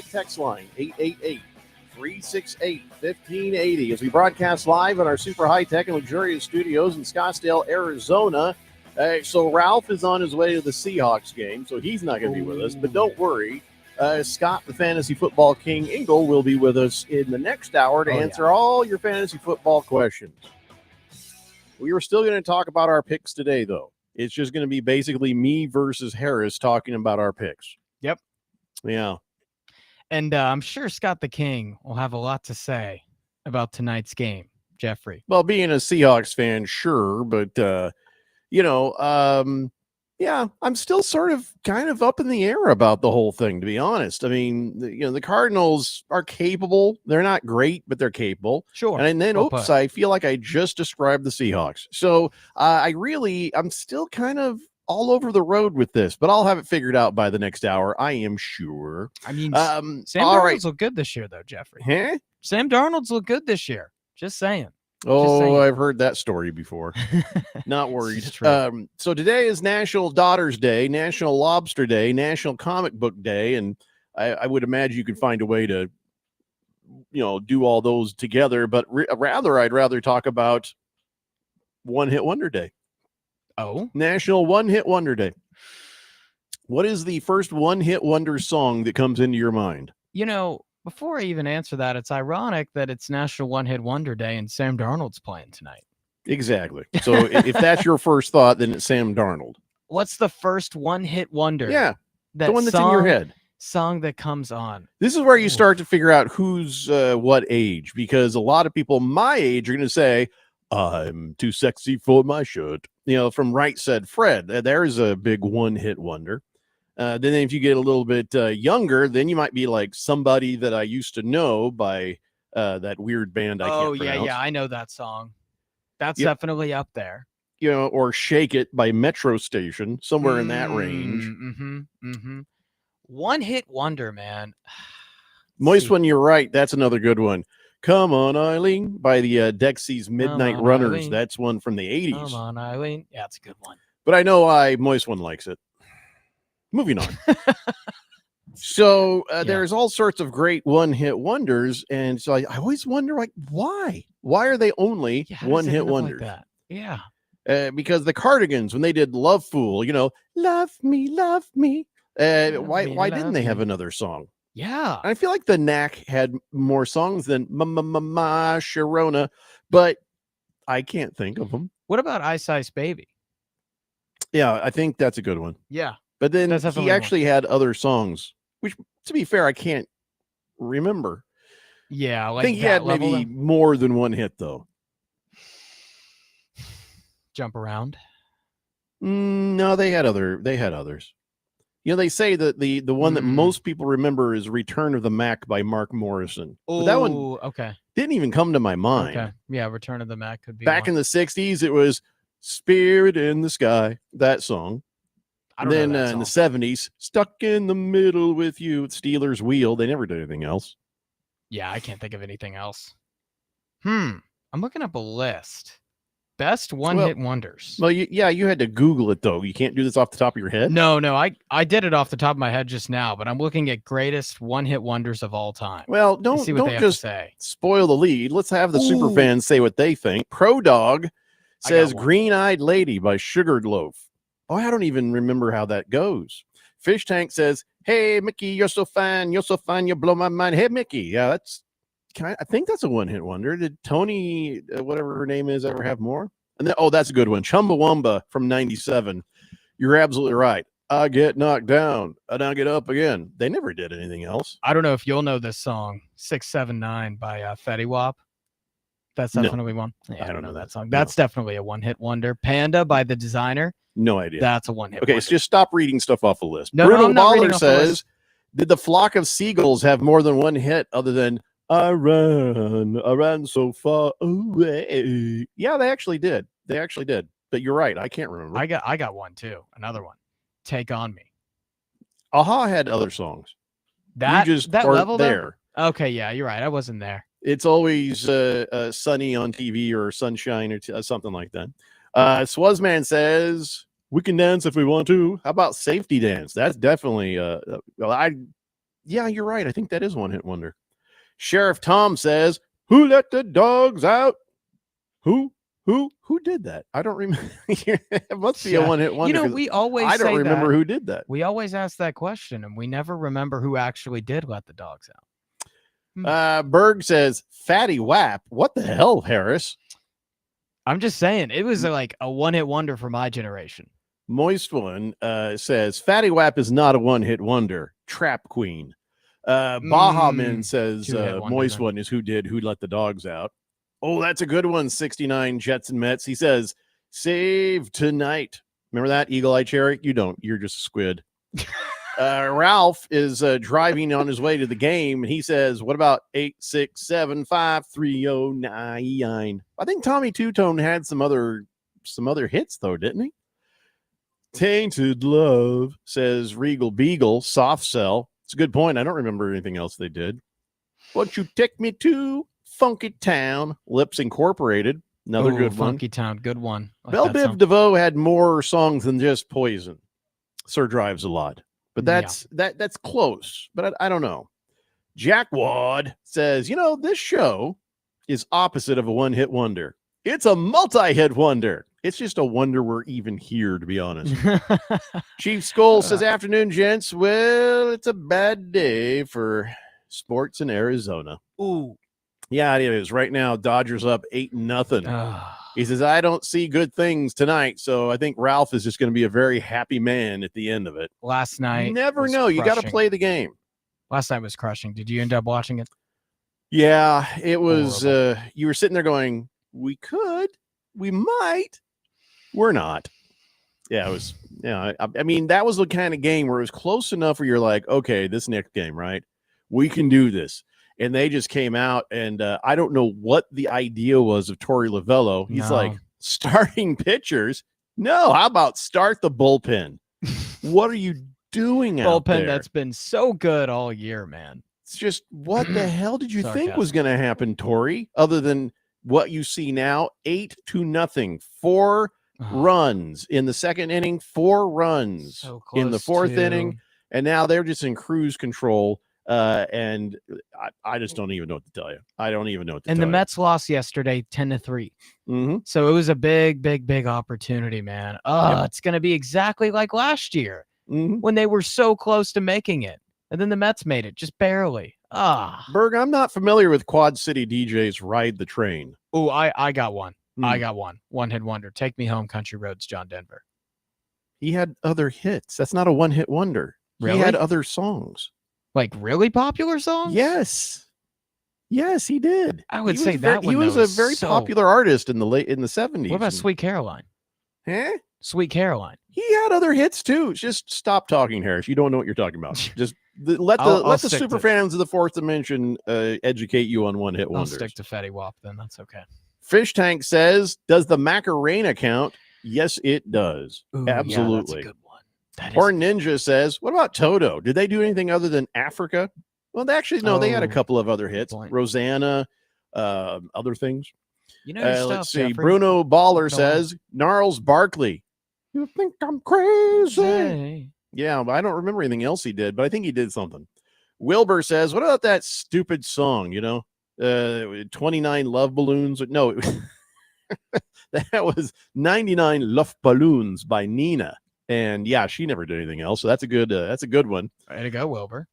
Text line 888-368-1580 as we broadcast live in our super high-tech and luxurious studios in Scottsdale, Arizona. So Ralph is on his way to the Seahawks game, so he's not going to be with us. But don't worry, Scott, the fantasy football king Engel, will be with us in the next hour to answer all your fantasy football questions. We were still going to talk about our picks today, though. It's just going to be basically me versus Harris talking about our picks. Yep. Yeah. And I'm sure Scott the King will have a lot to say about tonight's game, Jeffrey. Well, being a Seahawks fan, sure, but, yeah, I'm still sort of kind of up in the air about the whole thing, to be honest. I mean, the Cardinals are capable. They're not great, but they're capable. Sure. And then, I feel like I just described the Seahawks. So I'm still kind of all over the road with this, but I'll have it figured out by the next hour, I am sure. I mean, Sam Darnold's look good this year, though, Jeffrey. Huh? Sam Darnold's look good this year. Just saying. Oh, I've heard that story before. Not worried. So today is National Daughters Day, National Lobster Day, National Comic Book Day, and I would imagine you could find a way to, do all those together. But I'd rather talk about One Hit Wonder Day. Oh, National One Hit Wonder Day. What is the first one hit wonder song that comes into your mind? Before I even answer that, it's ironic that it's National One Hit Wonder Day and Sam Darnold's playing tonight. Exactly. So if that's your first thought, then it's Sam Darnold. What's the first one hit wonder? Yeah, the one that's in your head. Song that comes on. This is where you start to figure out who's what age, because a lot of people my age are going to say, I'm too sexy for my shirt. From Right Said Fred. There's a big one hit wonder. Then if you get a little bit younger, then you might be like Somebody That I Used to Know by that weird band I can't pronounce. Yeah, I know that song. That's definitely up there. Or Shake It by Metro Station, somewhere in that range. One hit wonder, man. Moist One, you're right. That's another good one. Come On, Eileen by the Dexys Midnight Runners. Eileen. That's one from the 80s. Come on, Eileen. Yeah, it's a good one. But I know Moist One likes it. Moving on. So there's all sorts of great one-hit wonders, and so I always wonder, why? Why are they only one-hit wonders? Like that? Yeah. Because the Cardigans, when they did Love Fool, love me, love me. Why didn't they have another song? Yeah. I feel like the Knack had more songs than Ma Sharona, but I can't think of them. What about Ice Ice Baby? Yeah, I think that's a good one. Yeah. But then he actually had other songs, which, to be fair, I can't remember. Yeah, I think he had maybe more than one hit, though. Jump Around? No, they had others. They say that the one that most people remember is Return of the Mac by Mark Morrison. Oh, that one didn't even come to my mind. Okay. Yeah, Return of the Mac could be Back in the 60s, it was Spirit in the Sky, that song. And then in the 70s, Stuck in the Middle with You, Steelers Wheel. They never did anything else. Yeah, I can't think of anything else. I'm looking up a list. Best one-hit wonders. Well, you had to Google it, though. You can't do this off the top of your head? No, I did it off the top of my head just now, but I'm looking at greatest one-hit wonders of all time. Well, don't just spoil the lead. Let's have the super fans say what they think. Pro Dog says Green-Eyed Lady by Sugared Loaf. Oh, I don't even remember how that goes. Fish Tank says, hey, Mickey, you're so fine, you blow my mind. Hey, Mickey. Yeah, I think that's a one-hit wonder. Did Tony, whatever her name is, ever have more? And then, that's a good one. Chumbawamba from 97. You're absolutely right. I get knocked down and I get up again. They never did anything else. I don't know if you'll know this song, 679 by Fetty Wap. That's definitely one. Yeah, I don't know that song. That's definitely a one-hit wonder. Panda by The Designer. No idea. That's a one-hit wonder. So just stop reading stuff off the list. No, Bruno Waller says, did the Flock of Seagulls have more than one hit other than I ran so far away? Yeah, they actually did. But you're right. I can't remember. I got one too. Another one. Take On Me. Aha had other songs. That level there. Okay, yeah, you're right. I wasn't there. It's always sunny on TV or sunshine or something like that. Swazman says we can dance if we want to. How about Safety Dance? That's definitely Yeah, you're right. I think that is one hit wonder. Sheriff Tom says, "Who let the dogs out? Who did that? I don't remember." It must be a one hit wonder. We always I don't say remember that. who did that. We always ask that question, and we never remember who actually did let the dogs out. Berg says, "Fatty Wap." What the hell, Harris? I'm just saying, it was like a one-hit wonder for my generation. Moist One says, "Fatty Wap is not a one-hit wonder. Trap Queen." Baha Man says, "Moist One is who let the dogs out." Oh, that's a good one. 69 Jets and Mets. He says, "Save Tonight." Remember that, Eagle Eye Cherry? You don't. You're just a squid. Ralph is driving on his way to the game, and he says, "What about 8675309?" I think Tommy Two-Tone had some other hits though, didn't he? Tainted Love, says Regal Beagle. Soft Cell. It's a good point. I don't remember anything else they did. "Won't You Take Me to Funky Town?" Lips Incorporated. Another good one. Funky Town, good one. Belle Biv DeVoe had more songs than just Poison. Sir Drives a Lot. But that's close. But I don't know. Jack Wad says, this show is opposite of a one-hit wonder. It's a multi-hit wonder. It's just a wonder we're even here, to be honest. Chief Skull says, "Afternoon, gents. Well, it's a bad day for sports in Arizona." Ooh. Yeah, it is. Right now, Dodgers up 8-0. He says, "I don't see good things tonight, so I think Ralph is just going to be a very happy man at the end of it." Last night. You never know. You got to play the game. Last night was crushing. Did you end up watching it? Yeah, it was. You were sitting there going, "We could, we might, we're not." Yeah, it was. Yeah, I mean, that was the kind of game where it was close enough where you're like, "Okay, this next game, right? We can do this." And they just came out, and I don't know what the idea was of Torey Lovello. He's like, starting pitchers? No, how about start the bullpen? What are you doing out there? Bullpen that's been so good all year, man. It's just, what the hell did you think was going to happen, Torey? Other than what you see now, 8-0, 4 runs in the second inning, 4 runs in the fourth inning, and now they're just in cruise control. And I just don't even know what to tell you. I don't even know what to tell you. And the Mets lost yesterday 10-3. So it was a big, big, big opportunity, man. It's going to be exactly like last year when they were so close to making it. And then the Mets made it just barely. Berg, I'm not familiar with Quad City DJ's Ride the Train. Oh, I got one. I got one. One-hit wonder. Take Me Home, Country Roads, John Denver. He had other hits. That's not a one-hit wonder. Really? He had other songs. Like really popular songs? Yes, he did. I would say that he was a very popular artist in the 70s. What about Sweet Caroline? Huh? Sweet Caroline. He had other hits too. Just stop talking, Harris. You don't know what you're talking about. Just let the super fans of the Fourth Dimension educate you on one-hit wonders. I'll stick to Fetty Wap then. That's okay. Fish Tank says, "Does the Macarena count?" Yes, it does. Ooh, absolutely. Yeah, that's a good one. Horn Ninja says, "What about Toto? Did they do anything other than Africa?" Well, they had a couple of other hits. Rosanna, other things. Let's see. Jeffrey. Bruno Baller says, "Gnarls Barkley. You think I'm crazy?" Yeah, but I don't remember anything else he did, but I think he did something. Wilbur says, "What about that stupid song, 29 Love Balloons?" No, that was 99 Love Balloons by Nina. And yeah, she never did anything else. So that's a good one. Way to go, Wilbur.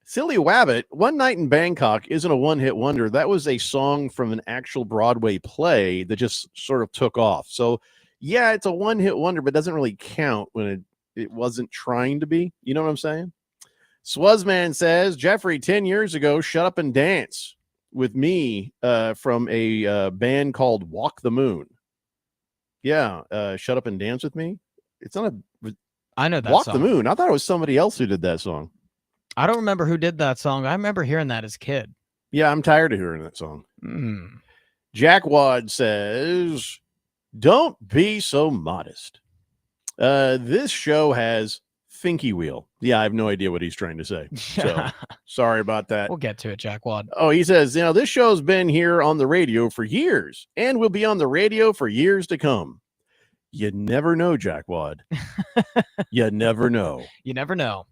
Silly Wabbit, One Night in Bangkok isn't a one-hit wonder. That was a song from an actual Broadway play that just sort of took off. So yeah, it's a one-hit wonder, but doesn't really count when it wasn't trying to be. You know what I'm saying? Swazman says, "Jeffrey, 10 years ago, Shut Up and Dance with me from a band called Walk the Moon." Yeah, Shut Up and Dance with Me. It's not I know that Walk song. the Moon. I thought it was somebody else who did that song. I don't remember who did that song. I remember hearing that as a kid. Yeah, I'm tired of hearing that song. Jack Wad says, "Don't be so modest. This show has Finky Wheel." Yeah, I have no idea what he's trying to say. So sorry about that. We'll get to it, Jack Wad. Oh, he says, "This show's been here on the radio for years and will be on the radio for years to come." You never know, Jack Wad. You never know. You never know.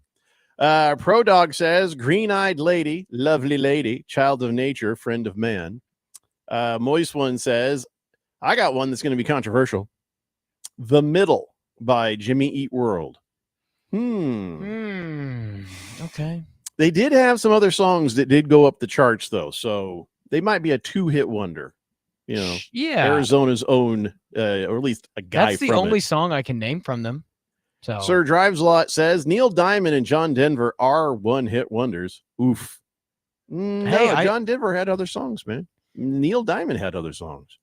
Pro Dog says, green-eyed lady, lovely lady, child of nature, friend of man. Moist One says, I got one that's going to be controversial. The Middle by Jimmy Eat World. Okay. They did have some other songs that did go up the charts, though, so they might be a two-hit wonder. You know, yeah, Arizona's own, or at least a guy. That's the from only it. song I can name from them. So Sir Drives a Lot says Neil Diamond and John Denver are one-hit wonders. Oof. John Denver had other songs, man. Neil Diamond had other songs.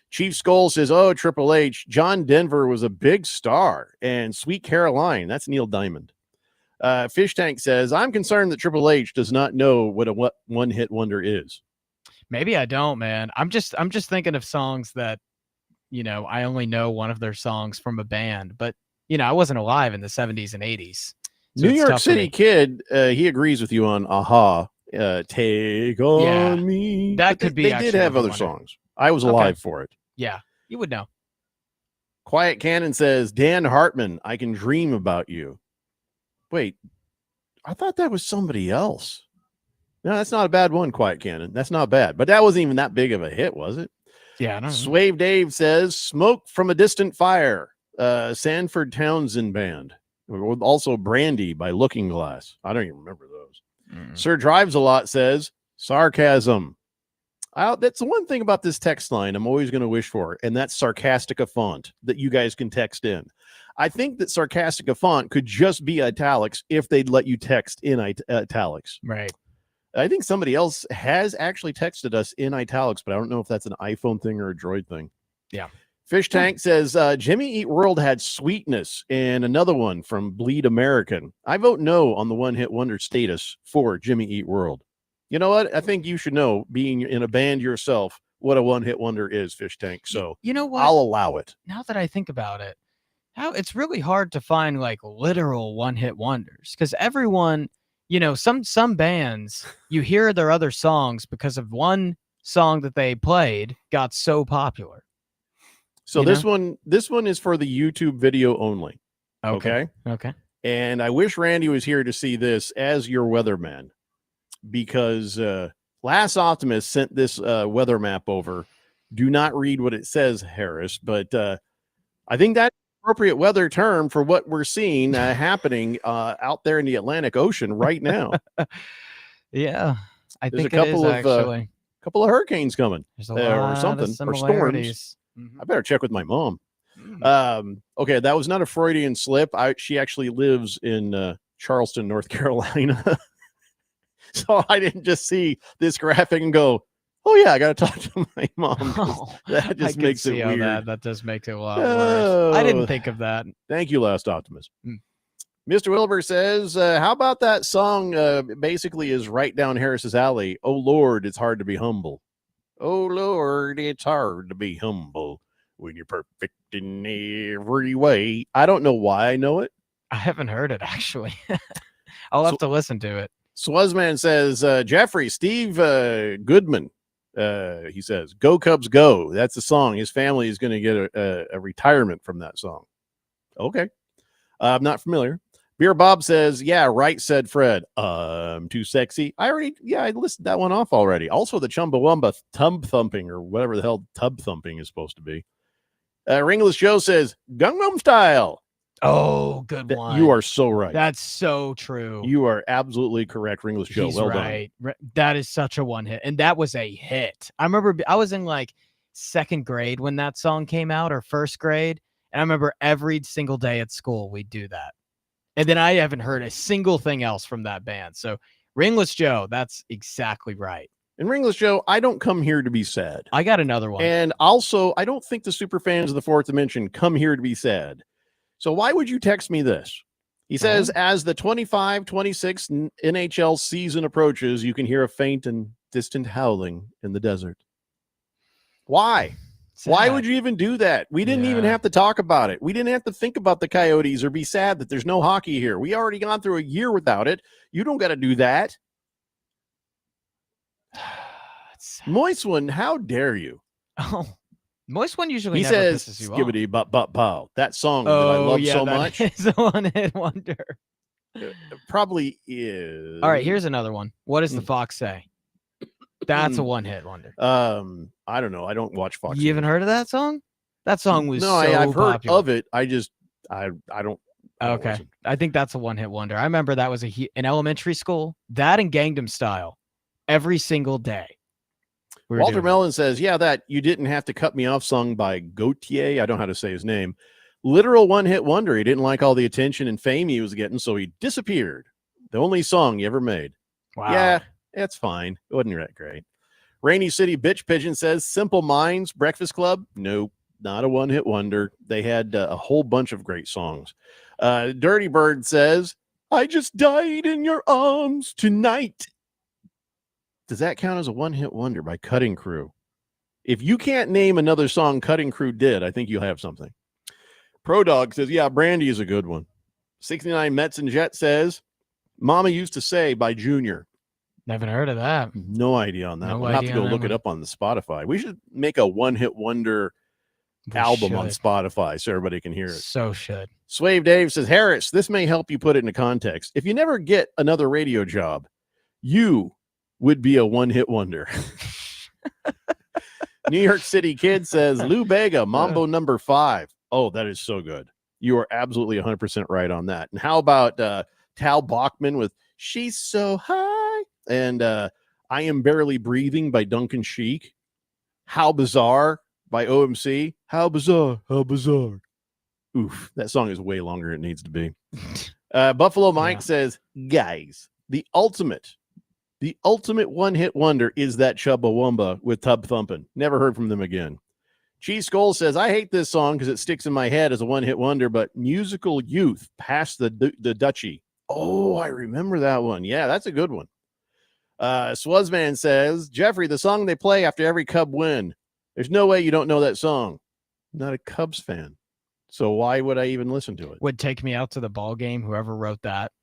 Chief Skull says, oh, Triple H, John Denver was a big star, and Sweet Caroline, that's Neil Diamond. Fish Tank says, I'm concerned that Triple H does not know what a one-hit wonder is. Maybe I don't, man. I'm just thinking of songs that, you know, I only know one of their songs from a band, but you know, I wasn't alive in the 70s and 80s. So New York City Kid, he agrees with you on Aha. Take on me. That could be. They did have other songs. I was alive for it. Yeah, you would know. Quiet Cannon says, Dan Hartman, I Can Dream About You. Wait, I thought that was somebody else. No, that's not a bad one, Quiet Cannon. That's not bad. But that wasn't even that big of a hit, was it? Yeah, I don't know. Swave Dave says, Smoke from a Distant Fire, Sanford Townsend Band. Also Brandy by Looking Glass. I don't even remember those. Sir Drives a Lot says, Sarcasm. That's the one thing about this text line I'm always going to wish for, and that's Sarcastica font that you guys can text in. I think that Sarcastica font could just be italics if they'd let you text in italics. Right. I think somebody else has actually texted us in italics, but I don't know if that's an iPhone thing or a Droid thing. Yeah. Fish Tank says, Jimmy Eat World had Sweetness, and another one from Bleed American. I vote no on the one-hit wonder status for Jimmy Eat World. You know what? I think you should know, being in a band yourself, what a one-hit wonder is, Fish Tank. So you know what? I'll allow it. Now that I think about it, it's really hard to find like literal one-hit wonders, because everyone, you know, some bands, you hear their other songs because of one song that they played got so popular. So this one is for the YouTube video only. Okay. And I wish Randy was here to see this as your weatherman, because Last Optimist sent this weather map over. Do not read what it says, Harris, but I think that's appropriate weather term for what we're seeing happening out there in the Atlantic Ocean right now. Yeah, I There's think a couple it is, of couple of hurricanes coming or something, or storms. I better check with my mom. Okay, that was not a Freudian slip. She actually lives in Charleston, North Carolina. So I didn't just see this graphic and go, oh yeah, I got to talk to my mom. That just makes it weird. That does make it a lot worse. I didn't think of that. Thank you, Last Optimist. Mr. Wilbur says, how about that song basically is right down Harris's alley? Oh, Lord, it's hard to be humble. Oh, Lord, it's hard to be humble when you're perfect in every way. I don't know why I know it. I haven't heard it, actually. I'll have to listen to it. Swazman says, Jeffrey, Steve Goodman, he says, Go Cubs Go. That's the song. His family is going to get a retirement from that song. Okay. I'm not familiar. Beer Bob says, yeah, right, said Fred. Too sexy. I listed that one off already. Also, the Chumbawamba tub thumping, or whatever the hell tub thumping is supposed to be. Ringless Joe says, Gangnam Style. Oh, good one. You are so right. That's so true. You are absolutely correct, Ringless Joe. He's well right. Done. That is such a one hit. And that was a hit. I remember I was in like second grade when that song came out, or first grade. And I remember every single day at school, we'd do that. And then I haven't heard a single thing else from that band. So Ringless Joe, that's exactly right. And Ringless Joe, I don't come here to be sad. I got another one. And also, I don't think the super fans of the Fourth Dimension come here to be sad. So why would you text me this? He says, as the 25-26 NHL season approaches, you can hear a faint and distant howling in the desert. Why? Sad. Why would you even do that? We didn't even have to talk about it. We didn't have to think about the Coyotes or be sad that there's no hockey here. We already gone through a year without it. You don't got to do that. Moist One, how dare you? Oh. Moist One usually he never says, pisses you "Skibbity off. but pow." That song that I love so much. It's a one-hit wonder. Probably is. All right, here's another one. What does the Fox say? That's a one-hit wonder. I don't know. I don't watch Fox. You haven't heard of that song? That song was I've heard popular. of it. I don't. Okay, I think that's a one-hit wonder. I remember that was in elementary school. That and Gangnam Style, every single day. Walter Mellon says, "Yeah, that You Didn't Have to Cut Me Off song by Gautier. I don't know how to say his name. Literal one-hit wonder. He didn't like all the attention and fame he was getting, so he disappeared. The only song he ever made. Wow. Yeah, it's fine. It wasn't that great." Rainy City Bitch Pigeon says, "Simple Minds, Breakfast Club. Nope, not a one-hit wonder. They had a whole bunch of great songs." Dirty Bird says, "I just died in your arms tonight." Does that count as a one-hit wonder by Cutting Crew? If you can't name another song Cutting Crew did, I think you'll have something. Pro Dog says, "Yeah, Brandy is a good one." 69 Mets and Jet says, "Mama Used to Say" by Junior. Never heard of that. No idea on that. We'll have to go look it up on the Spotify. We should make a one-hit wonder album on Spotify so everybody can hear it. So should. Swave Dave says, "Harris, this may help you put it into context. If you never get another radio job, you would be a one-hit wonder." New York City Kid says, "Lou Bega, Mambo number 5. Oh, that is so good. You are absolutely 100% right on that. And how about Tal Bachman with "She's So High" and "I Am Barely Breathing" by Duncan Sheik? "How Bizarre" by OMC. How bizarre, how bizarre. Oof, that song is way longer than it needs to be. Buffalo Mike says, "Guys, the ultimate one-hit wonder is that Chubbawamba with Tub Thumpin'. Never heard from them again." Cheese Skull says, "I hate this song because it sticks in my head as a one-hit wonder, but Musical Youth, Past the Dutchie." Oh, I remember that one. Yeah, that's a good one. Swazman says, "Jeffrey, the song they play after every Cub win. There's no way you don't know that song." I'm not a Cubs fan, so why would I even listen to it? Would Take Me Out to the Ball Game. Whoever wrote that,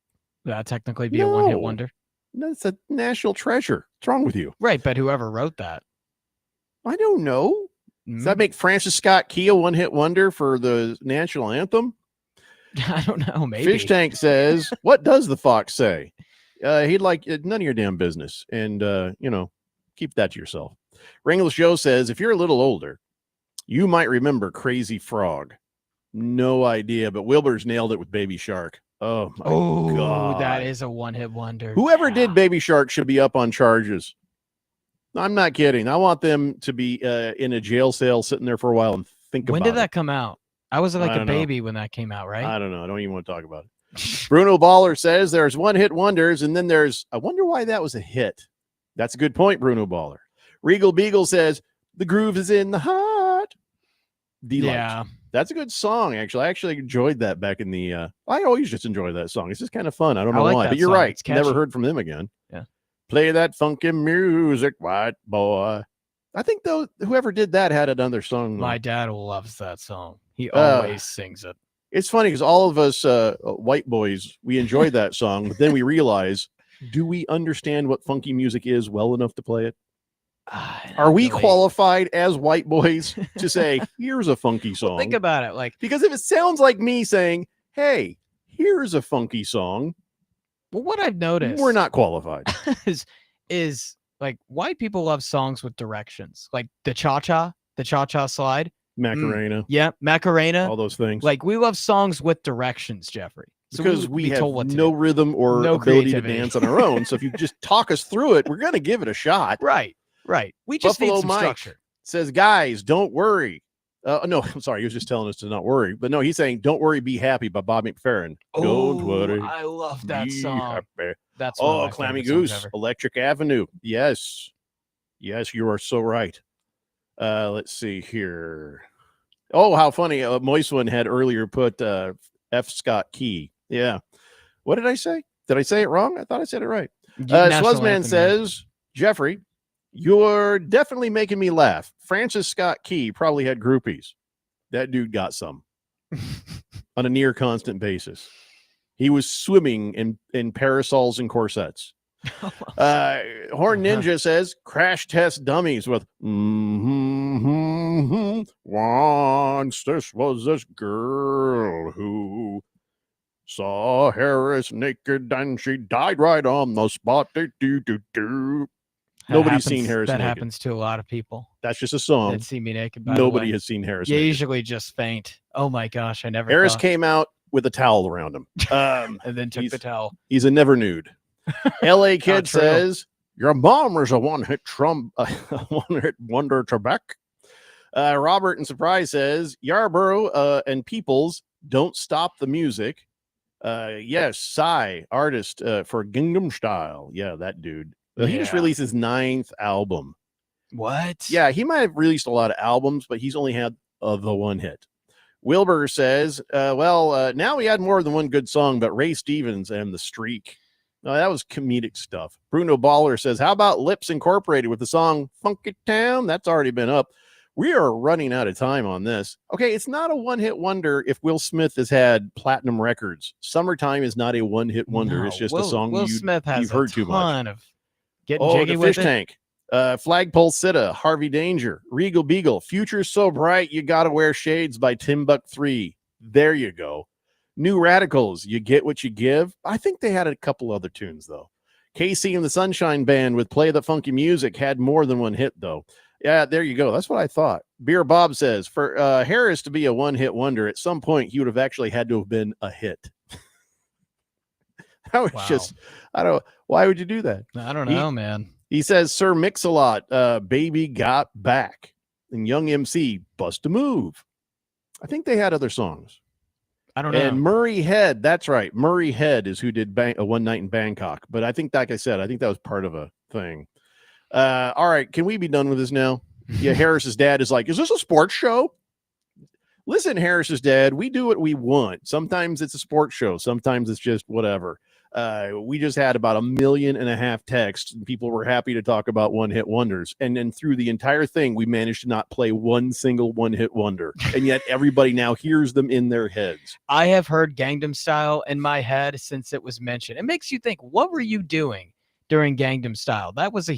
would that technically be a one-hit wonder? No, it's a national treasure. What's wrong with you? Right, but whoever wrote that. I don't know. Does that make Francis Scott Key a one-hit wonder for the national anthem? I don't know. Maybe. Fish Tank says, "What does the Fox say?" He'd like none of your damn business. And, keep that to yourself. Ringless Joe says, "If you're a little older, you might remember Crazy Frog." No idea, but Wilbur's nailed it with Baby Shark. Oh, my God. That is a one-hit wonder. Whoever did Baby Shark should be up on charges. I'm not kidding. I want them to be in a jail cell sitting there for a while and think about it. When did that come out? I was like a baby when that came out, right? I don't know. I don't even want to talk about it. Bruno Baller says there's one-hit wonders, and then there's, I wonder why that was a hit. That's a good point, Bruno Baller. Regal Beagle says, "The groove is in the heart." Delight. Yeah. That's a good song, actually. I actually enjoyed that back in the I always just enjoy that song. It's just kind of fun. I don't know why, but you're right. Never heard from them again. Yeah. "Play that funky music, white boy." I think though whoever did that had another song. My dad loves that song. He always sings it. It's funny because all of us white boys, we enjoy that song, but then we realize, do we understand what funky music is well enough to play it? Are we qualified as white boys to say, here's a funky song? Well, think about it. Because if it sounds like me saying, hey, here's a funky song. Well, what I've noticed, we're not qualified. is like white people love songs with directions, like the cha-cha slide. Macarena. Yeah, Macarena. All those things. Like we love songs with directions, Jeffrey. So because we have no rhythm or ability to dance on our own. So if you just talk us through it, we're going to give it a shot. Right. We just need some structure. Says, "Guys, don't worry." No, I'm sorry. He was just telling us to not worry. But no, he's saying, "Don't Worry, Be Happy" by Bob McFerrin. Don't worry. I love that song. Happy. That's Clammy Goose, Electric Avenue. Yes, you are so right. Let's see here. Oh, how funny. Moist One had earlier put F. Scott Key. Yeah. What did I say? Did I say it wrong? I thought I said it right. Swazman says, "Jeffrey, you're definitely making me laugh. Francis Scott Key probably had groupies. That dude got some on a near constant basis. He was swimming in parasols and corsets." Horn Ninja says, "Crash Test Dummies" with "Once this was this girl who..." Saw Harris naked and she died right on the spot. Nobody's seen Harris That naked. happens to a lot of people. That's just a song. That see me naked, by Nobody the way. has seen Harris You naked. usually just faint. Oh my gosh, I never Harris thought. came out with a towel around him. And then took the towel. He's a never nude. LA Kid says, your mom is a one-hit wonder Trebek. Robert in Surprise says, Yarborough and Peoples, don't stop the music. Yes, Psy, artist for Gangnam Style. Yeah, that dude. He just released his 9th album. What? Yeah, he might have released a lot of albums, but he's only had the one hit. Wilbur says, now we had more than one good song, but Ray Stevens and The Streak. That was comedic stuff. Bruno Baller says, how about Lips Incorporated with the song Funky Town? That's already been up. We are running out of time on this. Okay, it's not a one-hit wonder if Will Smith has had platinum records. Summertime is not a one-hit wonder. No, it's just a song you've heard too much. Of getting jiggy with Fish Tank. Flagpole Sitta, Harvey Danger, Regal Beagle, Future's So Bright, You Gotta Wear Shades by Timbuk 3. There you go. New Radicals, You Get What You Give. I think they had a couple other tunes, though. Casey and the Sunshine Band with Play the Funky Music had more than one hit, though. Yeah, there you go. That's what I thought. Beer Bob says, for Harris to be a one-hit wonder, at some point he would have actually had to have been a hit. That was just, why would you do that? I don't know, man. He says, Sir Mix-a-Lot, Baby Got Back. And Young MC, Bust a Move. I think they had other songs. I don't know. And Murray Head, that's right. Murray Head is who did One Night in Bangkok. But I think, like I said, I think that was part of a thing. All right, can we be done with this now? Yeah, Harris's dad is like, is this a sports show? Listen, Harris's dad, we do what we want. Sometimes it's a sports show. Sometimes it's just whatever. We just had about 1.5 million texts, and people were happy to talk about one-hit wonders. And then through the entire thing, we managed to not play one single one-hit wonder. And yet everybody now hears them in their heads. I have heard Gangnam Style in my head since it was mentioned. It makes you think, what were you doing during Gangnam Style? That was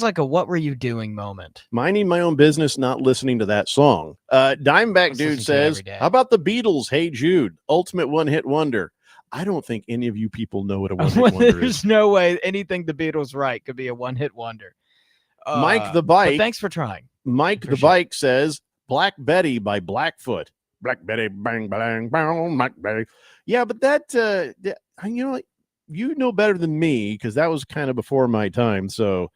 like a what were you doing moment. Minding my own business, not listening to that song. Dimeback Dude says, how about the Beatles, Hey Jude, ultimate one-hit wonder? I don't think any of you people know what a one-hit wonder is. There's no way anything the Beatles write could be a one-hit wonder. Mike the Bike. Thanks for trying. Mike the Bike says, Black Betty by Blackfoot. Black Betty, bang, bang, bang, Black Betty. Yeah, but that, you know better than me, because that was kind of before my time. So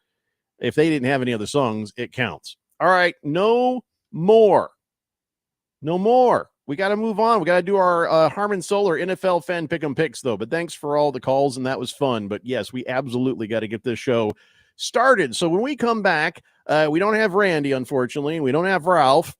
if they didn't have any other songs, it counts. All right, no more. We got to move on. We got to do our Harmon Solar NFL fan pick'em picks, though. But thanks for all the calls, and that was fun. But yes, we absolutely got to get this show started. So when we come back, we don't have Randy, unfortunately, and we don't have Ralph.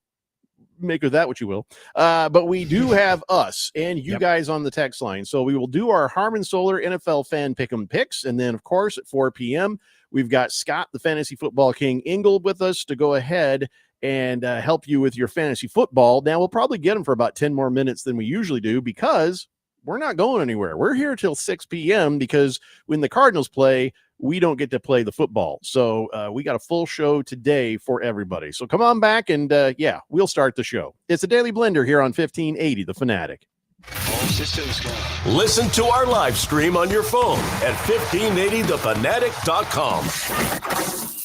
Make of that what you will. But we do have us and you guys on the text line. So we will do our Harmon Solar NFL fan pick'em picks. And then, of course, at 4 p.m., we've got Scott, the Fantasy Football King Ingle, with us to go ahead and help you with your fantasy football. Now, we'll probably get him for about 10 more minutes than we usually do because we're not going anywhere. We're here till 6 p.m. because when the Cardinals play, we don't get to play the football. So we got a full show today for everybody. So come on back and, we'll start the show. It's a Daily Blender here on 1580 The Fanatic. All systems go. Listen to our live stream on your phone at 1580thefanatic.com.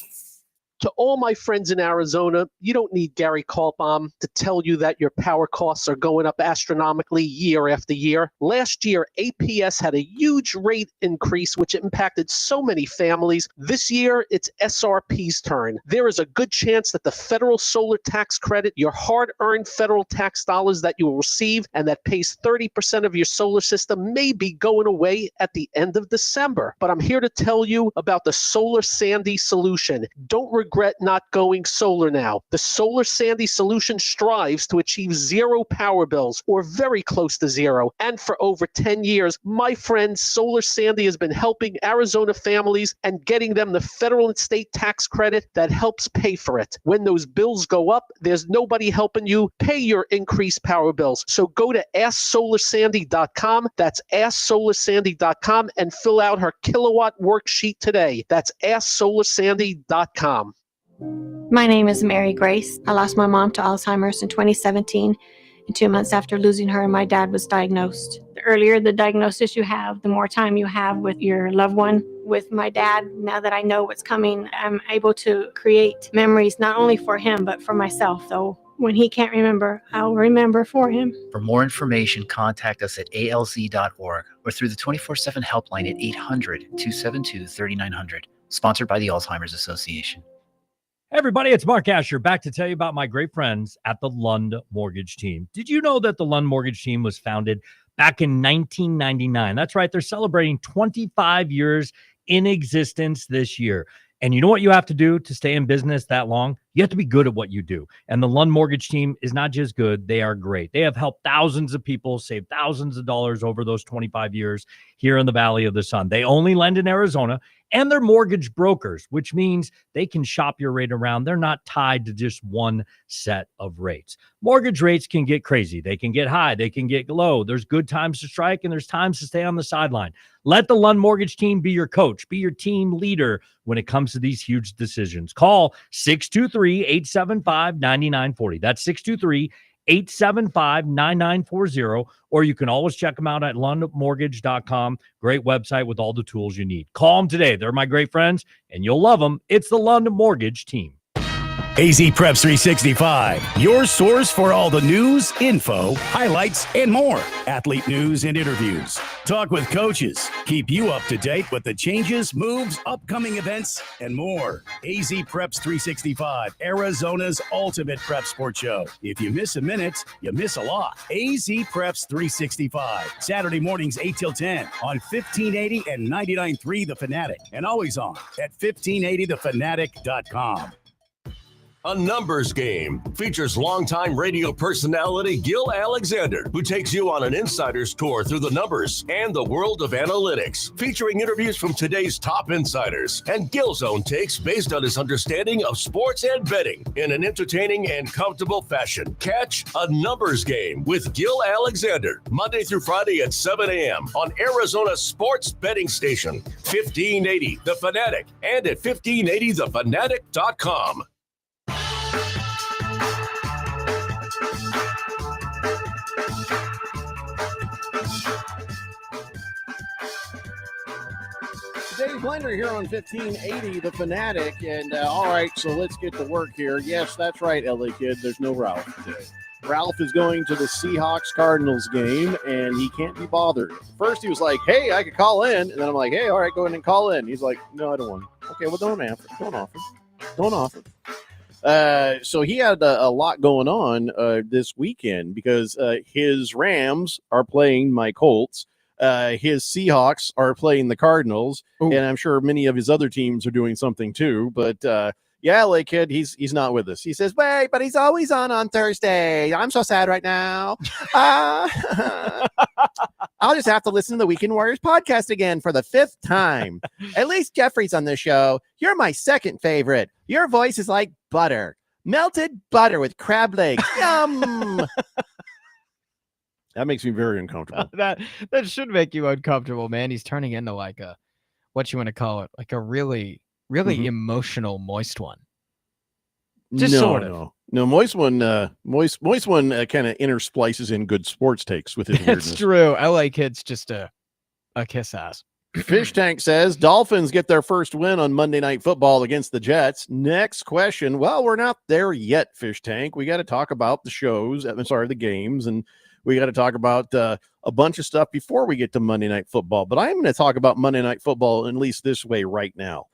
To all my friends in Arizona, you don't need Gary Kaltbaum to tell you that your power costs are going up astronomically year after year. Last year, APS had a huge rate increase, which impacted so many families. This year, it's SRP's turn. There is a good chance that the federal solar tax credit, your hard-earned federal tax dollars that you will receive and that pays 30% of your solar system, may be going away at the end of December. But I'm here to tell you about the Solar Sandy solution. Don't regret not going solar now. The Solar Sandy solution strives to achieve zero power bills or very close to zero. And for over 10 years, my friend Solar Sandy has been helping Arizona families and getting them the federal and state tax credit that helps pay for it. When those bills go up, there's nobody helping you pay your increased power bills. So go to AskSolarSandy.com. That's AskSolarSandy.com and fill out her kilowatt worksheet today. That's AskSolarSandy.com. My name is Mary Grace. I lost my mom to Alzheimer's in 2017, and 2 months after losing her, my dad was diagnosed. The earlier the diagnosis you have, the more time you have with your loved one. With my dad, now that I know what's coming, I'm able to create memories not only for him, but for myself. So when he can't remember, I'll remember for him. For more information, contact us at alz.org or through the 24/7 helpline at 800-272-3900. Sponsored by the Alzheimer's Association. Hey everybody, it's Mark Asher back to tell you about my great friends at the Lund Mortgage Team. Did you know that the Lund Mortgage Team was founded back in 1999? That's right. They're celebrating 25 years in existence this year. And you know what you have to do to stay in business that long? You have to be good at what you do. And the Lund Mortgage Team is not just good, they are great. They have helped thousands of people save thousands of dollars over those 25 years here in the Valley of the Sun. They only lend in Arizona, and they're mortgage brokers, which means they can shop your rate around. They're not tied to just one set of rates. Mortgage rates can get crazy. They can get high. They can get low. There's good times to strike, and there's times to stay on the sideline. Let the Lund Mortgage Team be your coach, be your team leader when it comes to these huge decisions. Call 623-875-9940. That's 623-875-9940, or you can always check them out at lundmortgage.com. Great website with all the tools you need. Call them today. They're my great friends, and you'll love them. It's the Lund Mortgage Team. AZ Preps 365, your source for all the news, info, highlights, and more. Athlete news and interviews. Talk with coaches. Keep you up to date with the changes, moves, upcoming events, and more. AZ Preps 365, Arizona's ultimate prep sports show. If you miss a minute, you miss a lot. AZ Preps 365, Saturday mornings 8 till 10 on 1580 and 99.3 The Fanatic, and always on at 1580thefanatic.com. A Numbers Game features longtime radio personality Gil Alexander, who takes you on an insider's tour through the numbers and the world of analytics, featuring interviews from today's top insiders and Gil's own takes based on his understanding of sports and betting in an entertaining and comfortable fashion. Catch A Numbers Game with Gil Alexander, Monday through Friday at 7 a.m. on Arizona Sports Betting Station, 1580 The Fanatic, and at 1580thefanatic.com. Dave Blender here on 1580 The Fanatic, and all right, so let's get to work here. Yes, that's right, LA Kid. There's no Ralph today. Ralph is going to the Seahawks-Cardinals game, and he can't be bothered. First, he was like, hey, I could call in, and then I'm like, hey, all right, go ahead and call in. He's like, no, I don't want to. Okay, well, don't offer. So he had a lot going on this weekend because his Rams are playing my Colts. His Seahawks are playing the Cardinals. Ooh. And I'm sure many of his other teams are doing something too. But yeah, LA Kid, he's not with us. He says, wait, but he's always on Thursday. I'm so sad right now. I'll just have to listen to the Weekend Warriors podcast again for the 5th time. At least Jeffrey's on this show. You're my second favorite. Your voice is like butter. Melted butter with crab legs. Yum. That makes me very uncomfortable. That should make you uncomfortable, man. He's turning into like a, what you want to call it, like a really emotional moist one. Just sort of. No, moist one kind of intersplices in good sports takes with his weirdness. It's true. LA Kid's just a kiss ass. Fish Tank says Dolphins get their first win on Monday Night Football against the Jets. Next question. Well, we're not there yet, Fish Tank. We got to talk about the games, and we got to talk about a bunch of stuff before we get to Monday Night Football. But I'm going to talk about Monday Night Football at least this way right now.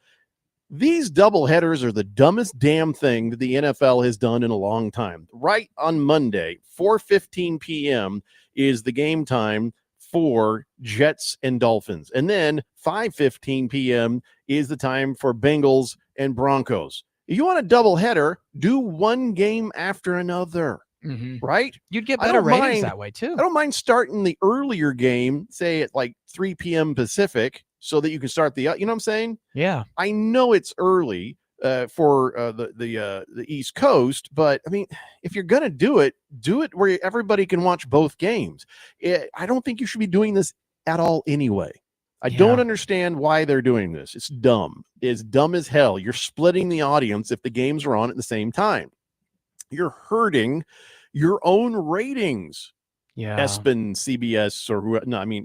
These doubleheaders are the dumbest damn thing that the NFL has done in a long time. Right on Monday, 4:15 p.m. is the game time for Jets and Dolphins. And then 5:15 p.m. is the time for Bengals and Broncos. If you want a doubleheader, do one game after another. Mm-hmm. Right? You'd get better ratings that way too. I don't mind starting the earlier game, say at like 3 p.m. Pacific, so that you can start you know what I'm saying? Yeah. I know it's early for the East Coast, but I mean, if you're gonna do it where everybody can watch both games. I don't think you should be doing this at all anyway. I don't understand why they're doing this. It's dumb. It's dumb as hell. You're splitting the audience if the games are on at the same time. You're hurting your own ratings. Yeah. ESPN, CBS, or who? No, I mean,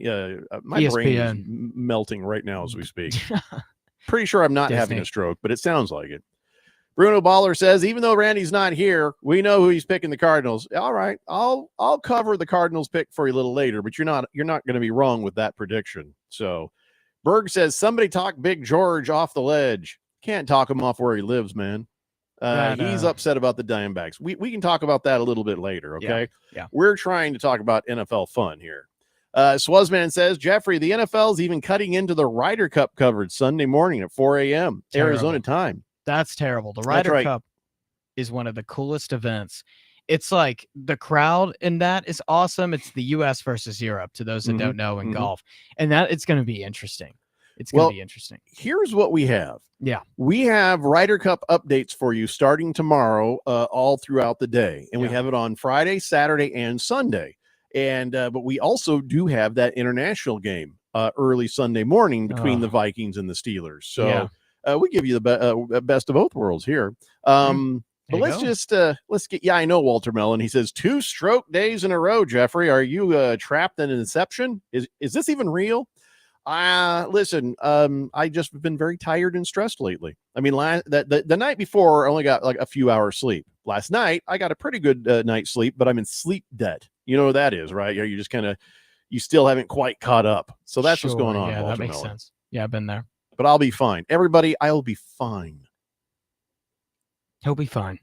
my brain is ESPN. melting right now as we speak. Pretty sure I'm not having Disney. a stroke, but it sounds like it. Bruno Baller says, even though Randy's not here, we know who he's picking the Cardinals. All right, I'll cover the Cardinals pick for you a little later, but you're not going to be wrong with that prediction. So Berg says, somebody talk Big George off the ledge. Can't talk him off where he lives, man. He's upset about the Diamondbacks. We can talk about that a little bit later, okay? Yeah. We're trying to talk about NFL fun here. Swazman says, Jeffrey, the NFL's even cutting into the Ryder Cup coverage Sunday morning at 4 a.m. Arizona time. That's terrible. The Ryder Cup is one of the coolest events. It's like the crowd in that is awesome. It's the U.S. versus Europe, to those that don't know in golf. And that it's going to be interesting. It's going to be interesting. Here's what we have. Yeah. We have Ryder Cup updates for you starting tomorrow all throughout the day. And we have it on Friday, Saturday, and Sunday. And but we also do have that international game early Sunday morning between the Vikings and the Steelers. So we give you the best of both worlds here. But let's get, I know Walter Mellon. He says 2 stroke days in a row, Jeffrey. Are you trapped in an inception? Is this even real? Listen, I just been very tired and stressed lately. I mean, the night before I only got like a few hours sleep. Last night, I got a pretty good night's sleep, but I'm in sleep debt. You know what that is, right? You just you still haven't quite caught up. So that's what's going on. Yeah, Walter that makes Mellon. sense. Yeah, I've been there. But I'll be fine. Everybody, I'll be fine. He'll be fine.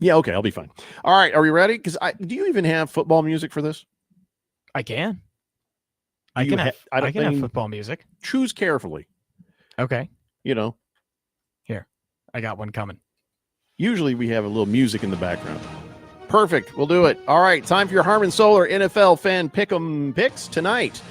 Yeah, okay, I'll be fine. All right, are we ready? Because do you even have football music for this? I can. I can have football music. Choose carefully. Okay. Here, I got one coming. Usually we have a little music in the background. Perfect. We'll do it. All right. Time for your Harmon Solar NFL Fan Pick'em picks tonight.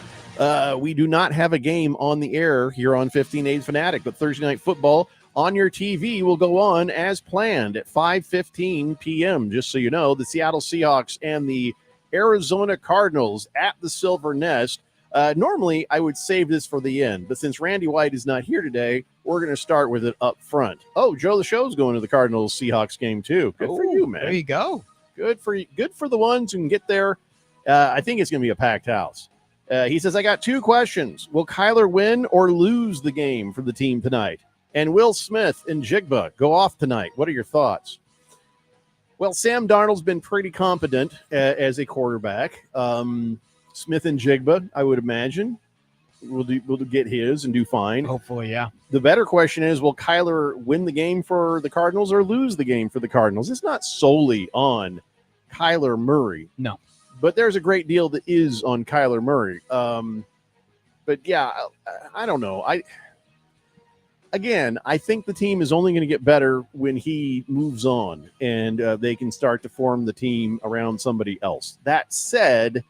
We do not have a game on the air here on 1580 Fanatic, but Thursday Night Football on your TV will go on as planned at 5:15 p.m. Just so you know, the Seattle Seahawks and the Arizona Cardinals at the Silver Nest. Normally, I would save this for the end, but since Randy White is not here today, we're going to start with it up front. Oh, Joe the Show's going to the Cardinals-Seahawks game, too. Good for you, man. There you go. Good for you. Good for the ones who can get there. I think it's going to be a packed house. He says, I got 2 questions. Will Kyler win or lose the game for the team tonight? And Will Smith and Jigba go off tonight? What are your thoughts? Well, Sam Darnold's been pretty competent as a quarterback. Smith and Jigba, I would imagine, will get his and do fine. Hopefully, yeah. The better question is, will Kyler win the game for the Cardinals or lose the game for the Cardinals? It's not solely on Kyler Murray. No. But there's a great deal that is on Kyler Murray. But, yeah, I don't know. I think the team is only going to get better when he moves on and they can start to form the team around somebody else. That said,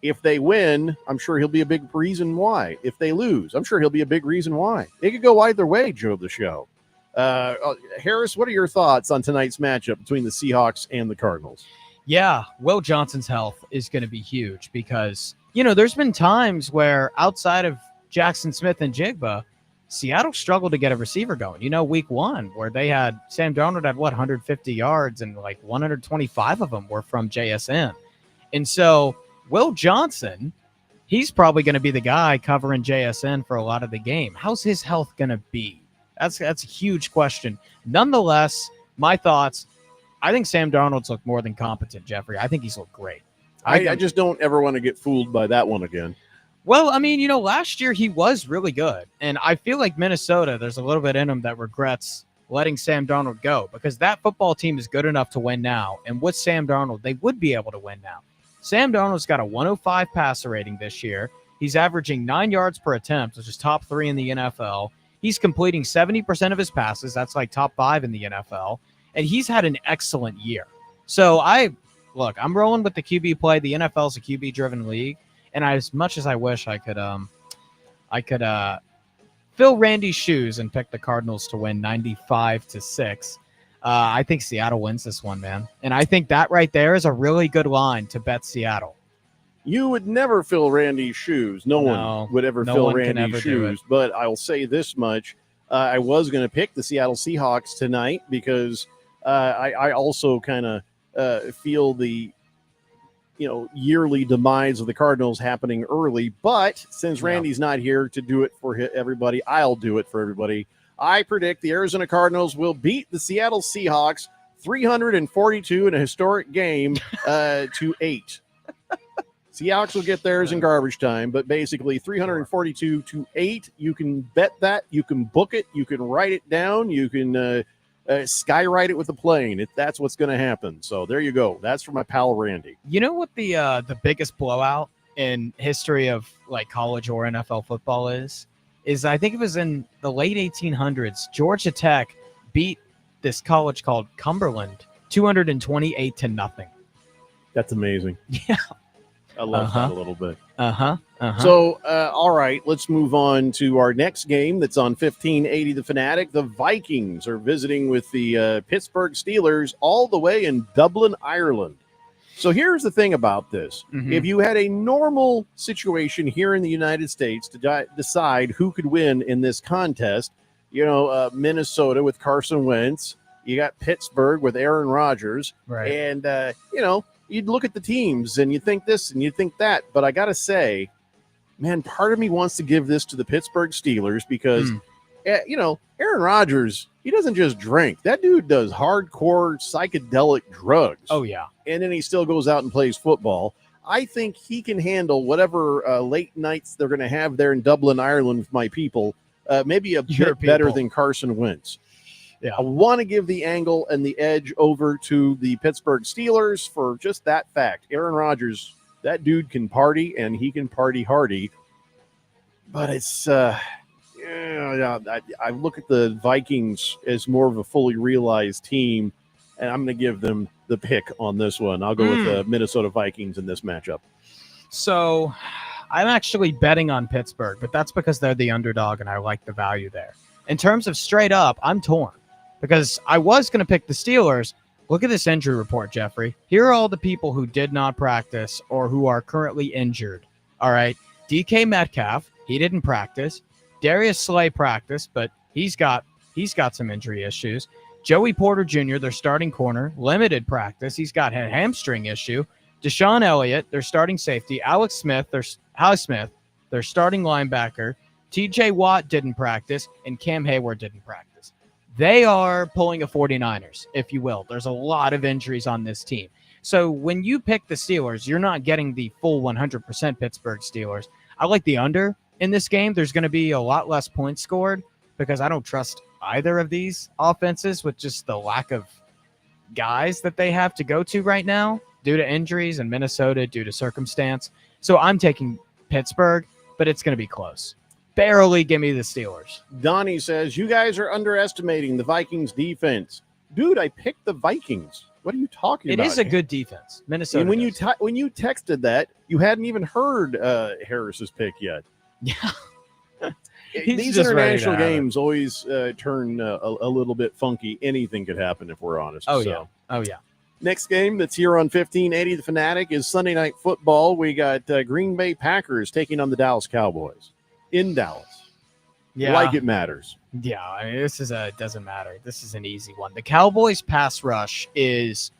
if they win, I'm sure he'll be a big reason why. If they lose, I'm sure he'll be a big reason why. It could go either way, Joe the Show. Harris, what are your thoughts on tonight's matchup between the Seahawks and the Cardinals? Yeah, Will Johnson's health is going to be huge because, there's been times where outside of Jackson Smith and Jigba, Seattle struggled to get a receiver going. Week 1, where they had Sam Darnold had 150 yards and like 125 of them were from JSN. And so Will Johnson, he's probably going to be the guy covering JSN for a lot of the game. How's his health going to be? That's a huge question. Nonetheless, my thoughts, I think Sam Darnold's looked more than competent, Jeffrey. I think he's looked great. I just don't ever want to get fooled by that one again. Well, I mean, last year he was really good. And I feel like Minnesota, there's a little bit in him that regrets letting Sam Darnold go because that football team is good enough to win now. And with Sam Darnold, they would be able to win now. Sam Darnold's got a 105 passer rating this year. He's averaging 9 yards per attempt, which is top 3 in the NFL. He's completing 70% of his passes. That's like top 5 in the NFL. And he's had an excellent year. So I'm rolling with the QB play. The NFL is a QB-driven league. And as much as I wish I could fill Randy's shoes and pick the Cardinals to win 95-6, I think Seattle wins this one, man. And I think that right there is a really good line to bet Seattle. You would never fill Randy's shoes. No one would ever fill Randy's shoes. But I'll say this much. I was going to pick the Seattle Seahawks tonight because I also kind of feel the yearly demise of the Cardinals happening early. But since Randy's not here to do it for everybody, I'll do it for everybody. I predict the Arizona Cardinals will beat the Seattle Seahawks 342 in a historic game to 8. Seahawks will get theirs in garbage time, but basically 342 to 8. You can bet that. You can book it. You can write it down. You can skywrite it with a plane. That's what's going to happen. So there you go. That's for my pal Randy. You know what the biggest blowout in history of like college or NFL football is I think it was in the late 1800s. Georgia Tech beat this college called Cumberland 228 to nothing. That's amazing. Yeah. I love that a little bit. So, all right, let's move on to our next game that's on 1580 The Fanatic. The Vikings are visiting with the Pittsburgh Steelers all the way in Dublin, Ireland. So here's the thing about this. Mhm. If you had a normal situation here in the United States to decide who could win in this contest, Minnesota with Carson Wentz, you got Pittsburgh with Aaron Rodgers, right. And, you'd look at the teams and you think this and you think that. But I got to say, man, part of me wants to give this to the Pittsburgh Steelers because, Aaron Rodgers, he doesn't just drink. That dude does hardcore psychedelic drugs. Oh, yeah. And then he still goes out and plays football. I think he can handle whatever late nights they're going to have there in Dublin, Ireland with my people, maybe a bit better than Carson Wentz. Yeah. I want to give the angle and the edge over to the Pittsburgh Steelers for just that fact. Aaron Rodgers, that dude can party, and he can party hardy. But it's, I look at the Vikings as more of a fully realized team, and I'm going to give them the pick on this one. I'll go with the Minnesota Vikings in this matchup. So I'm actually betting on Pittsburgh, but that's because they're the underdog, and I like the value there. In terms of straight up, I'm torn. Because I was going to pick the Steelers. Look at this injury report, Jeffrey. Here are all the people who did not practice or who are currently injured. All right. DK Metcalf, he didn't practice. Darius Slay practiced, but he's got some injury issues. Joey Porter Jr., their starting corner, limited practice. He's got a hamstring issue. Deshaun Elliott, their starting safety. Alex Smith, their starting linebacker. TJ Watt didn't practice, and Cam Hayward didn't practice. They are pulling a 49ers, if you will. There's a lot of injuries on this team. So when you pick the Steelers, you're not getting the full 100% Pittsburgh Steelers. I like the under in this game. There's going to be a lot less points scored because I don't trust either of these offenses with just the lack of guys that they have to go to right now due to injuries and Minnesota due to circumstance. So I'm taking Pittsburgh, but it's going to be close. Barely give me the Steelers. Donnie says, you guys are underestimating the Vikings defense. Dude, I picked the Vikings. What are you talking about? It is a good defense. Minnesota. And when you texted that, you hadn't even heard Harris's pick yet. Yeah. These international games always turn a little bit funky. Anything could happen if we're honest. Oh, yeah. Next game that's here on 1580 The Fanatic is Sunday Night Football. We got Green Bay Packers taking on the Dallas Cowboys in Dallas. Yeah. Like it matters. Yeah, I mean, it doesn't matter. This is an easy one. The Cowboys pass rush is,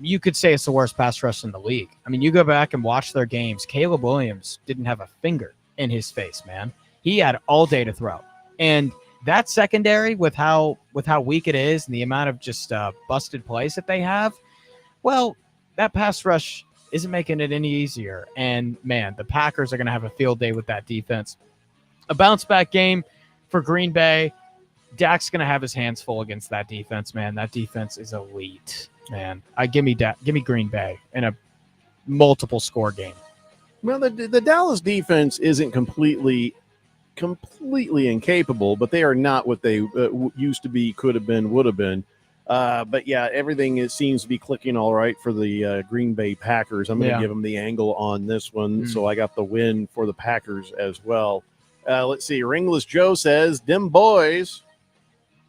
you could say it's the worst pass rush in the league. I mean, you go back and watch their games. Caleb Williams didn't have a finger in his face, man. He had all day to throw. And that secondary with how weak it is and the amount of just busted plays that they have, well, that pass rush isn't making it any easier. And, man, the Packers are going to have a field day with that defense. A bounce-back game for Green Bay. Dak's going to have his hands full against that defense, man. That defense is elite, man. Give me Green Bay in a multiple-score game. Well, the Dallas defense isn't completely incapable, but they are not what they used to be, could have been, would have been. But yeah, everything seems to be clicking all right for the Green Bay Packers. I'm going to give them the angle on this one, so I got the win for the Packers as well. Let's see. Ringless Joe says, them boys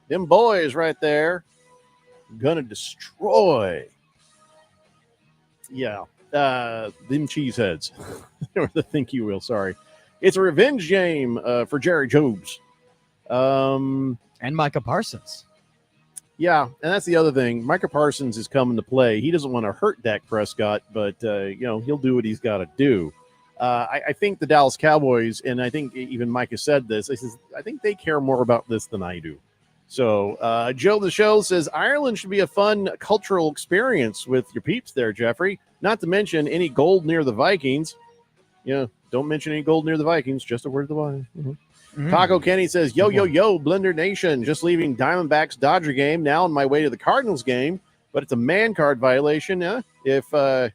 right there, gonna destroy. Yeah, them cheeseheads, or the think you will. Sorry. It's a revenge game for Jerry Jobs. And Micah Parsons. Yeah, and that's the other thing. Micah Parsons is coming to play. He doesn't want to hurt Dak Prescott, but he'll do what he's got to do. I think the Dallas Cowboys, and I think even Micah said this, I think they care more about this than I do. So Joe the Show says Ireland should be a fun cultural experience with your peeps there, Jeffrey. Not to mention any gold near the Vikings. Yeah, don't mention any gold near the Vikings. Just a word of the wise. Taco Kenny says, yo, Blender Nation. Just leaving Diamondbacks Dodger game. Now on my way to the Cardinals game. But it's a man card violation. If I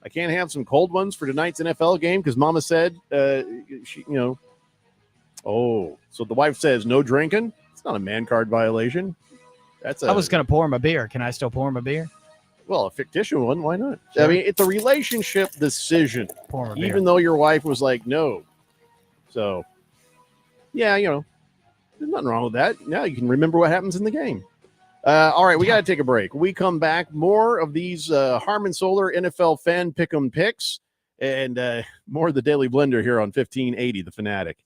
can't have some cold ones for tonight's NFL game because Mama said, so the wife says no drinking. It's not a man card violation. I was going to pour him a beer. Can I still pour him a beer? Well, a fictitious one. Why not? Sure. I mean, it's a relationship decision. Pour him a beer. Even though your wife was like, no. So, yeah, there's nothing wrong with that. Now you can remember what happens in the game. All right, we got to take a break. We come back, more of these Harmon Solar NFL fan pick'em picks and more of the Daily Blender here on 1580 The Fanatic.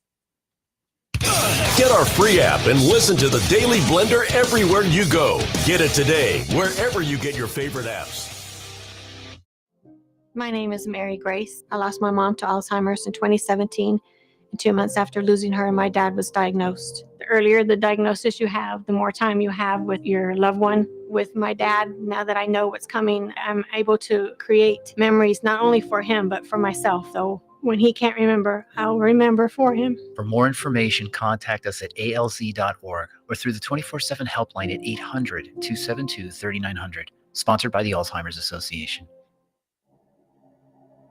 Get our free app and listen to the Daily Blender everywhere you go. Get it today, wherever you get your favorite apps. My name is Mary Grace. I lost my mom to Alzheimer's in 2017. And 2 months after losing her, my dad was diagnosed. The earlier the diagnosis you have, the more time you have with your loved one. With my dad, now that I know what's coming, I'm able to create memories not only for him, but for myself, though. When he can't remember, I'll remember for him. For more information, contact us at alz.org or through the 24/7 helpline at 800-272-3900. Sponsored by the Alzheimer's Association.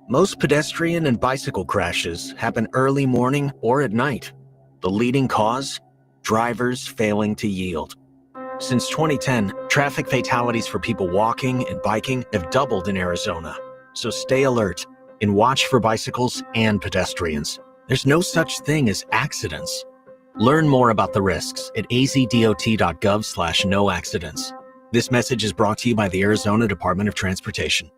Most pedestrian and bicycle crashes happen early morning or at night. The leading cause? Drivers failing to yield. Since 2010, traffic fatalities for people walking and biking have doubled in Arizona. So stay alert and watch for bicycles and pedestrians. There's no such thing as accidents. Learn more about the risks at azdot.gov/no-accidents. This message is brought to you by the Arizona Department of Transportation.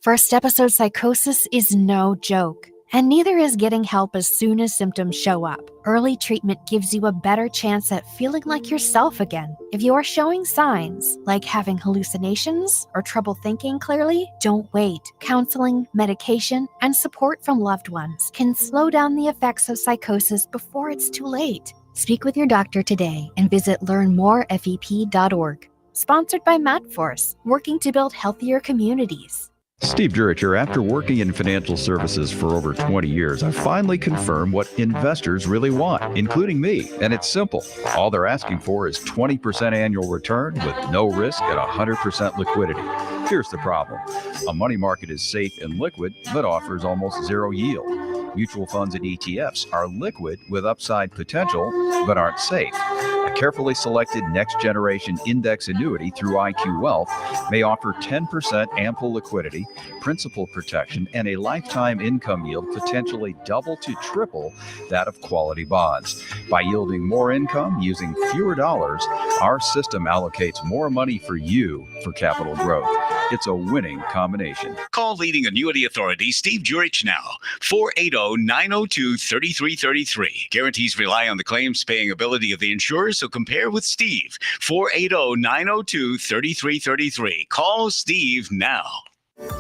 First episode psychosis is no joke, and neither is getting help as soon as symptoms show up. Early treatment gives you a better chance at feeling like yourself again. If you're showing signs, like having hallucinations or trouble thinking clearly, don't wait. Counseling, medication, and support from loved ones can slow down the effects of psychosis before it's too late. Speak with your doctor today and visit learnmorefep.org. Sponsored by MatForce, working to build healthier communities. Steve Jurich here. After working in financial services for over 20 years, I finally confirmed what investors really want, including me. And it's simple. All they're asking for is 20% annual return with no risk and 100% liquidity. Here's the problem. A money market is safe and liquid, but offers almost zero yield. Mutual funds and ETFs are liquid with upside potential, but aren't safe. A carefully selected next-generation index annuity through IQ Wealth may offer 10% ample liquidity, principal protection, and a lifetime income yield potentially double to triple that of quality bonds. By yielding more income using fewer dollars, our system allocates more money for you for capital growth. It's a winning combination. Call leading annuity authority Steve Jurich now, 480-902-3333. Guarantees rely on the claims paying ability of the insurer, so compare with Steve, 480-902-3333. Call Steve now.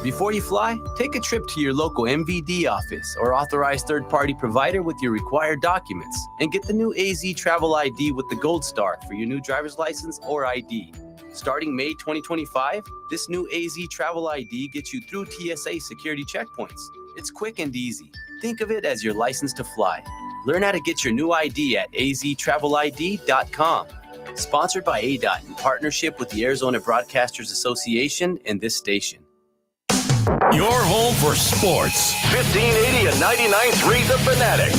Before you fly, take a trip to your local MVD office or authorized third-party provider with your required documents and get the new AZ Travel ID with the Gold Star for your new driver's license or ID. Starting May 2025, this new AZ Travel ID gets you through TSA security checkpoints. It's quick and easy. Think of it as your license to fly. Learn how to get your new ID at aztravelid.com. Sponsored by ADOT in partnership with the Arizona Broadcasters Association and this station. Your home for sports. 1580 and 99.3 The Fanatic.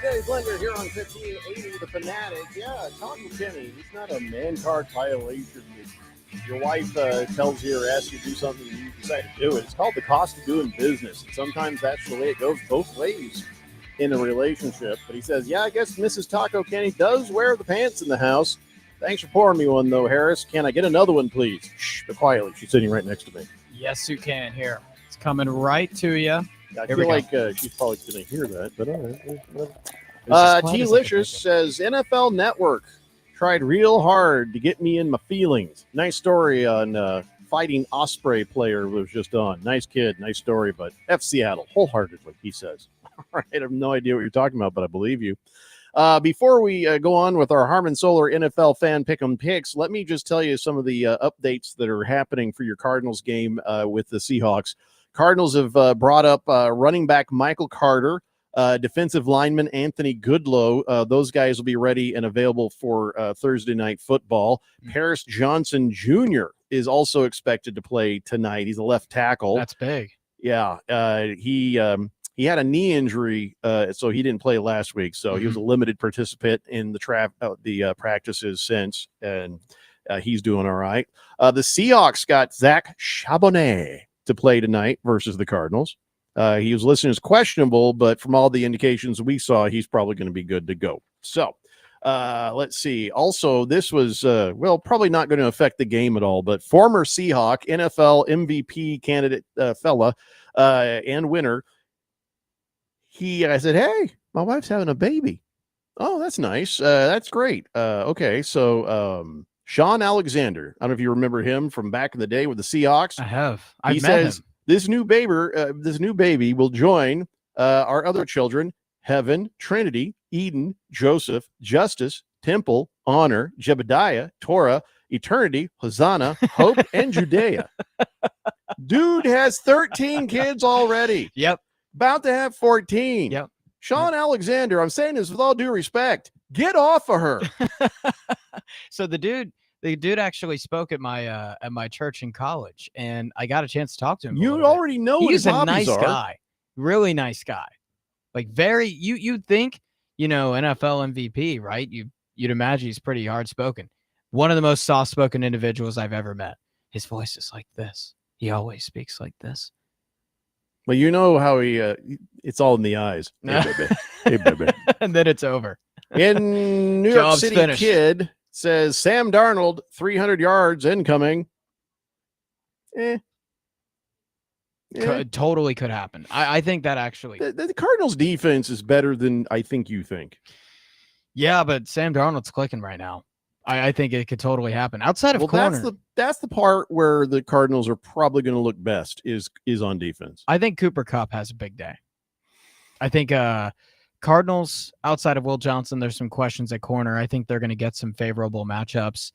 Daily Blender here on 1580 The Fanatic. Yeah, Taco Kenny. It's not a man card violation. Your wife tells you or asks you to do something and you decide to do it. It's called the cost of doing business. And sometimes that's the way it goes both ways in a relationship. But he says, yeah, I guess Mrs. Taco Kenny does wear the pants in the house. Thanks for pouring me one, though, Harris. Can I get another one, please? Shh, but quietly. She's sitting right next to me. Yes, you can. Here. It's coming right to you. I Here feel we like she's probably going to hear that, but all right. This is T-Licious says, NFL Network tried real hard to get me in my feelings. Nice story on fighting Osprey player was just on. Nice kid, nice story, but F Seattle, wholeheartedly, he says. All right, I have no idea what you're talking about, but I believe you. Before we go on with our Harmon Solar NFL fan pick'em picks, let me just tell you some of the updates that are happening for your Cardinals game with the Seahawks. Cardinals have brought up running back Michael Carter, defensive lineman Anthony Goodlow. Those guys will be ready and available for Thursday Night Football. Paris Johnson Jr. is also expected to play tonight. He's a left tackle. That's big. Yeah, he had a knee injury, so he didn't play last week. So he was a limited participant in the practices since, and he's doing all right. The Seahawks got Zach Charbonnet to play tonight versus the Cardinals. He was listed as questionable, but from all the indications we saw, he's probably going to be good to go. So let's see. Also, this was, probably not going to affect the game at all, but former Seahawk, NFL MVP candidate fella and winner, I said, hey, my wife's having a baby. Oh, that's nice. That's great. Okay, so Sean Alexander, I don't know if you remember him from back in the day with the Seahawks. I have. He says, this new baby will join our other children, Heaven, Trinity, Eden, Joseph, Justice, Temple, Honor, Jebediah, Torah, Eternity, Hosanna, Hope, and Judea. Dude has 13 kids already. Yep. About to have 14. Yep. Sean Alexander, I'm saying this with all due respect. Get off of her. So the dude actually spoke at my church in college, and I got a chance to talk to him. You already know what his He's a hobbies nice are. guy, really nice guy. Like you'd think, NFL MVP, right? You'd imagine he's pretty hard spoken. One of the most soft spoken individuals I've ever met. His voice is like this. He always speaks like this. Well, you know how it's all in the eyes. Hey, baby. Hey, baby. And then it's over. In New York Job's City finished. Kid says Sam Darnold, 300 yards incoming. Totally could happen. I think that actually. The Cardinals defense is better than I think you think. Yeah, but Sam Darnold's clicking right now. I think it could totally happen. Outside of corner. That's the part where the Cardinals are probably going to look best is on defense. I think Cooper Kupp has a big day. I think Cardinals, outside of Will Johnson, there's some questions at corner. I think they're going to get some favorable matchups.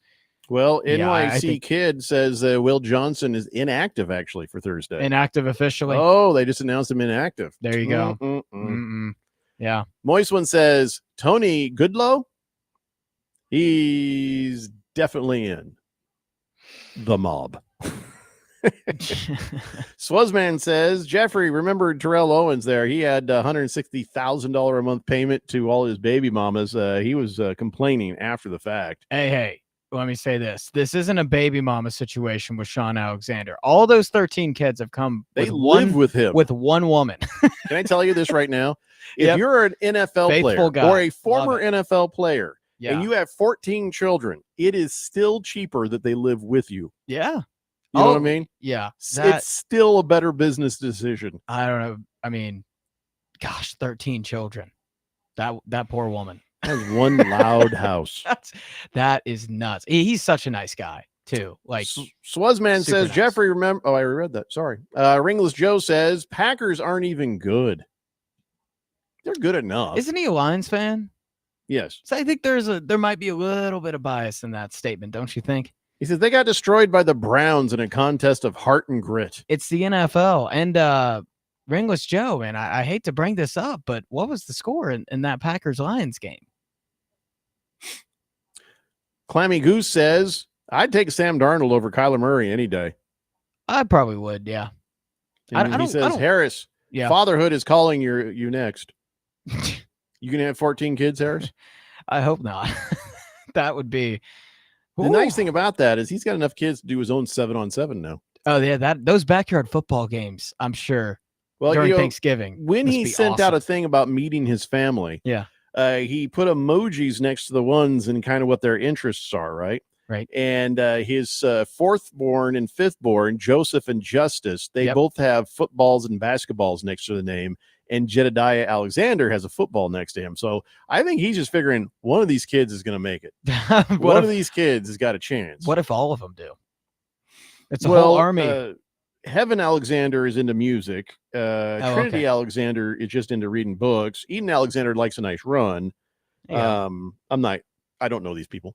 Well, Yeah, I NYC think- Kid says Will Johnson is inactive actually for Thursday. Inactive officially. Oh, they just announced him inactive. There you go. Mm-mm-mm. Yeah. Moist one says Tony Goodlow. He's definitely in the mob. Swazman says, Jeffrey, remember Terrell Owens there? He had $160,000 a month payment to all his baby mamas. He was complaining after the fact. Hey, let me say this. This isn't a baby mama situation with Sean Alexander. All those 13 kids have come They live with him. with one woman. Can I tell you this right now? If Yep. you're an NFL Faithful player guy. or a former Love NFL player Yeah. and you have 14 children, it is still cheaper that they live with you. Yeah. You know what I mean? Yeah. It's still a better business decision. I don't know. I mean, gosh, 13 children. That poor woman. That was one loud house. That is nuts. He's such a nice guy too. Like Swazman super says, nice. Jeffrey, remember? Oh, I read that. Sorry. Ringless Joe says, Packers aren't even good. They're good enough. Isn't he a Lions fan? Yes. So I think there might be a little bit of bias in that statement, don't you think? He says they got destroyed by the Browns in a contest of heart and grit. It's the NFL. And Ringless Joe, man, I hate to bring this up, but what was the score in that Packers-Lions game? Clammy Goose says, I'd take Sam Darnold over Kyler Murray any day. I probably would, yeah. And he says, Harris, Yeah. fatherhood is calling you next. You gonna have 14 kids, Harris? I hope not. That would be The nice thing about that is he's got enough kids to do his own 7-on-7 now. Oh yeah, those backyard football games, I'm sure. Well, during you know, Thanksgiving. when must he be sent out awesome. a thing about meeting his family, Yeah. he put emojis next to the ones and kind of what their interests are, right? Right. And his fourth born and fifth born, Joseph and Justice, they both have footballs and basketballs next to the name. And Jedediah Alexander has a football next to him. So I think he's just figuring one of these kids is going to make it. One of these kids has got a chance. What if all of them do? It's a whole army. Heaven Alexander is into music. Trinity Alexander is just into reading books. Eden Alexander likes a nice run. Yeah. I don't know these people.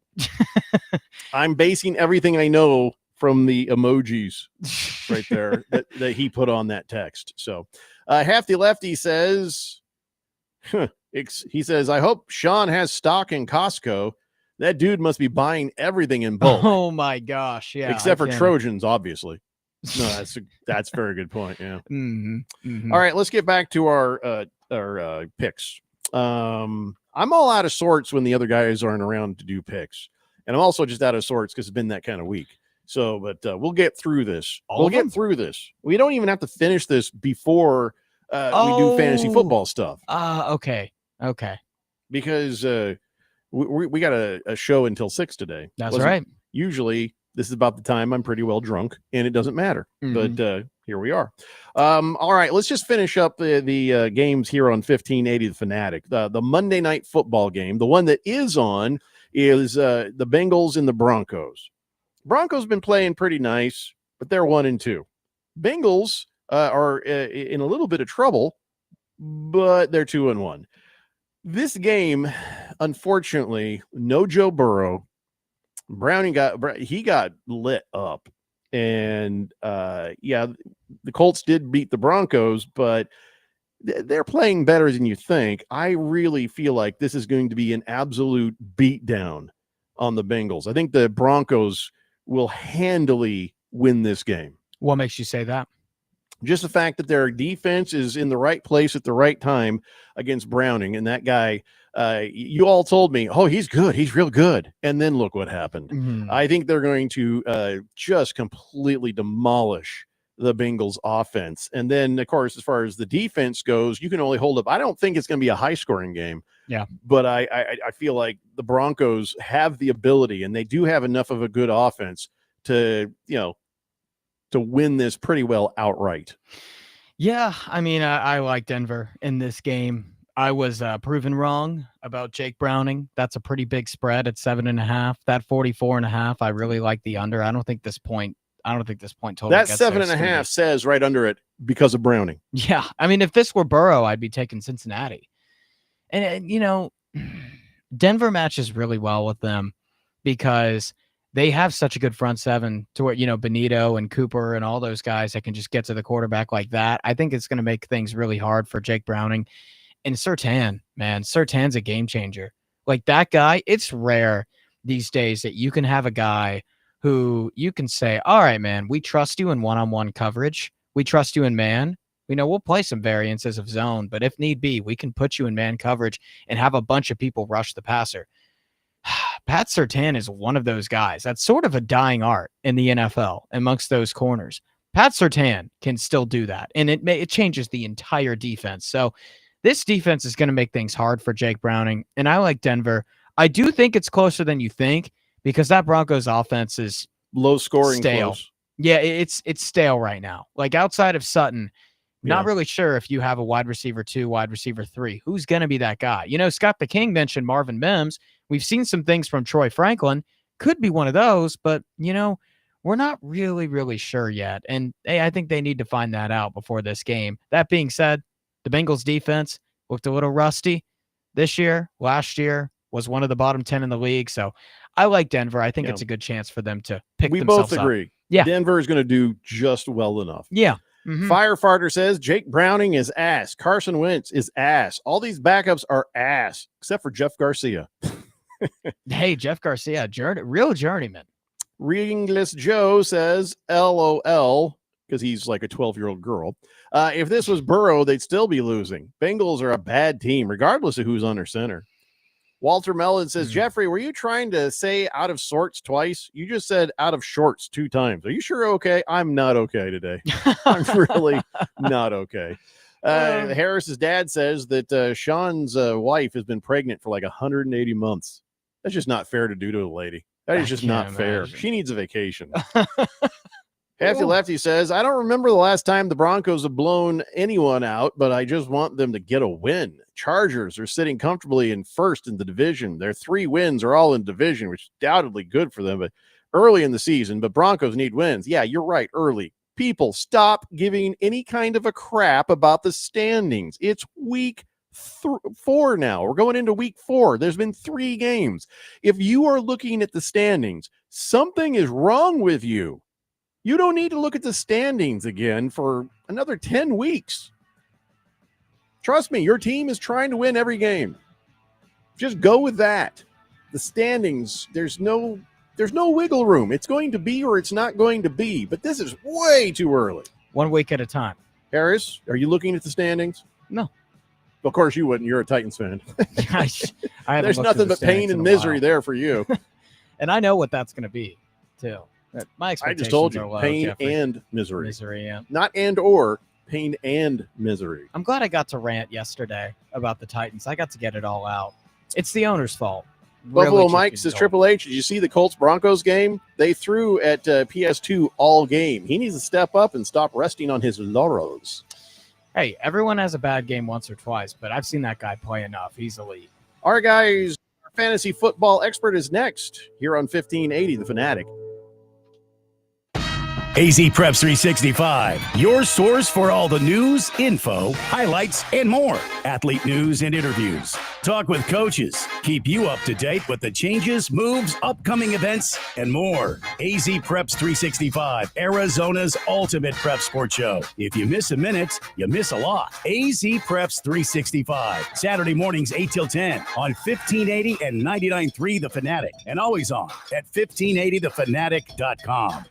I'm basing everything I know from the emojis right there that he put on that text. So Half the Lefty says, he says, I hope Sean has stock in Costco. That dude must be buying everything in bulk. Oh my gosh. Yeah. Except for Trojans, obviously. No, that's a very good point. Yeah. All right, let's get back to our picks. I'm all out of sorts when the other guys aren't around to do picks, and I'm also just out of sorts because it's been that kind of week. So, but we'll get through this. Get through this. We don't even have to finish this before we do fantasy football stuff. Okay. Because we got a show until 6 today. That's right. Usually this is about the time I'm pretty well drunk, and it doesn't matter. But here we are. All right, let's just finish up the games here on 1580 The Fanatic. The Monday Night Football game, the one that is on, is the Bengals and the Broncos. Broncos been playing pretty nice, but they're 1-2. Bengals are in a little bit of trouble, but they're 2-1. This game, unfortunately, no Joe Burrow. Browning got lit up, and the Colts did beat the Broncos, but they're playing better than you think. I really feel like this is going to be an absolute beatdown on the Bengals. I think the Broncos will handily win this game. What makes you say that? Just the fact that their defense is in the right place at the right time against Browning. And that guy, you all told me, oh, he's good. He's real good. And then look what happened. I think they're going to just completely demolish the Bengals offense. And then, of course, as far as the defense goes, you can only hold up. I don't think it's going to be a high scoring game. Yeah. But I feel like the Broncos have the ability, and they do have enough of a good offense to win this pretty well outright. Yeah, I mean, I like Denver in this game. I was proven wrong about Jake Browning. That's a pretty big spread at 7.5. That 44.5, I really like the under. I don't think this point total. That 7.5 says right under it because of Browning. Yeah, I mean, if this were Burrow, I'd be taking Cincinnati. And Denver matches really well with them because they have such a good front seven to where, Benito and Cooper and all those guys that can just get to the quarterback like that. I think it's going to make things really hard for Jake Browning. And Surtain, man, Surtain's a game changer. Like that guy, it's rare these days that you can have a guy who you can say, all right, man, we trust you in one-on-one coverage. We trust you in man. We'll play some variances of zone, but if need be, we can put you in man coverage and have a bunch of people rush the passer. Pat Surtain is one of those guys. That's sort of a dying art in the NFL amongst those corners. Pat Surtain can still do that, and it changes the entire defense. So this defense is going to make things hard for Jake Browning, and I like Denver. I do think it's closer than you think because that Broncos offense is low scoring, stale. Close. Yeah, it's stale right now. Like outside of Sutton, not really sure if you have a wide receiver 2, wide receiver 3. Who's going to be that guy? Scott the King mentioned Marvin Mims. We've seen some things from Troy Franklin. Could be one of those, but, we're not really, really sure yet. And I think they need to find that out before this game. That being said, the Bengals defense looked a little rusty this year. Last year was one of the bottom 10 in the league. So I like Denver. I think it's a good chance for them to pick themselves up. We both agree. Yeah. Denver is going to do just well enough. Yeah. Firefighter says Jake Browning is ass. Carson Wentz is ass. All these backups are ass, except for Jeff Garcia. Hey, Jeff Garcia, real journeyman. Ringless Joe says LOL because he's like a 12-year-old girl. If this was Burrow, they'd still be losing. Bengals are a bad team, regardless of who's under center. Walter Mellon says, Jeffrey, were you trying to say out of sorts twice? You just said out of shorts 2 times. Are you sure okay? I'm not okay today. I'm really not okay. Harris's dad says that Sean's wife has been pregnant for like 180 months. That's just not fair to do to a lady. That is just not fair. She needs a vacation. Hefty Lefty says, I don't remember the last time the Broncos have blown anyone out, but I just want them to get a win. Chargers are sitting comfortably in first in the division. Their 3 wins are all in division, which is undoubtedly good for them, but early in the season. But Broncos need wins. Yeah, you're right, early. People, stop giving any kind of a crap about the standings. It's week 4 now. We're going into week 4. There's been 3 games. If you are looking at the standings, something is wrong with you. You don't need to look at the standings again for another 10 weeks. Trust me, your team is trying to win every game. Just go with that. The standings, there's no wiggle room. It's going to be or it's not going to be, but this is way too early. 1 week at a time. Harris, are you looking at the standings? No. Of course you wouldn't. You're a Titans fan. I There's nothing but pain and misery there for you. And I know what that's going to be, too. My expectations I just told you, are low, pain Jeffrey. and misery. Misery, yeah. Not and or, pain and misery. I'm glad I got to rant yesterday about the Titans. I got to get it all out. It's the owner's fault. Buffalo Really, Mike says, Triple H, did you see the Colts-Broncos game? They threw at PS2 all game. He needs to step up and stop resting on his laurels. Hey, everyone has a bad game once or twice, but I've seen that guy play enough. He's elite. Our guys, our fantasy football expert is next here on 1580 The Fanatic. AZ Preps 365, your source for all the news, info, highlights, and more. Athlete news and interviews. Talk with coaches. Keep you up to date with the changes, moves, upcoming events, and more. AZ Preps 365, Arizona's ultimate prep sports show. If you miss a minute, you miss a lot. AZ Preps 365, Saturday mornings 8 till 10 on 1580 and 99.3 The Fanatic, and always on at 1580thefanatic.com.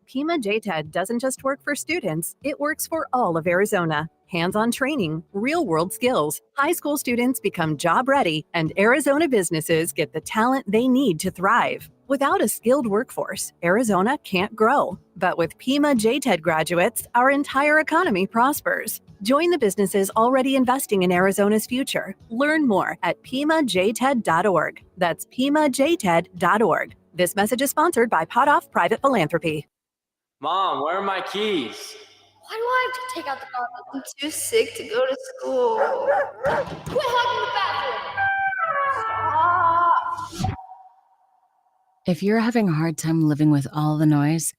Pima JTED doesn't just work for students, it works for all of Arizona. Hands-on training, real-world skills, high school students become job-ready, and Arizona businesses get the talent they need to thrive. Without a skilled workforce, Arizona can't grow. But with Pima JTED graduates, our entire economy prospers. Join the businesses already investing in Arizona's future. Learn more at PimaJTED.org. That's PimaJTED.org. This message is sponsored by Potoff Private Philanthropy. Mom, where are my keys? Why do I have to take out the garbage? I'm too sick to go to school. Quit hogging the bathroom! If you're having a hard time living with all the noise,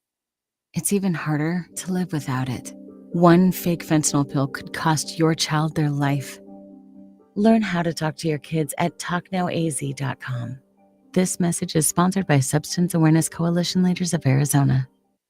it's even harder to live without it. One fake fentanyl pill could cost your child their life. Learn how to talk to your kids at TalkNowAZ.com. This message is sponsored by Substance Awareness Coalition Leaders of Arizona.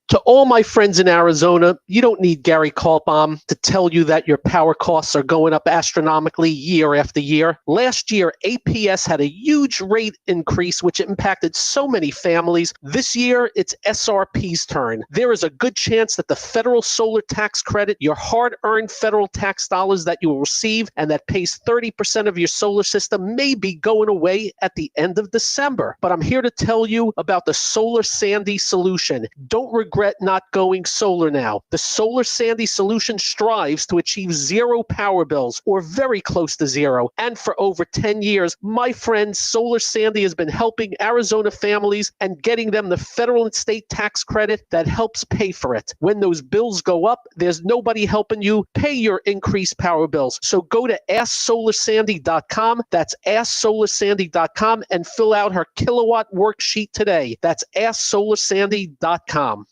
To all my friends in Arizona, you don't need Gary Kaltbaum to tell you that your power costs are going up astronomically year after year. Last year, APS had a huge rate increase, which impacted so many families. This year, it's SRP's turn. There is a good chance that the federal solar tax credit, your hard-earned federal tax dollars that you will receive and that pays 30% of your solar system, may be going away at the end of December. But I'm here to tell you about the Solar Sandy solution. Don't regret not going solar now. The Solar Sandy solution strives to achieve zero power bills, or very close to zero. And for over 10 years, my friend, Solar Sandy has been helping Arizona families and getting them the federal and state tax credit that helps pay for it. When those bills go up, there's nobody helping you pay your increased power bills. So go to AskSolarSandy.com. That's AskSolarSandy.com and fill out her kilowatt worksheet today. That's AskSolarSandy.com.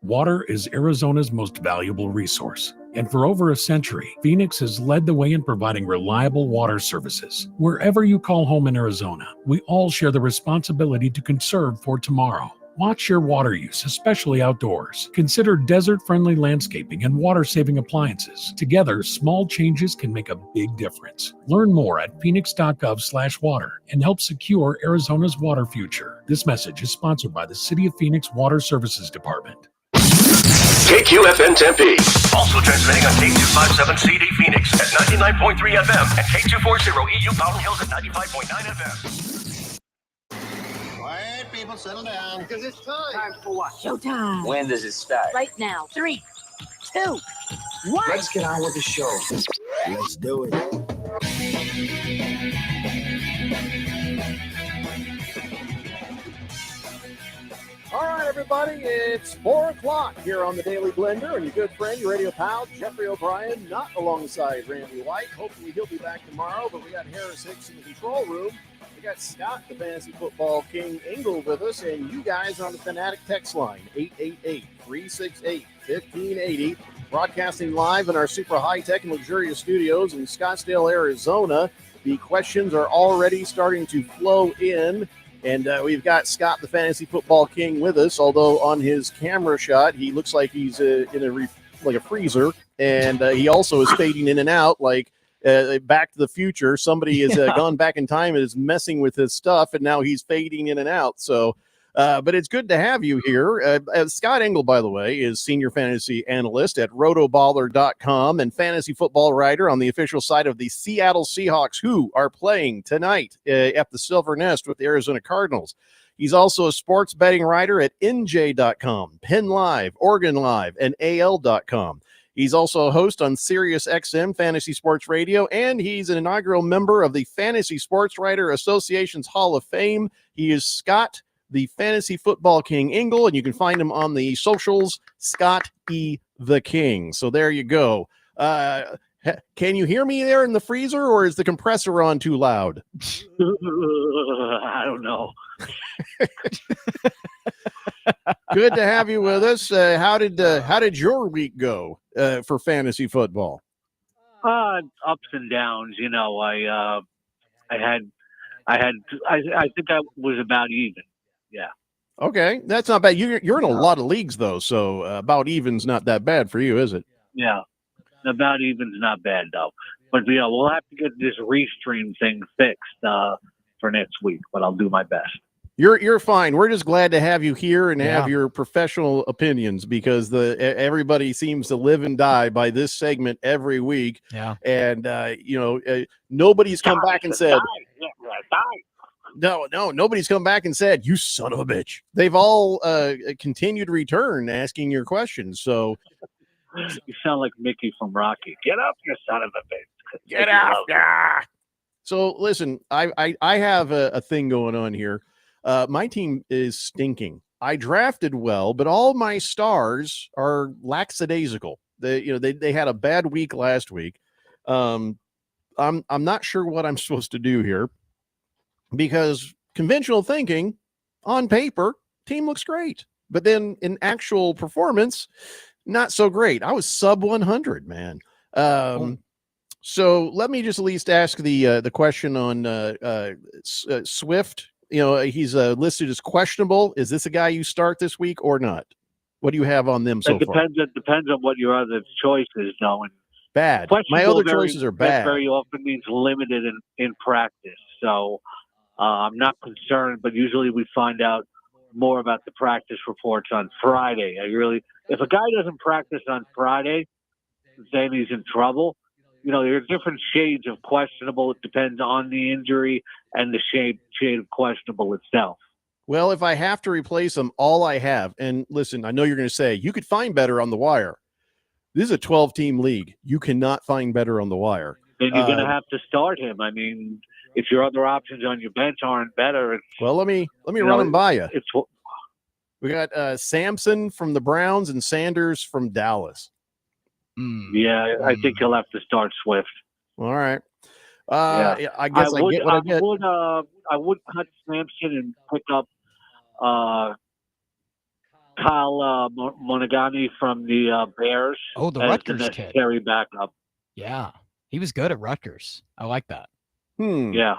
Water is Arizona's most valuable resource. And for over a century, Phoenix has led the way in providing reliable water services. Wherever you call home in Arizona, we all share the responsibility to conserve for tomorrow. Watch your water use, especially outdoors. Consider desert-friendly landscaping and water-saving appliances. Together, small changes can make a big difference. Learn more at phoenix.gov/water and help secure Arizona's water future. This message is sponsored by the City of Phoenix Water Services Department. KQFN Tempe. Also transmitting on K257CD Phoenix at 99.3 FM and K240 EU Mountain Hills at 95.9 FM. Quiet, people, settle down. Because it's time. Time for what? Showtime. When does it start? Right now. 3, 2, Let's get on with the show. Let's do it. All right, everybody, it's 4 o'clock here on the Daily Blender, and your good friend, your radio pal, Jeffrey O'Brien, not alongside Randy White. Hopefully he'll be back tomorrow, but we got Harris Hicks in the control room. We got Scott, the Fantasy Football King Engel, with us, and you guys on the Fanatic text line, 888-368-1580, broadcasting live in our super high-tech and luxurious studios in Scottsdale, Arizona. The questions are already starting to flow in. And we've got Scott, the Fantasy Football King, with us. Although on his camera shot, he looks like he's in a freezer, and he also is fading in and out like Back to the Future. Somebody has gone back in time and is messing with his stuff, and now he's fading in and out. So, but it's good to have you here. Scott Engel, by the way, is senior fantasy analyst at rotoballer.com and fantasy football writer on the official site of the Seattle Seahawks, who are playing tonight at the Silver Nest with the Arizona Cardinals. He's also a sports betting writer at NJ.com, Penn Live, Oregon Live, and AL.com. He's also a host on Sirius XM Fantasy Sports Radio, and he's an inaugural member of the Fantasy Sports Writer Association's Hall of Fame. He is Scott, the Fantasy Football King Engel, and you can find him on the socials, Scott E. the King. So there you go. Can you hear me there in the freezer, or is the compressor on too loud? I don't know. Good to have you with us. How did your week go for fantasy football? Ups and downs. You know, I think I was about even. Yeah. Okay, that's not bad. You're in a lot of leagues though, so about even's not that bad for you, is it? Yeah. About even's not bad though. But yeah, we'll have to get this restream thing fixed for next week. But I'll do my best. You're fine. We're just glad to have you here and have your professional opinions, because everybody seems to live and die by this segment every week. Yeah. And nobody's come back and said, No, nobody's come back and said, "You son of a bitch." They've all continued to return asking your questions. So you sound like Mickey from Rocky. Get up, you son of a bitch. Get out. Yeah. So listen, I have a thing going on here. My team is stinking. I drafted well, but all my stars are lackadaisical. They had a bad week last week. I'm not sure what I'm supposed to do here, because conventional thinking on paper, team looks great, but then in actual performance, not so great. I was sub 100, man. So let me just at least ask the question on Swift. He's listed as questionable. Is this a guy you start this week or not? What do you have on them so far? It depends on what your other choice is, though. And bad. My other choices are bad. Very often means limited in practice. So I'm not concerned, but usually we find out more about the practice reports on Friday. If a guy doesn't practice on Friday, then he's in trouble. There are different shades of questionable. It depends on the injury and the shade of questionable itself. Well, if I have to replace him, all I have, and listen, I know you're going to say you could find better on the wire. This is a 12-team league. You cannot find better on the wire. Then you're going to have to start him. I mean, if your other options on your bench aren't better, well, let me run them by you. We got Sampson from the Browns and Sanders from Dallas. Yeah, I think he'll have to start Swift. All right. I guess I get what I get. I would cut Sampson and pick up Kyle Monagani from the Bears. Oh, the Rutgers kid. Necessary backup. Yeah, he was good at Rutgers. I like that. Yeah.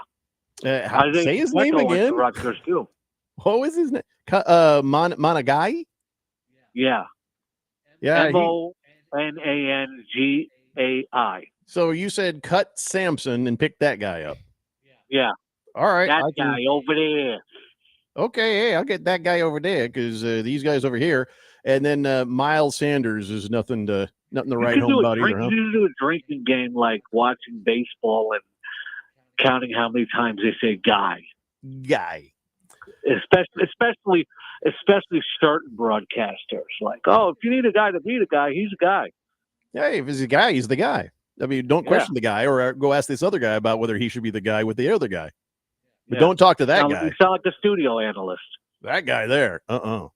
Say his name again. Rutgers too. What was his name? Monagai? Yeah. Yeah. Monangai. So you said cut Sampson and pick that guy up. Yeah. All right. That guy over there. Okay. Hey, I'll get that guy over there, because these guys over here. And then Miles Sanders is nothing to write home about either. Huh? You do a drinking game like watching baseball and counting how many times they say guy. Especially certain broadcasters. Like, oh, if you need a guy to beat a guy, he's a guy. Hey, if he's a guy, he's the guy. I mean, don't question the guy, or go ask this other guy about whether he should be the guy with the other guy. But don't talk to that guy. You sound like a studio analyst. That guy there. All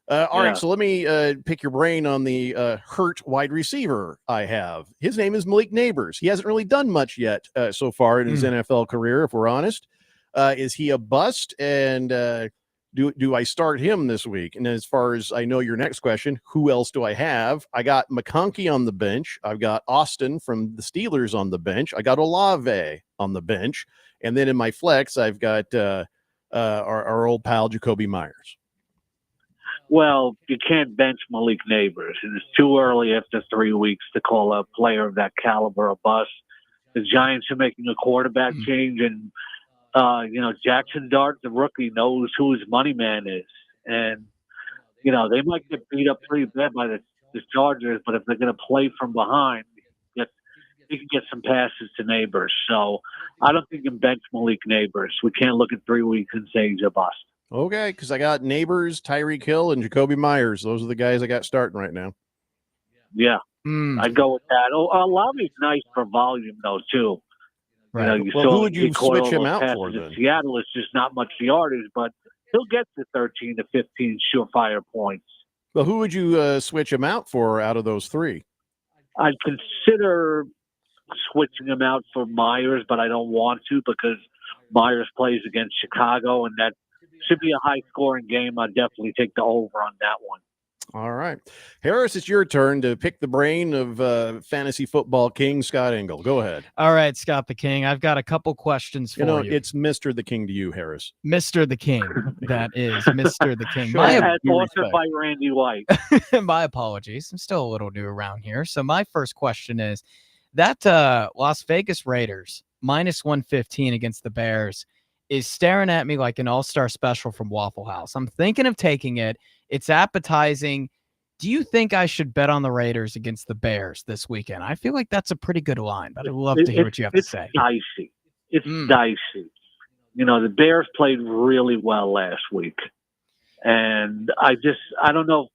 right, so let me pick your brain on the hurt wide receiver I have. His name is Malik Neighbors. He hasn't really done much yet so far in his NFL career, if we're honest. Is he a bust? And do I start him this week? And as far as I know, your next question, who else do I have? I got McConkey on the bench. I've got Austin from the Steelers on the bench. I got Olave on the bench. And then in my flex, I've got our old pal, Jacoby Myers. Well, you can't bench Malik Neighbors, and it's too early after 3 weeks to call a player of that caliber a bust. The Giants are making a quarterback change, and Jackson Dart, the rookie, knows who his money man is, and they might get beat up pretty bad by the Chargers, but if they're going to play from behind, you can get some passes to Neighbors. So I don't think you can bench Malik Neighbors. We can't look at 3 weeks and say he's a bust. Okay, because I got Neighbors, Tyreek Hill, and Jacoby Myers. Those are the guys I got starting right now. Yeah, I'd go with that. Olave's nice for volume, though, too. Right. Who would you switch him out for, then? Seattle is just not much yardage, but he'll get to 13 to 15 surefire points. Well, who would you switch him out for out of those three? I'd consider switching him out for Myers, but I don't want to because Myers plays against Chicago, and that should be a high-scoring game. I'd definitely take the over on that one. All right. Harris, it's your turn to pick the brain of fantasy football king Scott Engel. Go ahead. All right, Scott the King. I've got a couple questions for you. It's Mr. the King to you, Harris. Mr. the King. That is Mr. the King. Authored by Randy White. My apologies. I'm still a little new around here. So my first question is that Las Vegas Raiders minus 115 against the Bears is staring at me like an all-star special from Waffle House. I'm thinking of taking it. It's appetizing. Do you think I should bet on the Raiders against the Bears this weekend? I feel like that's a pretty good line, but I'd love to hear what you have to say. Dicey. It's dicey. The Bears played really well last week. And I don't know.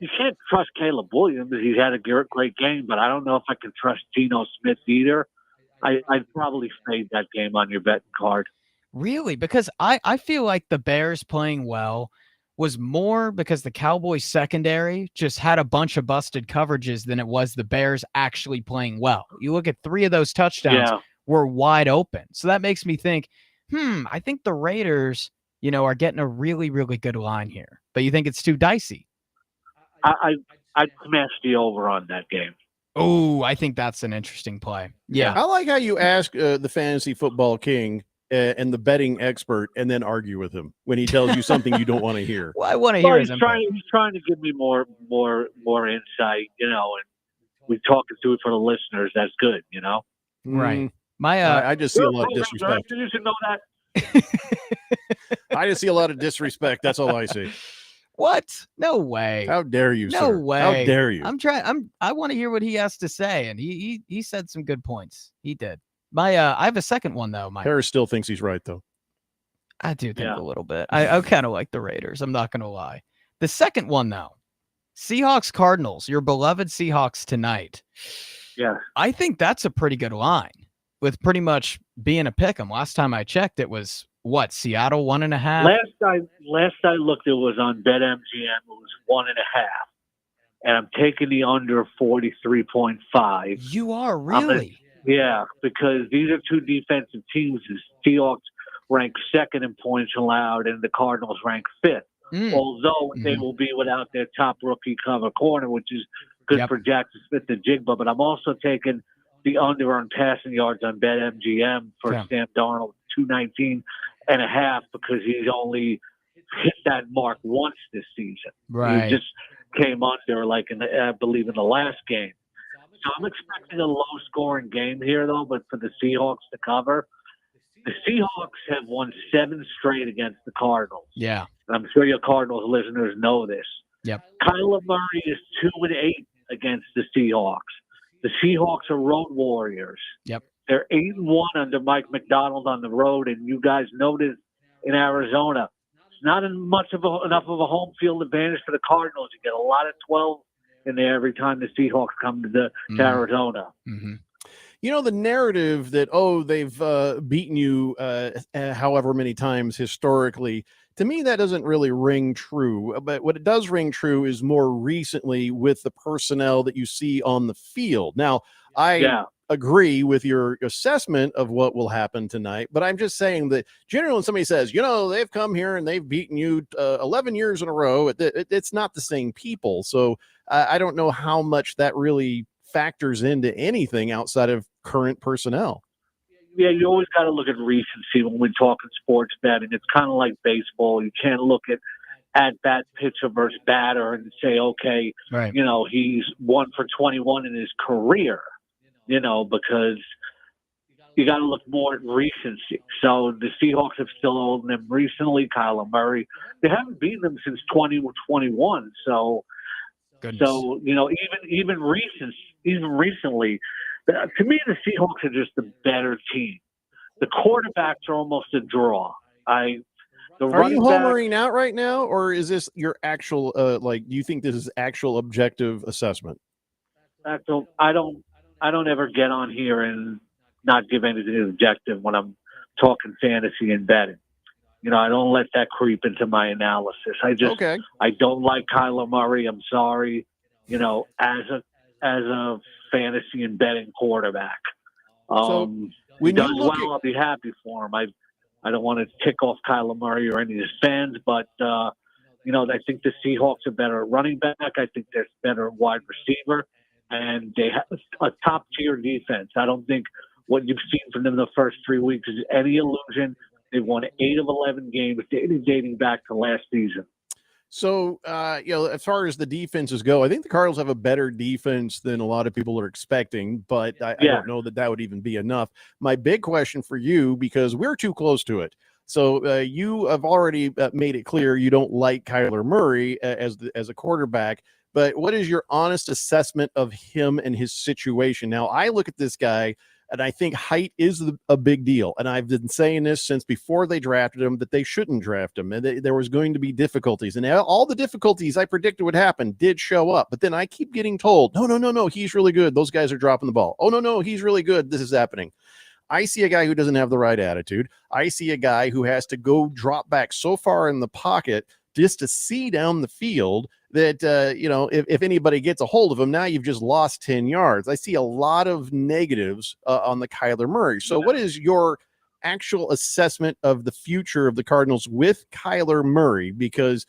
You can't trust Caleb Williams. He's had a great game, but I don't know if I can trust Geno Smith either. I'd probably fade that game on your betting card. Really? Because I feel like the Bears playing well was more because the Cowboys secondary just had a bunch of busted coverages than it was the Bears actually playing well. You look at 3 of those touchdowns were wide open. So that makes me think, I think the Raiders, are getting a really, really good line here. But you think it's too dicey? I'd smash the over on that game. Oh, I think that's an interesting play. Yeah. I like how you ask the fantasy football king and the betting expert and then argue with him when he tells you something you don't want to hear. Well, I want to hear his input. He's trying to give me more insight, and we talking to it for the listeners. That's good, Right. I just see a lot of disrespect. You should know that. I just see a lot of disrespect. That's all I see. What? No way. How dare you, no sir? way. How dare you? I want to hear what he has to say, and he said some good points. He did. I have a second one though. Harris still thinks he's right though. I do think a little bit. I kind of like the Raiders. I'm not gonna lie. The second one though, Seahawks Cardinals, your beloved Seahawks tonight. Yeah. I think that's a pretty good line with pretty much being a pick 'em. Last time I checked, it was what, Seattle 1.5? Last I looked, it was on BetMGM. It was 1.5. And I'm taking the under 43.5. You are really? Yeah, because these are two defensive teams. The Seahawks rank second in points allowed, and the Cardinals rank fifth. Although they will be without their top rookie cover corner, which is good for Jackson Smith and Jigba. But I'm also taking the under on passing yards on BetMGM for Sam Darnold, 219.5, because he's only hit that mark once this season. Right. He just came under, I believe, in the last game. So I'm expecting a low-scoring game here, though, but for the Seahawks to cover. The Seahawks have won 7 straight against the Cardinals. Yeah. And I'm sure your Cardinals listeners know this. Yep. Kyler Murray is 2-8 against the Seahawks. The Seahawks are road warriors. Yep. They're 8-1 under Mike McDonald on the road, and you guys know this in Arizona. It's not enough of a home field advantage for the Cardinals. You get a lot of 12 in there every time the Seahawks come to Arizona. Mm-hmm. You know, the narrative that, they've beaten you however many times historically, to me, that doesn't really ring true. But what it does ring true is more recently with the personnel that you see on the field. Now, I agree with your assessment of what will happen tonight, but I'm just saying that generally when somebody says, they've come here and they've beaten you 11 years in a row, it's not the same people. So I don't know how much that really factors into anything outside of current personnel. Yeah, you always got to look at recency when we're talking sports betting. It's kind of like baseball. You can't look at bat pitcher versus batter and say, okay, right, he's 1 for 21 in his career, because you got to look more at recency. So the Seahawks have still owned them recently. Kyler Murray, they haven't beaten them since 2021. So, Goodness. so even recently, to me, the Seahawks are just a better team. The quarterbacks are almost a draw. Are you homering out right now, or is this your actual, do you think this is actual objective assessment? I don't ever get on here and not give anything objective when I'm talking fantasy and betting. I don't let that creep into my analysis. I don't like Kyler Murray. I'm sorry, as a fantasy and betting quarterback. He does well. I'll be happy for him. I don't want to tick off Kyler Murray or any of his fans, but I think the Seahawks are better at running back. I think they're better at wide receiver, and they have a top tier defense. I don't think what you've seen from them the first 3 weeks is any illusion. They've won 8 of 11 games dating back to last season. So, as far as the defenses go, I think the Cardinals have a better defense than a lot of people are expecting, but I don't know that would even be enough. My big question for you, because we're too close to it. So you have already made it clear you don't like Kyler Murray as a quarterback, but what is your honest assessment of him and his situation? Now, I look at this guy, and I think height is a big deal. And I've been saying this since before they drafted him, that they shouldn't draft him. And there was going to be difficulties. And all the difficulties I predicted would happen did show up. But then I keep getting told, no, he's really good. Those guys are dropping the ball. Oh, no, he's really good. This is happening. I see a guy who doesn't have the right attitude. I see a guy who has to go drop back so far in the pocket just to see down the field that, if anybody gets a hold of him, now you've just lost 10 yards. I see a lot of negatives on the Kyler Murray. So what is your actual assessment of the future of the Cardinals with Kyler Murray? Because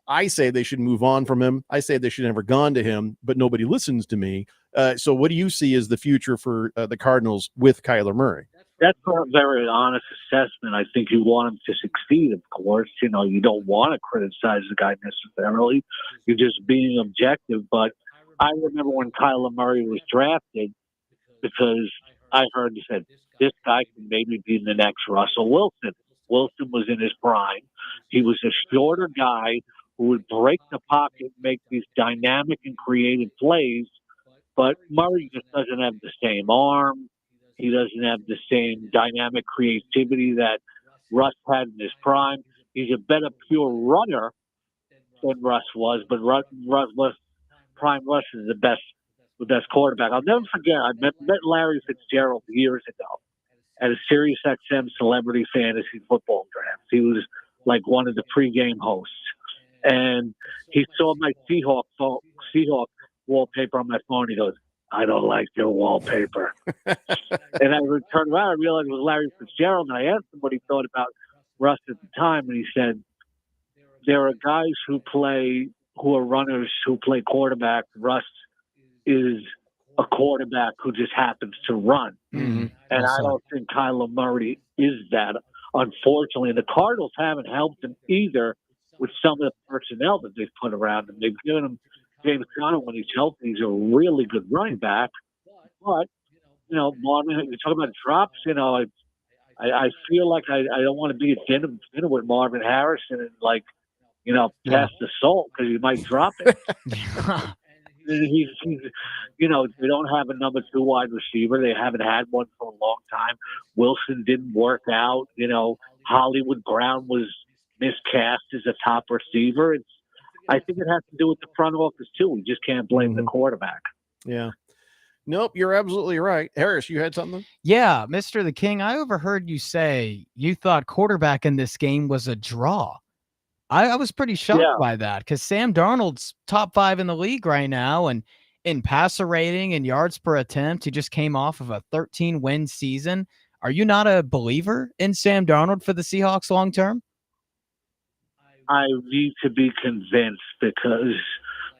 I say they should move on from him. I say they should have never gone to him, but nobody listens to me. So what do you see as the future for the Cardinals with Kyler Murray? That's a very honest assessment. I think you want him to succeed, of course. You don't want to criticize the guy necessarily. You're just being objective. But I remember when Kyler Murray was drafted, because I heard he said, this guy can maybe be the next Russell Wilson. Wilson was in his prime. He was a shorter guy who would break the pocket, make these dynamic and creative plays. But Murray just doesn't have the same arm. He doesn't have the same dynamic creativity that Russ had in his prime. He's a better pure runner than Russ was, but prime Russ is the best quarterback. I'll never forget, I met Larry Fitzgerald years ago at a SiriusXM Celebrity Fantasy Football Draft. He was like one of the pregame hosts. And he saw my Seahawk wallpaper on my phone. He goes, I don't like your wallpaper. And I turned around and realized it was Larry Fitzgerald. And I asked him what he thought about Russ at the time. And he said, there are guys who are runners who play quarterback. Russ is a quarterback who just happens to run. Mm-hmm. And I don't think Kyler Murray is that, unfortunately. And the Cardinals haven't helped him either with some of the personnel that they've put around him. They've given him James Conner when he's healthy. He's a really good running back. But, Marvin, you talk about drops, I feel like I don't want to be at dinner with Marvin Harrison and, pass the salt because he might drop it. He's they don't have a number 2 wide receiver. They haven't had one for a long time. Wilson didn't work out. Hollywood Brown was miscast as a top receiver. I think it has to do with the front office too. We just can't blame the quarterback. Yeah. Nope, you're absolutely right. Harris, you had something? Yeah, Mr. the King, I overheard you say you thought quarterback in this game was a draw. I was pretty shocked by that because Sam Darnold's top 5 in the league right now, and in passer rating and yards per attempt, he just came off of a 13-win season. Are you not a believer in Sam Darnold for the Seahawks long term? I need to be convinced because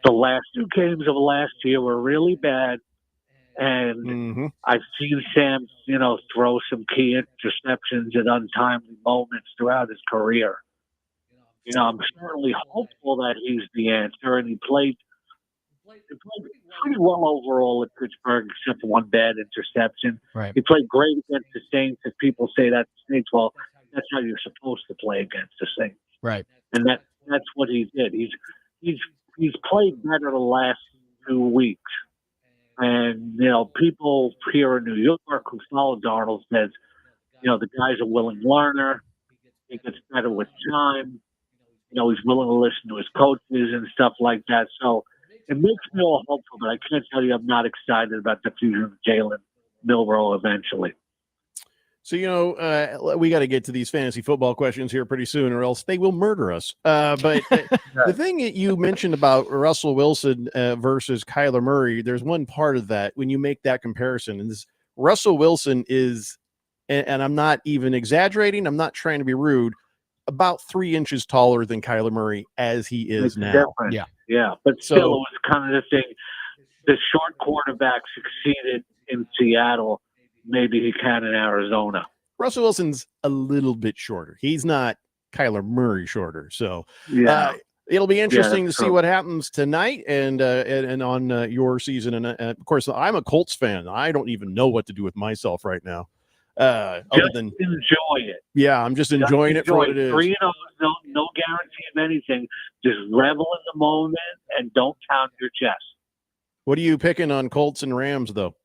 the last 2 games of last year were really bad. And I've seen Sam, throw some key interceptions at untimely moments throughout his career. I'm certainly hopeful that he's the answer, and he played pretty well overall at Pittsburgh, except for one bad interception. Right. He played great against the Saints. If people say that's the Saints, well, that's how you're supposed to play against the Saints. Right. And that's what he did. He's played better the last 2 weeks. And, people here in New York who follow Darnold says, the guy's a willing learner. He gets better with time. He's willing to listen to his coaches and stuff like that. So it makes me all hopeful, but I can't tell you I'm not excited about the future of Jalen Milroe eventually. So, we got to get to these fantasy football questions here pretty soon, or else they will murder us. But the thing that you mentioned about Russell Wilson versus Kyler Murray, there's one part of that when you make that comparison. And this Russell Wilson is, and I'm not even exaggerating, I'm not trying to be rude, about 3 inches taller than Kyler Murray as he is now. Different. Yeah. But still, it was kind of the thing. The short quarterback succeeded in Seattle. Maybe he can in Arizona. Russell Wilson's a little bit shorter. He's not Kyler Murray shorter. So it'll be interesting to see what happens tonight and on your season. And of course, I'm a Colts fan. I don't even know what to do with myself right now. Other than enjoy it. Yeah, I'm just enjoying it for what it is. 3-0, no guarantee of anything. Just revel in the moment and don't pound your chest. What are you picking on Colts and Rams, though?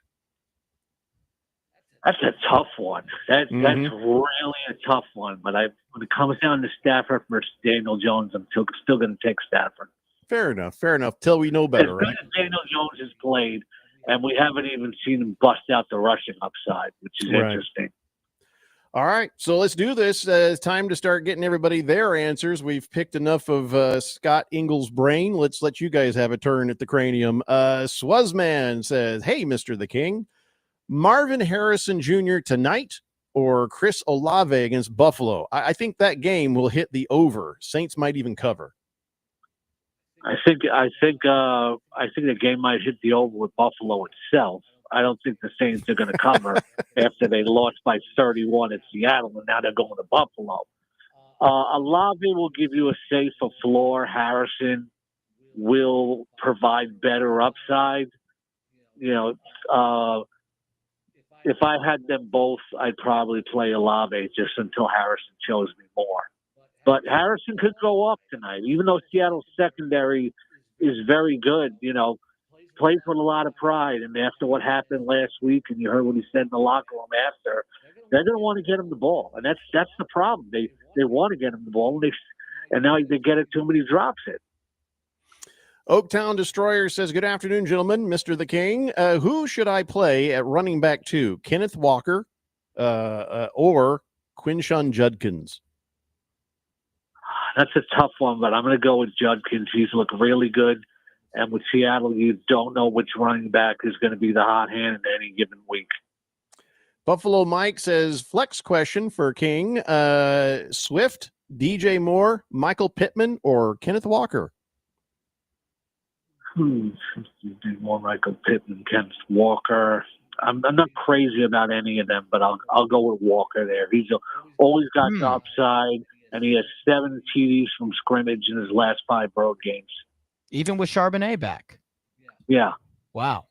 That's a tough one. That's really a tough one. But when it comes down to Stafford versus Daniel Jones, I'm still going to take Stafford. Fair enough. Till we know better, right? As good as Daniel Jones has played, and we haven't even seen him bust out the rushing upside, which is interesting. All right, so let's do this. It's time to start getting everybody their answers. We've picked enough of Scott Ingles' brain. Let's let you guys have a turn at the cranium. Swazman says, hey, Mr. the King, Marvin Harrison Jr. tonight or Chris Olave against Buffalo? I think that game will hit the over. Saints might even cover. I think the game might hit the over with Buffalo itself. I don't think the Saints are going to cover after they lost by 31 at Seattle, and now they're going to Buffalo. Olave will give you a safer floor. Harrison will provide better upside. If I had them both, I'd probably play Olave just until Harrison shows me more. But Harrison could go up tonight, even though Seattle's secondary is very good. Plays with a lot of pride, and after what happened last week, and you heard what he said in the locker room after, they're going to want to get him the ball, and that's the problem. They want to get him the ball, and now they get it to him, and he drops it. Oaktown Destroyer says, good afternoon, gentlemen. Mr. the King, who should I play at running back 2? Kenneth Walker or Quinshon Judkins? That's a tough one, but I'm going to go with Judkins. He's looked really good. And with Seattle, you don't know which running back is going to be the hot hand in any given week. Buffalo Mike says, flex question for King. Swift, DJ Moore, Michael Pittman, or Kenneth Walker? More Michael Pittman, Kenneth Walker. I'm not crazy about any of them, but I'll go with Walker there. He's always got the upside, and he has 7 TDs from scrimmage in his last 5 road games. Even with Charbonnet back. Yeah. Wow.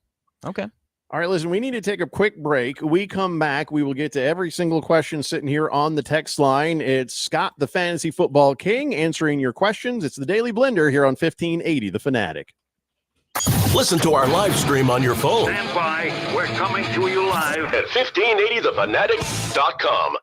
Okay. All right, listen, we need to take a quick break. We come back. We will get to every single question sitting here on the text line. It's Scott, the Fantasy Football King, answering your questions. It's the Daily Blender here on 1580 The Fanatic. Listen to our live stream on your phone. Stand by. We're coming to you live at 1580thefanatic.com.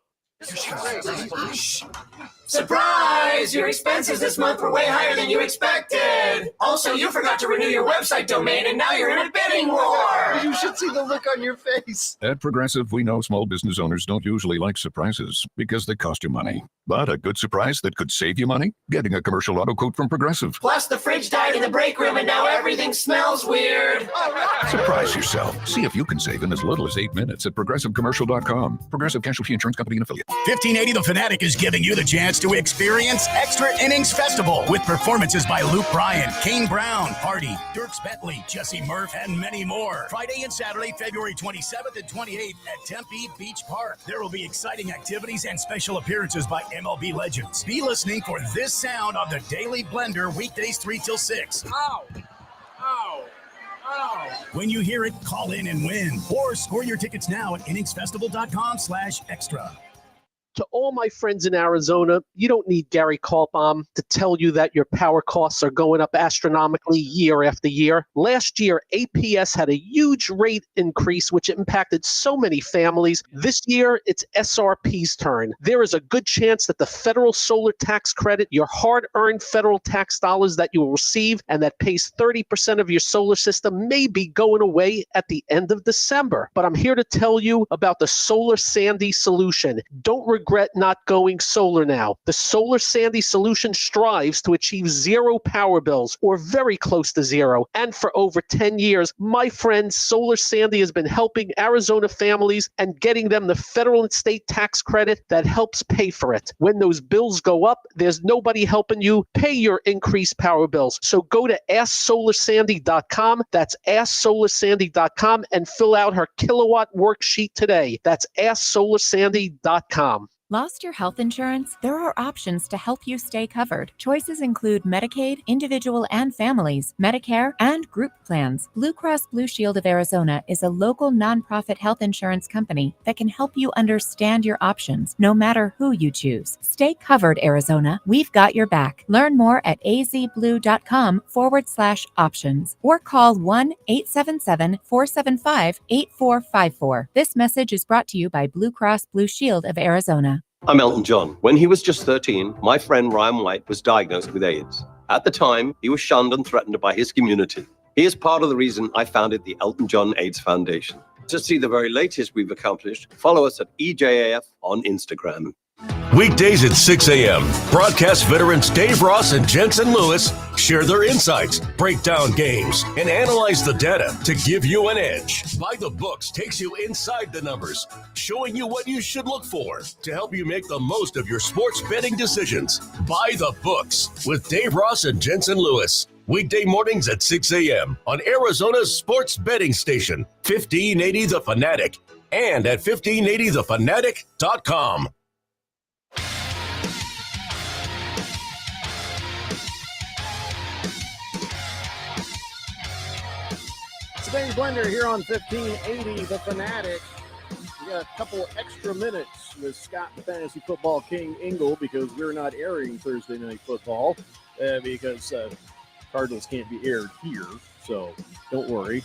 Surprise! Your expenses this month were way higher than you expected. Also, you forgot to renew your website domain, and now you're in a bidding war. You should see the look on your face. At Progressive, we know small business owners don't usually like surprises because they cost you money. But a good surprise that could save you money? Getting a commercial auto quote from Progressive. Plus, the fridge died in the break room, and now everything smells weird. All right. Surprise yourself. See if you can save in as little as 8 minutes at ProgressiveCommercial.com. Progressive Casualty Insurance Company and Affiliate. 1580 The Fanatic is giving you the chance to experience Extra Innings Festival with performances by Luke Bryan, Kane Brown, Hardy, Dierks Bentley, Jesse Murph, and many more. Friday and Saturday, February 27th and 28th at Tempe Beach Park. There will be exciting activities and special appearances by MLB legends. Be listening for this sound on the Daily Blender weekdays 3 till 6. Ow! Ow! Ow! When you hear it, call in and win. Or score your tickets now at inningsfestival.com/extra. To all my friends in Arizona, you don't need Gary Kaltbaum to tell you that your power costs are going up astronomically year after year. Last year, APS had a huge rate increase, which impacted so many families. This year, it's SRP's turn. There is a good chance that the federal solar tax credit, your hard-earned federal tax dollars that you will receive and that pays 30% of your solar system, may be going away at the end of December. But I'm here to tell you about the Solar Sandy solution. Don't regret not going solar now. The Solar Sandy solution strives to achieve zero power bills, or very close to zero. And for over 10 years, my friend Solar Sandy has been helping Arizona families and getting them the federal and state tax credit that helps pay for it. When those bills go up, there's nobody helping you pay your increased power bills. So go to AskSolarSandy.com. That's AskSolarSandy.com and fill out her kilowatt worksheet today. That's AskSolarSandy.com. Lost your health insurance? There are options to help you stay covered. Choices include Medicaid, individual and families, Medicare, and group plans. Blue Cross Blue Shield of Arizona is a local nonprofit health insurance company that can help you understand your options, no matter who you choose. Stay covered, Arizona. We've got your back. Learn more at azblue.com/options or call 1-877-475-8454. This message is brought to you by Blue Cross Blue Shield of Arizona. I'm Elton John. When he was just 13, my friend Ryan White was diagnosed with AIDS. At the time, he was shunned and threatened by his community. He is part of the reason I founded the Elton John AIDS Foundation. To see the very latest we've accomplished, follow us at EJAF on Instagram. Weekdays at 6 a.m., broadcast veterans Dave Ross and Jensen Lewis share their insights, break down games, and analyze the data to give you an edge. By the Books takes you inside the numbers, showing you what you should look for to help you make the most of your sports betting decisions. By the Books with Dave Ross and Jensen Lewis. Weekday mornings at 6 a.m. on Arizona's sports betting station, 1580 The Fanatic, and at 1580thefanatic.com. Today's Blender here on 1580 The Fanatic. We got a couple extra minutes with Scott the Fantasy Football King Engel because we're not airing Thursday Night Football because Cardinals can't be aired here. So don't worry.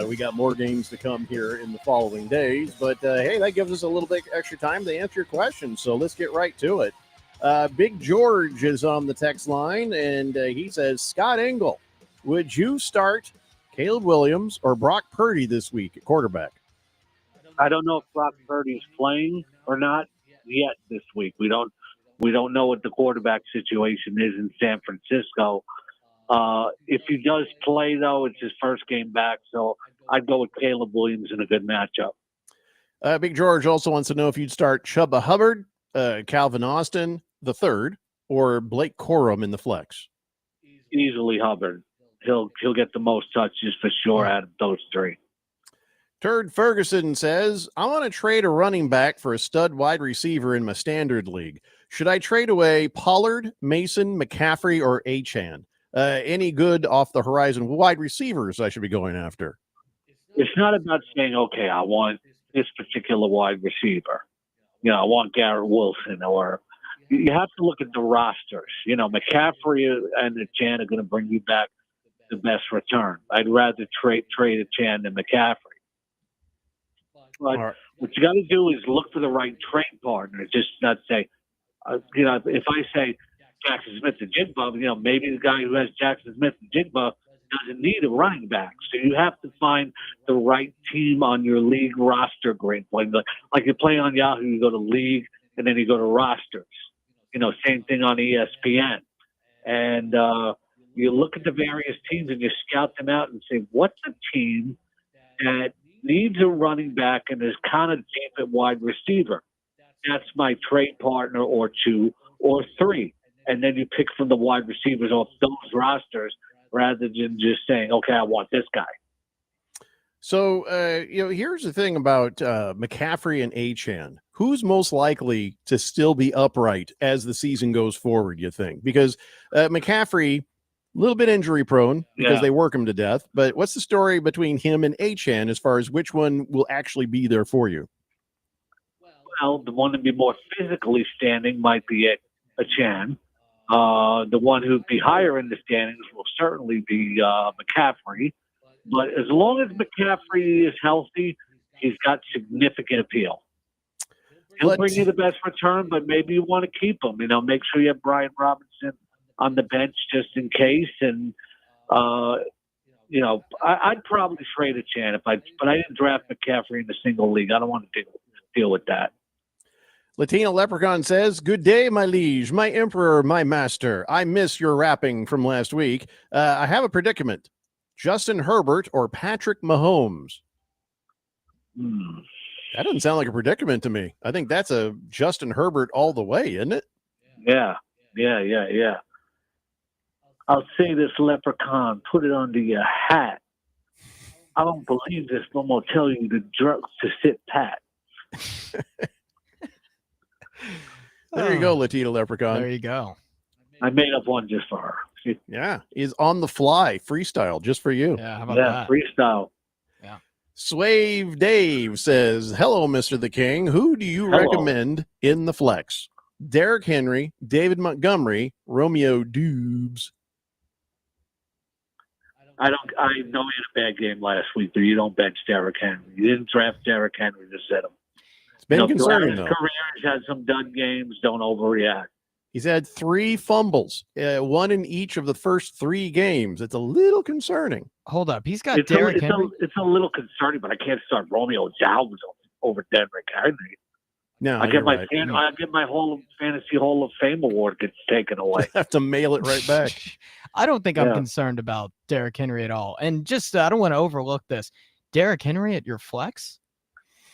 We got more games to come here in the following days. But, hey, that gives us a little bit extra time to answer your questions. So let's get right to it. Big George is on the text line, and he says, Scott Engel, would you start Caleb Williams or Brock Purdy this week at quarterback? I don't know if Brock Purdy's playing or not yet this week. We don't know what the quarterback situation is in San Francisco. If he does play, though, it's his first game back, so I'd go with Caleb Williams in a good matchup. Big George also wants to know if you'd start Chuba Hubbard, Calvin Austin III, or Blake Corum in the flex. Easily Hubbard. He'll get the most touches for sure out of those three. Turd Ferguson says, I want to trade a running back for a stud wide receiver in my standard league. Should I trade away Pollard, Mason, McCaffrey, or Achane? Any good off the horizon wide receivers I should be going after? It's not about saying, okay, I want this particular wide receiver. You know, I want Garrett Wilson, or you have to look at the rosters. You know, McCaffrey and Achane are going to bring you back the best return. I'd rather trade Achane than McCaffrey. But what you got to do is look for the right trade partner. Just not say, if I say Jackson Smith and Jigba, maybe the guy who has Jackson Smith and Jigba doesn't need a running back. So you have to find the right team on your league roster grade point. Like you play on Yahoo, you go to league and then you go to rosters. Same thing on ESPN. And you look at the various teams and you scout them out and say, what's a team that needs a running back and is kind of deep at wide receiver? That's my trade partner or 2 or 3. And then you pick from the wide receivers off those rosters rather than just saying, okay, I want this guy. So, here's the thing about McCaffrey and Achane. Who's most likely to still be upright as the season goes forward, you think? Because McCaffrey, a little bit injury prone because they work him to death. But what's the story between him and Achane as far as which one will actually be there for you? Well, the one to be more physically standing might be Achane. The one who'd be higher in the standings will certainly be McCaffrey. But as long as McCaffrey is healthy, he's got significant appeal. He'll bring you the best return, but maybe you want to keep him. Make sure you have Brian Robinson on the bench just in case. And, I'd probably trade Achane but I didn't draft McCaffrey in a single league. I don't want to deal with that. Latina Leprechaun says, good day, my liege, my emperor, my master. I miss your rapping from last week. I have a predicament. Justin Herbert or Patrick Mahomes? That doesn't sound like a predicament to me. I think that's a Justin Herbert all the way, isn't it? Yeah. I'll say this, Leprechaun, put it under your hat. I don't believe this, but I'm going to tell you to sit pat. There you go, Latina Leprechaun. There you go. I made up one just for her. Yeah, is on the fly freestyle just for you. Yeah, how about that? Freestyle. Yeah. Swave Dave says, hello, Mr. the King. Who do you recommend in the flex? Derrick Henry, David Montgomery, Romeo Dubes. I know he had a bad game last week, but you don't bench Derrick Henry. You didn't draft Derrick Henry to set him. It's been concerning, though. His career, he's had some dud games. Don't overreact. He's had 3 fumbles, 1 in each of the first 3 games. It's a little concerning. Hold up. He's got Derrick Henry. It's a little concerning, but I can't start Romeo Doubs over Derrick Henry. No, I get my fantasy Hall of Fame award gets taken away. I have to mail it right back. I don't think I'm concerned about Derrick Henry at all. And just, I don't want to overlook this. Derrick Henry at your flex?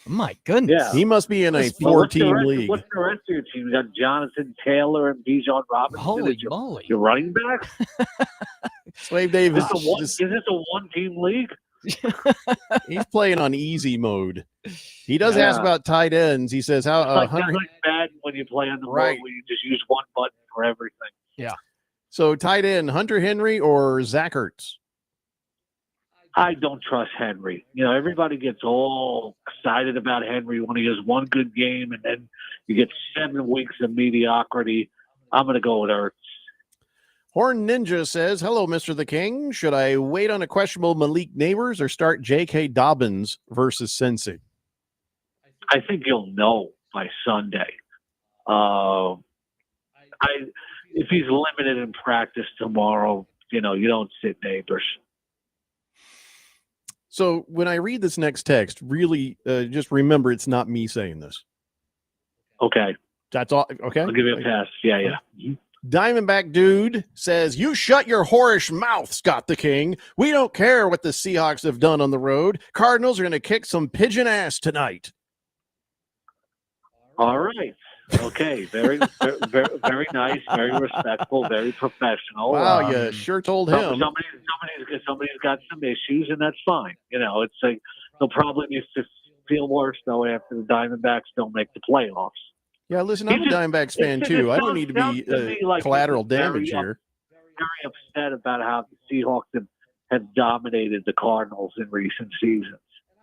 My goodness. Yeah. He must be in a 4-team league. What's the rest of your team? You got Jonathan Taylor and Bijan Robinson. Holy moly. Your running back? Slave Davis. Is this a one-team league? He's playing on easy mode. He does ask about tight ends. He says, "How it's like bad when you play on the road where you just use one button for everything." Yeah. So tight end, Hunter Henry or Zach Ertz? I don't trust Henry. Everybody gets all excited about Henry when he has one good game, and then you get 7 weeks of mediocrity. I'm going to go with Ertz. Horn Ninja says, hello, Mr. the King. Should I wait on a questionable Malik Neighbors or start J.K. Dobbins versus Cincy? I think you'll know by Sunday. If he's limited in practice tomorrow, you don't sit Neighbors. So when I read this next text, really just remember it's not me saying this. Okay. That's all. Okay. I'll give you a pass. Yeah. Diamondback Dude says, you shut your whorish mouth, Scott the King. We don't care what the Seahawks have done on the road. Cardinals are going to kick some pigeon ass tonight. All right. Okay. Very, very, very nice, very respectful, very professional. Wow, you sure told him. Somebody's got some issues, and that's fine. It's like they'll probably need to feel worse, though, after the Diamondbacks don't make the playoffs. Yeah, listen, I'm a Diamondbacks fan, too. I don't need to be collateral damage here. Very upset about how the Seahawks have dominated the Cardinals in recent seasons.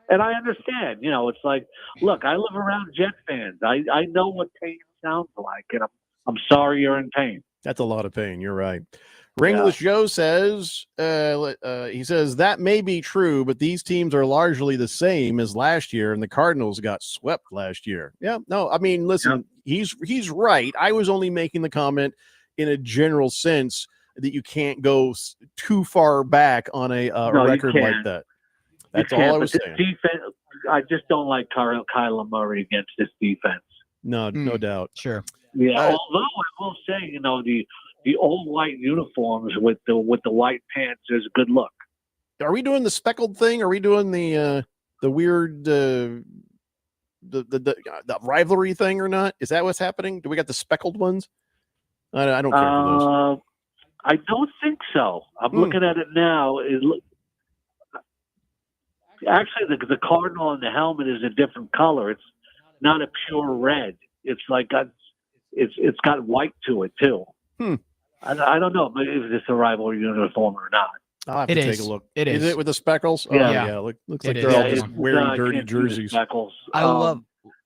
And I understand, it's like, look, I live around Jet fans. I know what pain sounds like, and I'm sorry you're in pain. That's a lot of pain. You're right. Ringless Joe says, he says, that may be true, but these teams are largely the same as last year, and the Cardinals got swept last year. Yeah, no, I mean, listen, he's right. I was only making the comment in a general sense that you can't go too far back on a record like that. That's all I was saying. Defense, I just don't like Kyler Murray against this defense. No doubt. Sure. Yeah, although I will say, the old white uniforms with the white pants is a good look. Are we doing the speckled thing? Are we doing the weird the rivalry thing or not? Is that what's happening? Do we got the speckled ones? I don't care for those. I don't think so. I'm looking at it now. Actually, the cardinal on the helmet is a different color. It's not a pure red. It's like it's got white to it too. I don't know if it's a rivalry uniform or not. I'll have to take a look. It is. is it with the speckles? Yeah. Oh, yeah. Looks like they're all just wearing dirty jerseys. Speckles. I love.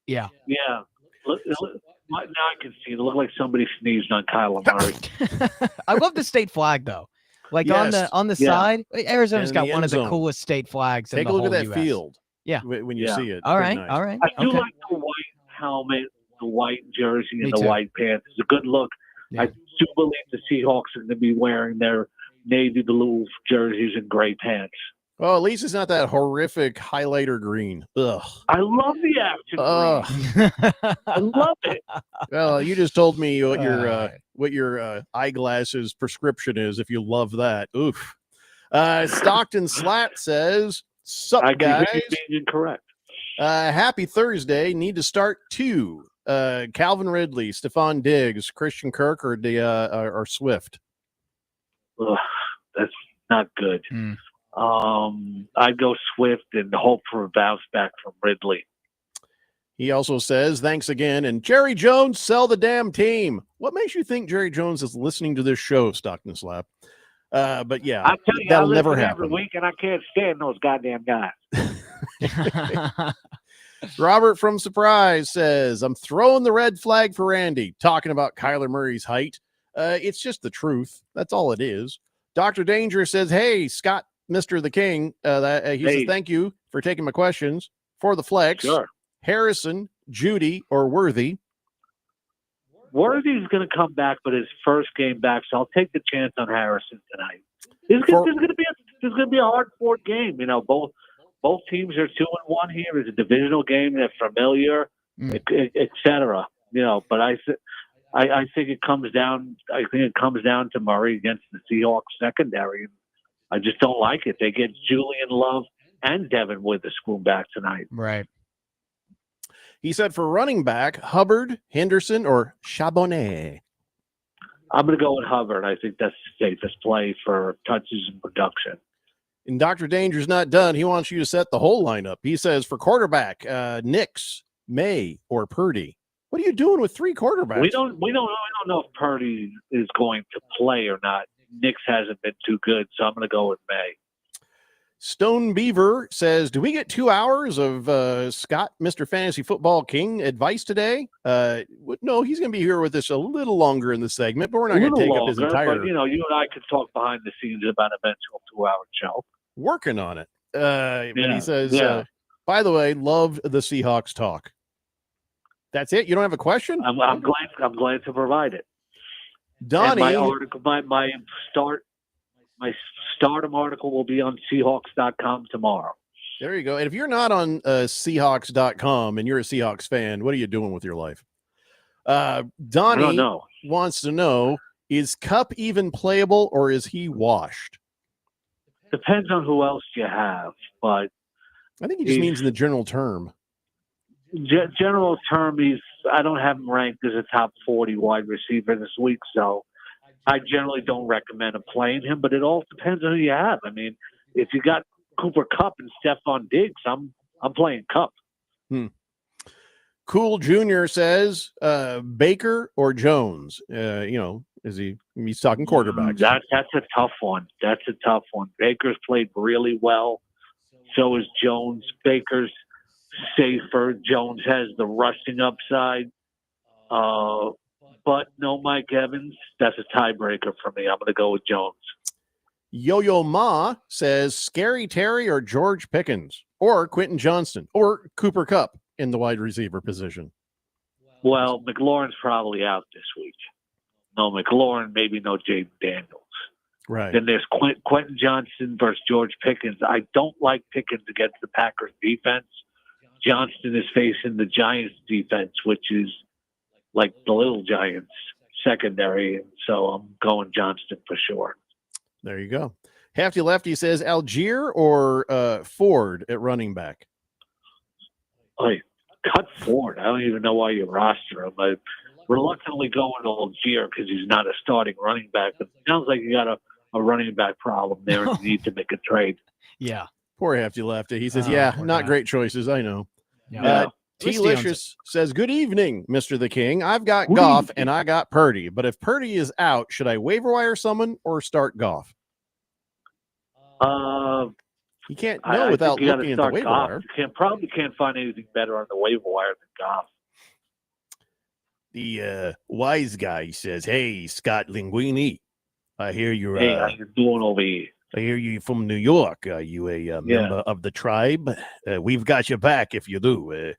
Yeah. Yeah. Now I can see it. It looked like somebody sneezed on Kyler Murray. I love the state flag though. Like on the side, Arizona's got one of the coolest state flags. Take in the a look whole at that US. field. Yeah. When you see it. All right. Nice. All right. I do like the white helmet, the white jersey, and the white pants. It's a good look. Yeah. I do believe the Seahawks are going to be wearing their navy blue jerseys and gray pants. Well, at least it's not that horrific highlighter green. Ugh. I love the action green. I love it. Well, you just told me what your eyeglasses prescription is. If you love that, oof. Stockton Slat says, "Sup, guys? Being incorrect. Happy Thursday. Need to start two. Calvin Ridley, Stephon Diggs, Christian Kirk, or Swift." Ugh, that's not good. I'd go Swift and hope for a bounce back from Ridley. He also says, thanks again. And Jerry Jones, sell the damn team. What makes you think Jerry Jones is listening to this show, Stockton Slap? But yeah, I tell you, that'll I never listen happen. every week, and I can't stand those goddamn guys. Robert from Surprise says, I'm throwing the red flag for Randy, talking about Kyler Murray's height. It's just the truth. That's all it is. Dr. Danger says, hey, Scott, Mr. the King. He says, thank you for taking my questions. For the flex, Sure. Harrison, Judy, or Worthy? Worthy's going to come back, but his first game back, so I'll take the chance on Harrison tonight. This is going to be a hard-fought game. Both teams are 2-1 here. It's a divisional game. They're familiar, et cetera. But I think it comes down. I think it comes down to Murray against the Seahawks secondary. I just don't like it. They get Julian Love and Devin Witherspoon back tonight. Right. He said for running back, Hubbard, Henderson, or Charbonnet. I'm going to go with Hubbard. I think that's the safest play for touches and production. And Dr. Danger's not done. He wants you to set the whole lineup. He says for quarterback, Nix, May, or Purdy. What are you doing with three quarterbacks? We don't know if Purdy is going to play or not. Nix hasn't been too good, so I'm going to go with May. Stone Beaver says, do we get 2 hours of Scott, Mr. Fantasy Football King advice today? No, he's going to be here with us a little longer in the segment, but we're not going to take up his entire... But, you and I could talk behind the scenes about an eventual 2-hour show. Working on it. But he says, by the way, loved the Seahawks talk. That's it? You don't have a question? I'm glad to provide it. Donnie, and my article, my stardom article will be on Seahawks.com tomorrow. There you go. And if you're not on Seahawks.com and you're a Seahawks fan, what are you doing with your life? Donnie wants to know, is Kupp even playable or is he washed? Depends on who else you have, but I think he just means in the general term. General term, I don't have him ranked as a top 40 wide receiver this week, so I generally don't recommend him playing him, but it all depends on who you have. I mean, if you got Cooper Kupp and Stephon Diggs, I'm playing Kupp. Cool Jr. says Baker or Jones. He's talking quarterbacks. That's a tough one. Baker's played really well. So is Jones. Baker's safer. Jones has the rushing upside. but no Mike Evans. That's a tiebreaker for me. I'm going to go with Jones. Yo-Yo Ma says Scary Terry or George Pickens or Quentin Johnston or Cooper Kupp in the wide receiver position. Well, McLaurin's probably out this week. No McLaurin, maybe no Jaden Daniels. Right. Then there's Quentin Johnston versus George Pickens. I don't like Pickens against the Packers defense. Johnston is facing the Giants defense, which is like the little Giants secondary. And so I'm going Johnston for sure. There you go. Hefty Lefty says Algier or Ford at running back. Like, cut Ford. I don't even know why you roster him. I reluctantly go with Algier because he's not a starting running back. But it sounds like you got a running back problem there and you need to make a trade. Yeah. Poor Hefty Lefty. He says, poor not guy. great choices. I know. Yeah. T-Licious says, good evening, Mr. the King. I've got Goff and I got Purdy. But if Purdy is out, should I waiver wire someone or start Goff? You can't know without looking at the waiver wire. You probably can't find anything better on the waiver wire than Goff. The wise guy says, hey, Scott Linguini, I hear you're Hey, how you doing over here? I hear you from New York. Are you a member of the tribe? We've got your back if you do.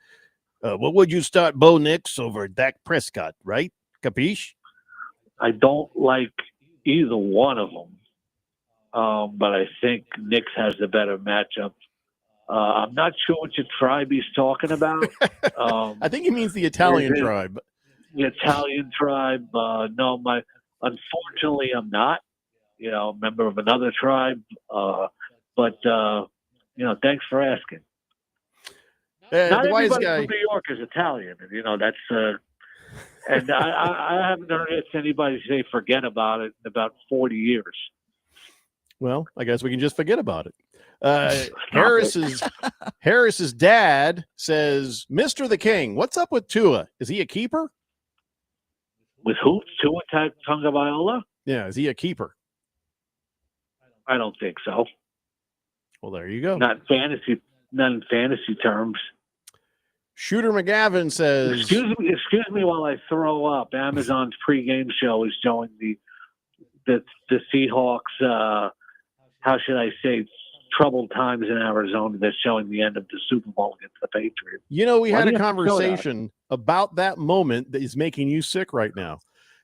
What would you start Bo Nix over Dak Prescott, right? Capiche? I don't like either one of them, but I think Nix has the better matchup. I'm not sure what your tribe he's talking about. I think he means the Italian tribe. The Italian tribe. No, unfortunately, I'm not. A member of another tribe. But thanks for asking. Not the wise everybody guy from New York is Italian, and that's. And I haven't heard anybody say forget about it in about 40 years. Well, I guess we can just forget about it. Harris's dad says, Mr. the King, what's up with Tua? Is he a keeper? With who? Tua Tagovailoa? Yeah, is he a keeper? I don't think so. Well, there you go. Not in fantasy terms. Shooter McGavin says, Excuse me while I throw up. Amazon's pregame show is showing the Seahawks. How should I say? Troubled times in Arizona. They're showing the end of the Super Bowl against the Patriots. We had a conversation about that moment that is making you sick right now.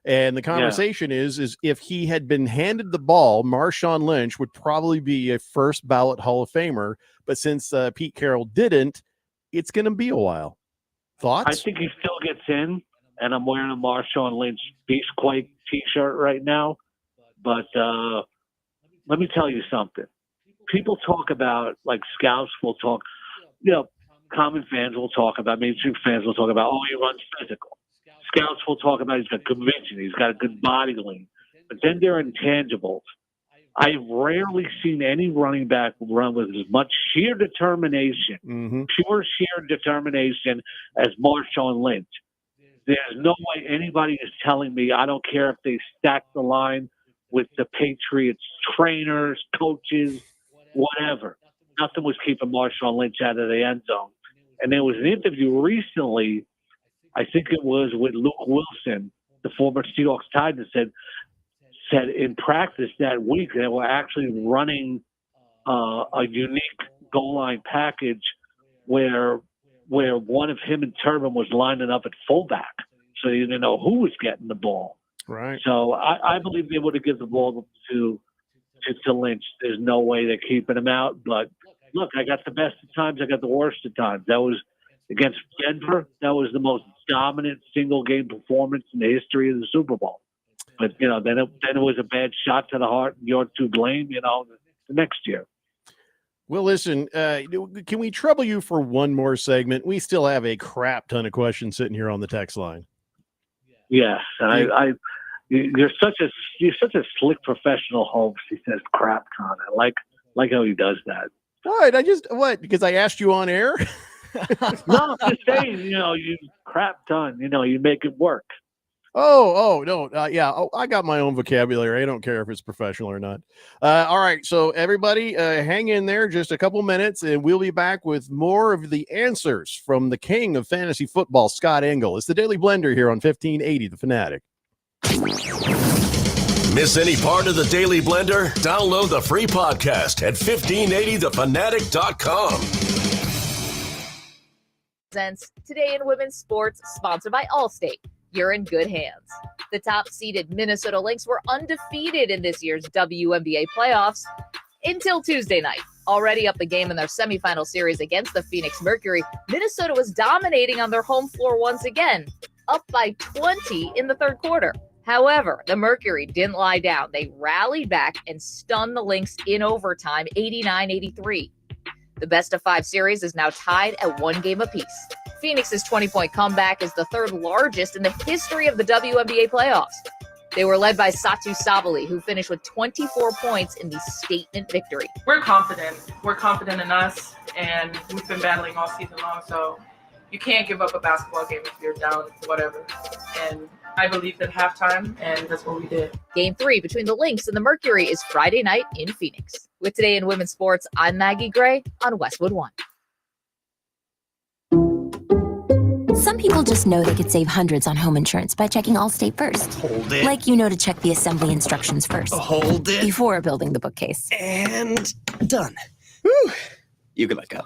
And the conversation is if he had been handed the ball, Marshawn Lynch would probably be a first ballot Hall of Famer. But since Pete Carroll didn't, it's going to be a while. Thoughts? I think he still gets in, and I'm wearing a Marshawn Lynch Beastquake t-shirt right now. But let me tell you something. People talk about, like scouts will talk, common fans will talk about, mainstream fans will talk about, he runs physical. Scouts will talk about he's got good vision, he's got a good body lean. But then there are intangibles. I've rarely seen any running back run with as much sheer determination, pure sheer determination as Marshawn Lynch. There's no way anybody is telling me, I don't care if they stack the line with the Patriots trainers, coaches, whatever. Nothing was keeping Marshawn Lynch out of the end zone. And there was an interview recently, I think it was with Luke Wilson, the former Seahawks tight end, said in practice that week they were actually running a unique goal line package where one of him and Turbin was lining up at fullback, so you didn't know who was getting the ball. Right. So I believe they would have given the ball to Lynch. There's no way they're keeping him out. But look, I got the best of times, I got the worst of times. That was against Denver. That was the most dominant single game performance in the history of the Super Bowl. But then it was a bad shot to the heart, and you're to blame. The next year. Well, listen, can we trouble you for one more segment? We still have a crap ton of questions sitting here on the text line. Yes, and you're such a slick professional host. He says crap ton. I like how he does that. What? Because I asked you on air? No, I'm just saying, you crap ton. You make it work. No. I got my own vocabulary. I don't care if it's professional or not. All right. So everybody hang in there just a couple minutes and we'll be back with more of the answers from the king of fantasy football, Scott Engel. It's the Daily Blender here on 1580, The Fanatic. Miss any part of the Daily Blender? Download the free podcast at 1580thefanatic.com. Today in Women's Sports, sponsored by Allstate. You're in good hands. The top-seeded Minnesota Lynx were undefeated in this year's WNBA playoffs until Tuesday night. Already up the game in their semifinal series against the Phoenix Mercury, Minnesota was dominating on their home floor once again, up by 20 in the third quarter. However, the Mercury didn't lie down. They rallied back and stunned the Lynx in overtime, 89-83. The best-of-5 series is now tied at 1 game apiece. Phoenix's 20-point comeback is the third largest in the history of the WNBA playoffs. They were led by Satu Sabali, who finished with 24 points in the statement victory. We're confident. We're confident in us, and we've been battling all season long, so you can't give up a basketball game if you're down, whatever. And I believed at halftime, and that's what we did. Game 3 between the Lynx and the Mercury is Friday night in Phoenix. With Today in Women's Sports, I'm Maggie Gray on Westwood One. Some people just know they could save hundreds on home insurance by checking Allstate first. Hold it. Like you know to check the assembly instructions first. Hold it. Before building the bookcase. And done. Whew. You can let go.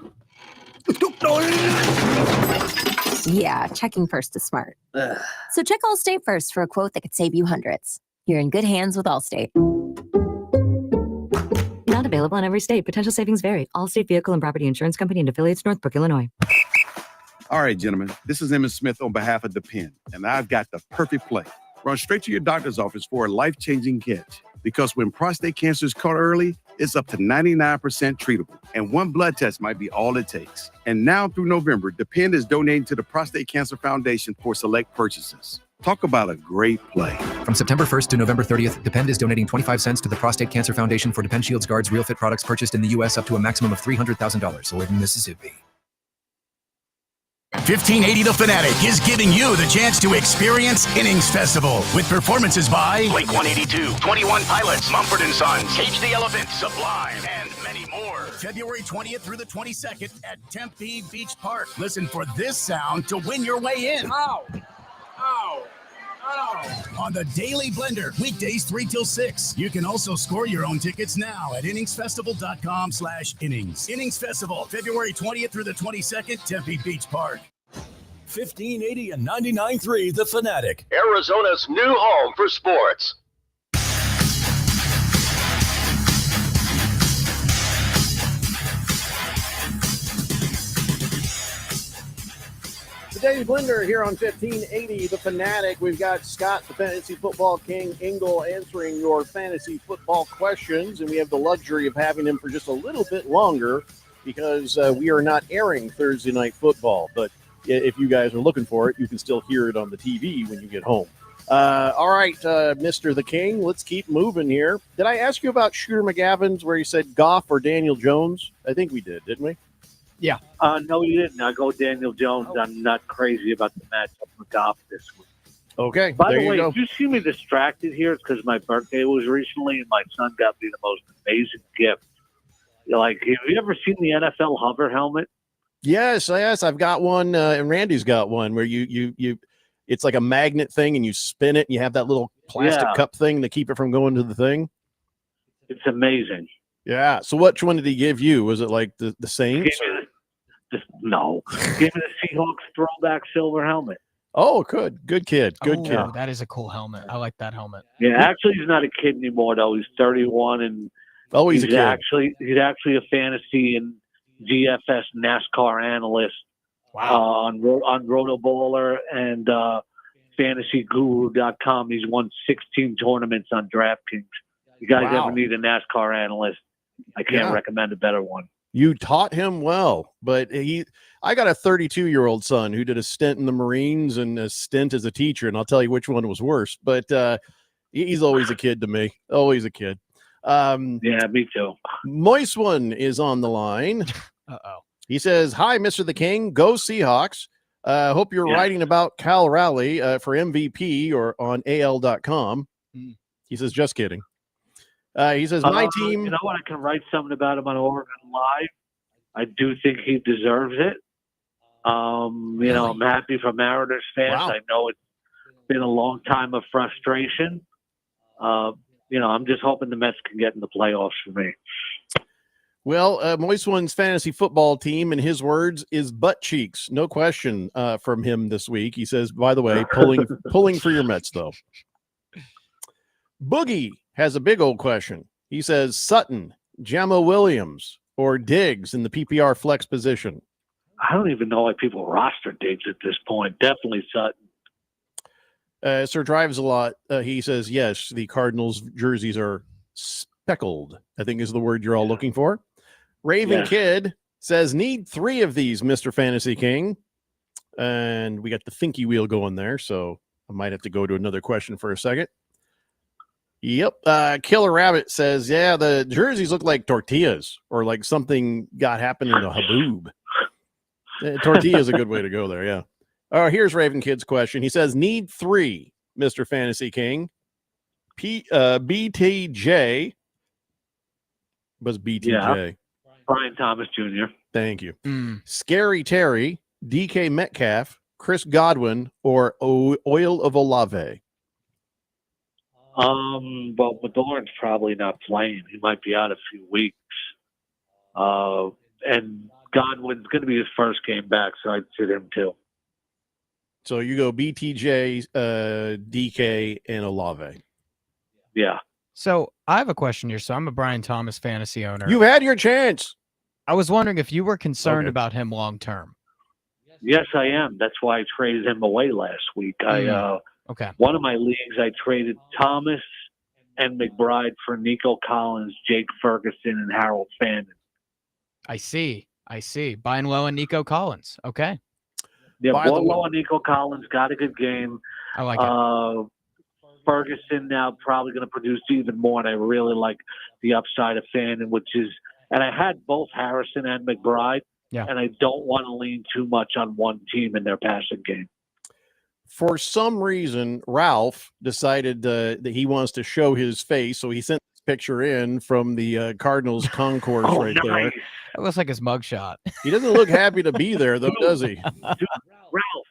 Yeah, checking first is smart. So check Allstate first for a quote that could save you hundreds. You're in good hands with Allstate. Not available in every state. Potential savings vary. Allstate Vehicle and Property Insurance Company and affiliates, Northbrook, Illinois. All right, gentlemen, this is Emmett Smith on behalf of Depend, and I've got the perfect play. Run straight to your doctor's office for a life-changing catch. Because when prostate cancer is caught early, it's up to 99% treatable, and one blood test might be all it takes. And now through November, Depend is donating to the Prostate Cancer Foundation for select purchases. Talk about a great play. From September 1st to November 30th, Depend is donating 25 cents to the Prostate Cancer Foundation for Depend Shields Guards Real Fit products purchased in the U.S. up to a maximum of $300,000 or in Mississippi. 1580 The Fanatic is giving you the chance to experience Innings Festival with performances by Blink 182, 21 Pilots, Mumford & Sons, Cage the Elephant, Sublime, and many more. February 20th through the 22nd at Tempe Beach Park. Listen for this sound to win your way in. Ow! Ow! Ow! On the Daily Blender, weekdays 3 till 6. You can also score your own tickets now at inningsfestival.com/innings. Innings Festival, February 20th through the 22nd, Tempe Beach Park. 1580 and 99.3 The Fanatic. Arizona's new home for sports. The Daily Blender here on 1580 The Fanatic. We've got Scott, the Fantasy Football King, Engel answering your fantasy football questions, and we have the luxury of having him for just a little bit longer because we are not airing Thursday Night Football. But if you guys are looking for it, you can still hear it on the TV when you get home. All right, Mr. the King, let's keep moving here. Did I ask you about Shooter McGavins where you said Goff or Daniel Jones? I think we did, didn't we? Yeah. No, you didn't. I go Daniel Jones. I'm not crazy about the matchup with Goff this week. Okay. By there the way, you go. if you see me distracted here, it's because my birthday was recently, and my son got me the most amazing gift. Like, have you ever seen the NFL hover helmet? Yes. I've got one, and Randy's got one where you it's like a magnet thing, and you spin it, and you have that little plastic cup thing to keep it from going to the thing. It's amazing. Yeah. So which one did he give you? Was it like the Saints? No. Give me the Seahawks throwback silver helmet. Oh, good kid. Good kid. Oh, that is a cool helmet. I like that helmet. Yeah, actually, he's not a kid anymore, though. He's 31, and he's a kid. He's actually a fantasy and GFS NASCAR analyst. Wow. On Rotoballer and FantasyGuru.com. He's won 16 tournaments on DraftKings. You guys ever need a NASCAR analyst? I can't recommend a better one. You taught him well, but I got a 32-year-old son who did a stint in the Marines and a stint as a teacher, and I'll tell you which one was worse. But he's always a kid to me. Always a kid. Yeah, me too. Moist One is on the line. Uh-oh. He says, "Hi, Mr. the King. Go Seahawks. Hope you're writing about Cal Raleigh for MVP or on AL.com." He says, "Just kidding." He says, "My team." You know what? I can write something about him on Oregon Live. I do think he deserves it. I'm happy for Mariners fans. Wow. I know been a long time of frustration. I'm just hoping the Mets can get in the playoffs for me. Well, Moist One's fantasy football team, in his words, is butt cheeks. No question from him this week. He says, by the way, pulling for your Mets, though. Boogie has a big old question. He says, Sutton, Jamo Williams, or Diggs in the PPR flex position. I don't even know why people roster Diggs at this point. Definitely Sutton. Sir Drives a lot. He says, yes, the Cardinals jerseys are speckled, I think is the word you're all looking for. Raven Kid says, need 3 of these, Mr. Fantasy King. And we got the thinky wheel going there, so I might have to go to another question for a second. Yep. Killer Rabbit says, yeah, the jerseys look like tortillas or like something got happened in a haboob. Tortilla is a good way to go there, yeah. Here's Raven Kid's question. He says, need 3, Mr. Fantasy King. BTJ. Was BTJ. Yeah. Brian Thomas Jr. Thank you. Scary Terry, DK Metcalf, Chris Godwin, or Oil of Olave. Well, McLaurin's probably not playing. He might be out a few weeks. And Godwin's going to be his first game back, so I'd sit him too. So you go BTJ, DK, and Olave. Yeah. So I have a question here. So I'm a Brian Thomas fantasy owner. You've had your chance. I was wondering if you were concerned about him long term. Yes, I am. That's why I traded him away last week. Okay. One of my leagues, I traded Thomas and McBride for Nico Collins, Jake Ferguson, and Harold Fandon. I see. Buying low on Nico Collins. Okay. Yeah, bought low on Nico Collins, got a good game. I like it. Ferguson now probably going to produce even more, and I really like the upside of Fandon, and I had both Harrison and McBride, and I don't want to lean too much on one team in their passing game. For some reason, Ralph decided that he wants to show his face, so he sent this picture in from the Cardinals concourse there. That looks like his mugshot. He doesn't look happy to be there, though, does he? Dude, Ralph,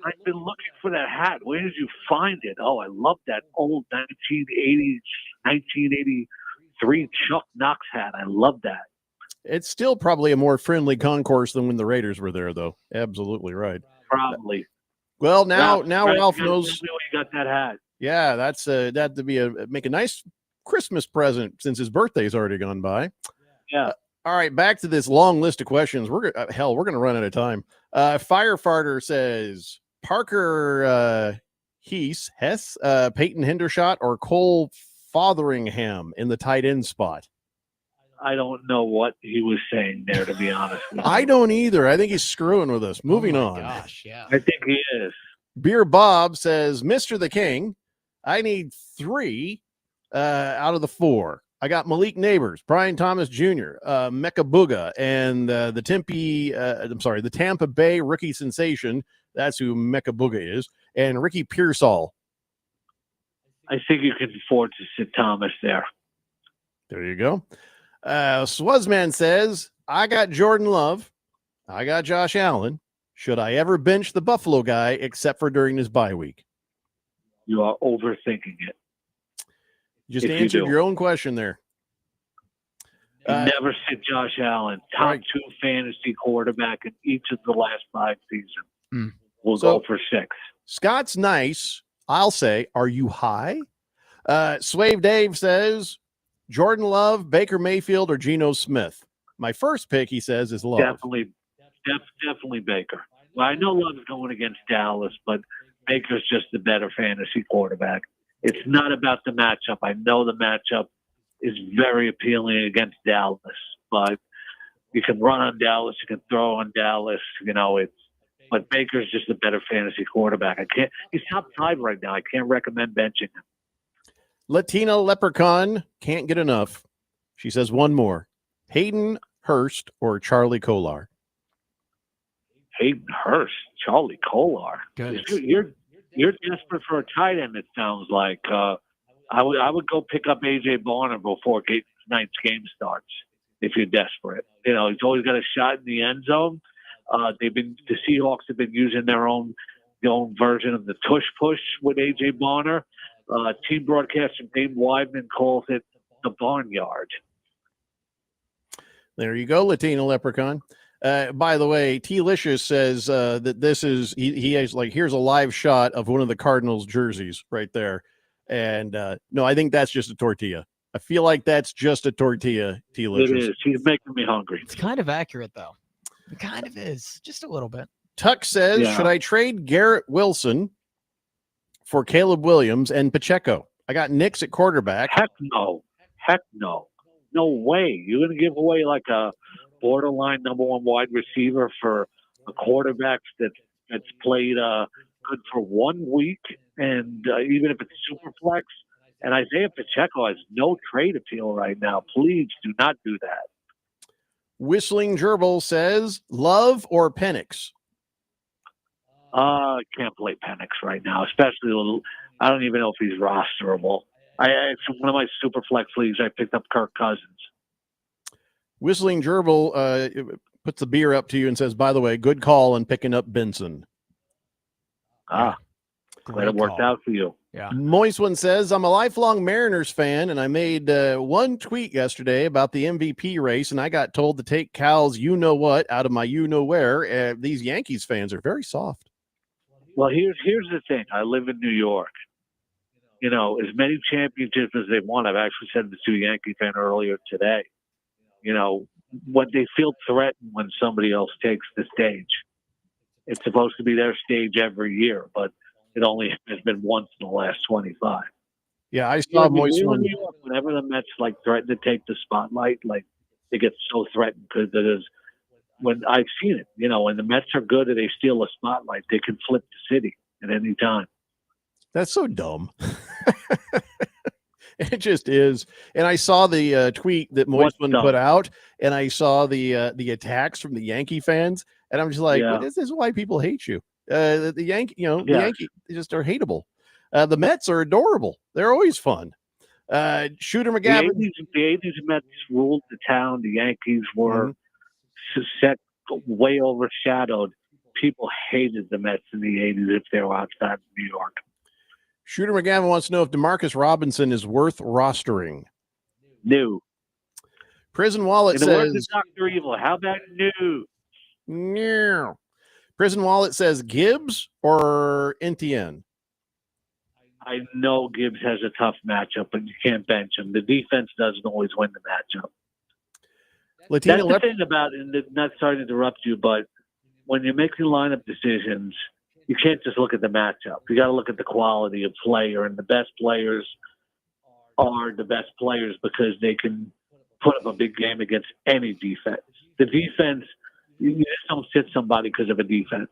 I've been looking for that hat. Where did you find it? Oh, I love that old 1983 Chuck Knox hat. I love that. It's still probably a more friendly concourse than when the Raiders were there, though. Absolutely right. Probably. Well, now Ralph knows. You got that hat. Yeah, that's that to be make a nice Christmas present since his birthday's already gone by. Yeah. All right, back to this long list of questions. We're going to run out of time. Firefarter says Parker Hess, Peyton Hendershot, or Cole Fotheringham in the tight end spot. I don't know what he was saying there, to be honest with you. I don't either. I think he's screwing with us. Moving on. Gosh, yeah. I think he is. Beer Bob says, Mr. the King, I need 3 out of the 4. I got Malik Neighbors, Brian Thomas Jr., Mecca Booga, and the Tampa Bay rookie sensation. That's who Mecca Booga is, and Ricky Pearsall. I think you can afford to sit Thomas there. There you go. Swazman says, I got Jordan Love. I got Josh Allen. Should I ever bench the Buffalo guy except for during his bye week? You are overthinking it. Just answered your own question there. Never sit Josh Allen. Top 2 fantasy quarterback in each of the last 5 seasons. We'll go for 6. Scott's nice. I'll say, are you high? Swave Dave says, Jordan Love, Baker Mayfield, or Geno Smith. My first pick, he says, is Love. Definitely Baker. Well, I know Love's going against Dallas, but Baker's just the better fantasy quarterback. It's not about the matchup. I know the matchup is very appealing against Dallas, but you can run on Dallas, you can throw on Dallas. But Baker's just a better fantasy quarterback. He's top 5 right now. I can't recommend benching him. Latina Leprechaun can't get enough. She says one more. Hayden Hurst or Charlie Kolar? Hayden Hurst, Charlie Kolar. Good. You're desperate for a tight end, it sounds like. I would go pick up A.J. Barner before tonight's game starts if you're desperate. He's always got a shot in the end zone. The Seahawks have been using their own the own version of the tush push with A.J. Barner. Team broadcaster Dave Weidman calls it the barnyard. There you go, Latino Leprechaun. By the way, T-Licious says that this is he has like here's a live shot of one of the Cardinals jerseys right there, and no, I think that's just a tortilla. I feel like that's just a tortilla. T-Licious. It is. He's making me hungry. It's kind of accurate though. It kind of is, just a little bit. Tuck says, Yeah. should I trade Garrett Wilson for Caleb Williams and Pacheco? I got Knicks at quarterback. Heck no. No way. You're going to give away like a borderline number one wide receiver for a quarterback that's played good for 1 week, and even if it's super flex. And Isaiah Pacheco has no trade appeal right now. Please do not do that. Whistling Gerbil says, Love or Penix? I can't play Penix right now, especially I don't even know if he's rosterable. It's one of my super flex leagues. I picked up Kirk Cousins. Whistling Gerbil puts the beer up to you and says, by the way, good call on picking up Benson. Glad it worked out for you. Yeah. Moist One says, I'm a lifelong Mariners fan, and I made one tweet yesterday about the MVP race, and I got told to take Cal's you-know-what out of my you-know-where. These Yankees fans are very soft. Well, here's the thing. I live in New York. You know, as many championships as they won, I've actually said this to a Yankee fan earlier today. You know, when they feel threatened when somebody else takes the stage. It's supposed to be their stage every year, but it only has been once in the last 25. Yeah, I saw Moist One. Whenever the Mets like threaten to take the spotlight, like they get so threatened because it is. When I've seen it, you know, when the Mets are good and they steal a spotlight, they can flip the city at any time. That's so dumb. It just is. And I saw the tweet that Moist One put out, and I saw the attacks from the Yankee fans, and I'm just like, Yeah. this is why people hate you. The Yankee, you know, the Yeah. Yankee, they just are hateable. The Mets are adorable. They're always fun. Shooter McGavin. The 80s Mets ruled the town. The Yankees were set way overshadowed. People hated the Mets in the 80s if they were outside of New York. Shooter McGavin wants to know if DeMarcus Robinson is worth rostering. No. Prison Wallet In the words says, of Dr. Evil, how about no? no. Prison Wallet says Gibbs or Etienne. I know Gibbs has a tough matchup, but you can't bench him. The defense doesn't always win the matchup. That's the thing about, and not sorry to interrupt you, but when you're making lineup decisions, you can't just look at the matchup. You got to look at the quality of player, and the best players are the best players because they can put up a big game against any defense. The defense, you just don't sit somebody because of a defense.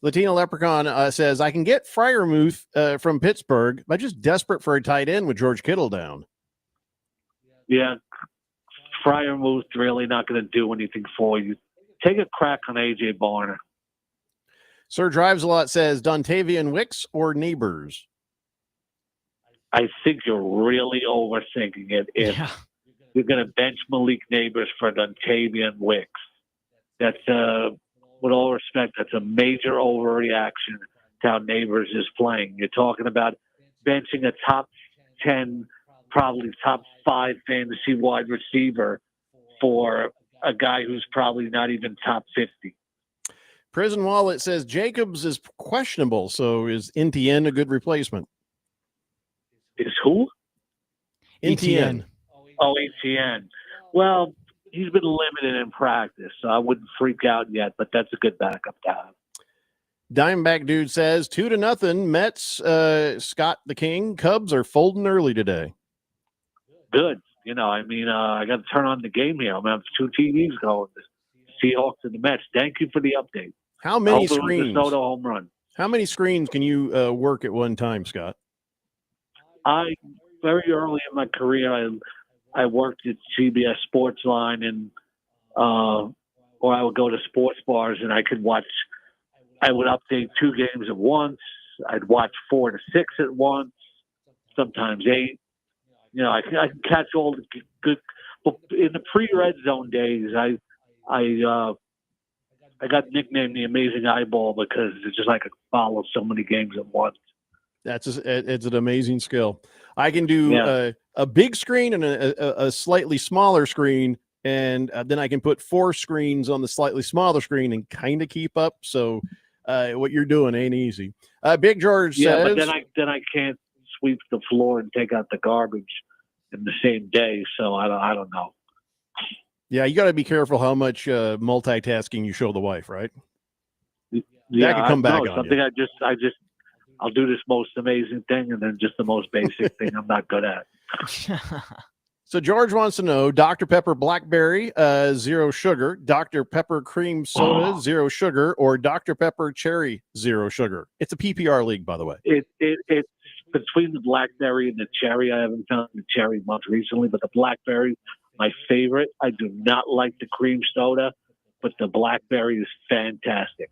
Latino Leprechaun says, I can get Freiermuth from Pittsburgh, but just desperate for a tight end with George Kittle down. Yeah, Freiermuth's really not going to do anything for you. Take a crack on A.J. Barner. Sir Drives a Lot says, Dontavian Wicks or Neighbors? I think you're really overthinking it if you're going to bench Malik Neighbors for Dontavian Wicks. That's, with all respect, that's a major overreaction to how Neighbors is playing. You're talking about benching a top 10, probably top 5 fantasy wide receiver for a guy who's probably not even top 50. Prison Wallet says Jacobs is questionable, so is Etienne a good replacement? Is who? Etienne. Oh, Etienne. Well, he's been limited in practice, so I wouldn't freak out yet, but that's a good backup to have. Diamondback Dude says 2-0 Mets, Scott the King. Cubs are folding early today. Good. You know, I mean, I got to turn on the game here. I'm going to have 2 TVs going. The Seahawks and the Mets. Thank you for the update. How many Hopefully it was screens? a Soto home run. How many screens can you work at one time, Scott? Very early in my career, I worked at CBS Sportsline, and or I would go to sports bars and I would update 2 games at once. I'd watch 4 to 6 at once, sometimes 8. You know, I can catch all the good. But in the pre-red zone days, I I got nicknamed the Amazing Eyeball because it's just like I could follow so many games at once. It's an amazing skill. I can do a big screen and a slightly smaller screen, and then I can put 4 screens on the slightly smaller screen and kind of keep up. So what you're doing ain't easy. Big George says, but then I can't sweep the floor and take out the garbage in the same day. So I don't know. Yeah, you got to be careful how much multitasking you show the wife, right? Yeah, that could come back on something you. I'll do this most amazing thing and then just the most basic thing I'm not good at. So George wants to know, Dr. Pepper Blackberry, 0 sugar, Dr. Pepper Cream Soda, 0 sugar, or Dr. Pepper Cherry, 0 sugar. It's a PPR league, by the way. It's between the blackberry and the cherry. I haven't found the cherry much recently, but the blackberry, my favorite. I do not like the cream soda, but the blackberry is fantastic.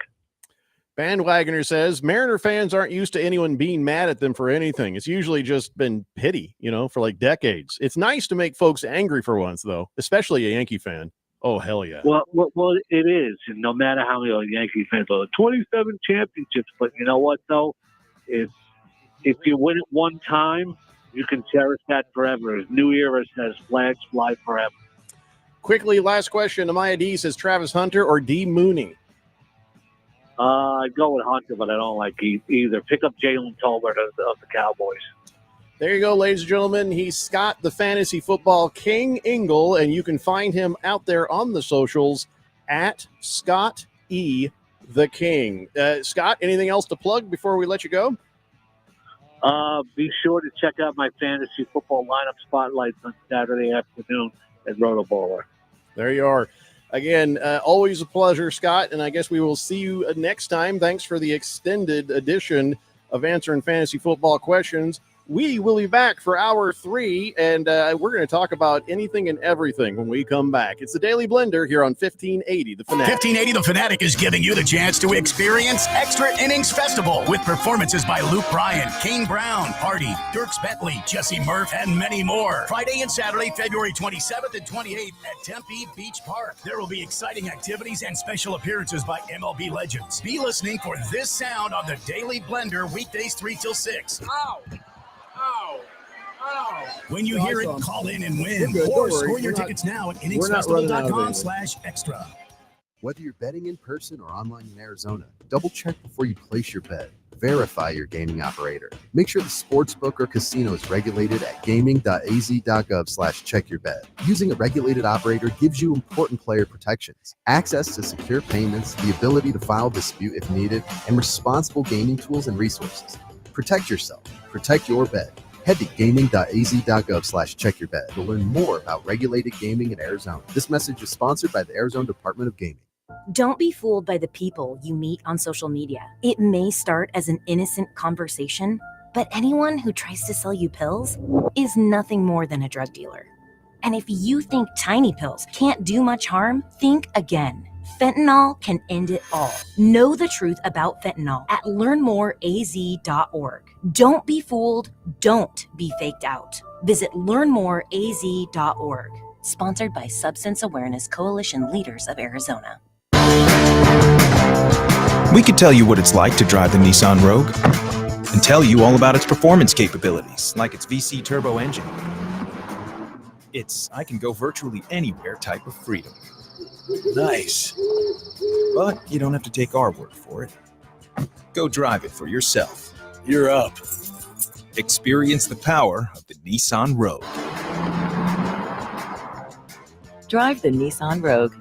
Bandwagoner says Mariner fans aren't used to anyone being mad at them for anything. It's usually just been pity, for like decades. It's nice to make folks angry for once, though, especially a Yankee fan. Oh, hell yeah. Well, it is. And no matter how many Yankee fans are 27 championships, but you know what, though? If you win it one time, you can cherish that forever. As New Era says, flags fly forever. Quickly, last question. Amaya D says Travis Hunter or D Mooney? I'd go with Hunter, but I don't like either. Pick up Jalen Tolbert of the Cowboys. There you go, ladies and gentlemen. He's Scott, the Fantasy Football King Ingle, and you can find him out there on the socials at Scott E. the King. Scott, anything else to plug before we let you go? Be sure to check out my Fantasy Football lineup spotlights on Saturday afternoon at Rotoballer. There you are. Again, always a pleasure, Scott, and I guess we will see you next time. Thanks for the extended edition of Answering Fantasy Football Questions. We will be back for hour 3, and we're going to talk about anything and everything when we come back. It's the Daily Blender here on 1580 The Fanatic. 1580 The Fanatic is giving you the chance to experience Extra Innings Festival with performances by Luke Bryan, Kane Brown, Hardy, Dierks Bentley, Jesse Murph, and many more. Friday and Saturday, February 27th and 28th at Tempe Beach Park. There will be exciting activities and special appearances by MLB legends. Be listening for this sound on the Daily Blender weekdays 3 till 6. Ow! Ow! Ow! When you hear it, call in and win. Or score your tickets now at inningsfestival.com/extra. Whether you're betting in person or online in Arizona, double check before you place your bet. Verify your gaming operator. Make sure the sportsbook or casino is regulated at gaming.az.gov/check-your-bet. Using a regulated operator gives you important player protections, access to secure payments, the ability to file dispute if needed, and responsible gaming tools and resources. Protect yourself. Protect your bet. Head to gaming.az.gov/check-your-bet to learn more about regulated gaming in Arizona. This message is sponsored by the Arizona Department of Gaming. Don't be fooled by the people you meet on social media. It may start as an innocent conversation, but anyone who tries to sell you pills is nothing more than a drug dealer. And if you think tiny pills can't do much harm, think again. Fentanyl can end it all. Know the truth about fentanyl at learnmoreaz.org. Don't be fooled. Don't be faked out. Visit learnmoreaz.org. Sponsored by Substance Awareness Coalition Leaders of Arizona. We could tell you what it's like to drive the Nissan Rogue and tell you all about its performance capabilities, like its VC turbo engine. It's I can go virtually anywhere type of freedom. Nice. But you don't have to take our word for it. Go drive it for yourself. You're up. Experience the power of the Nissan Rogue. Drive the Nissan Rogue.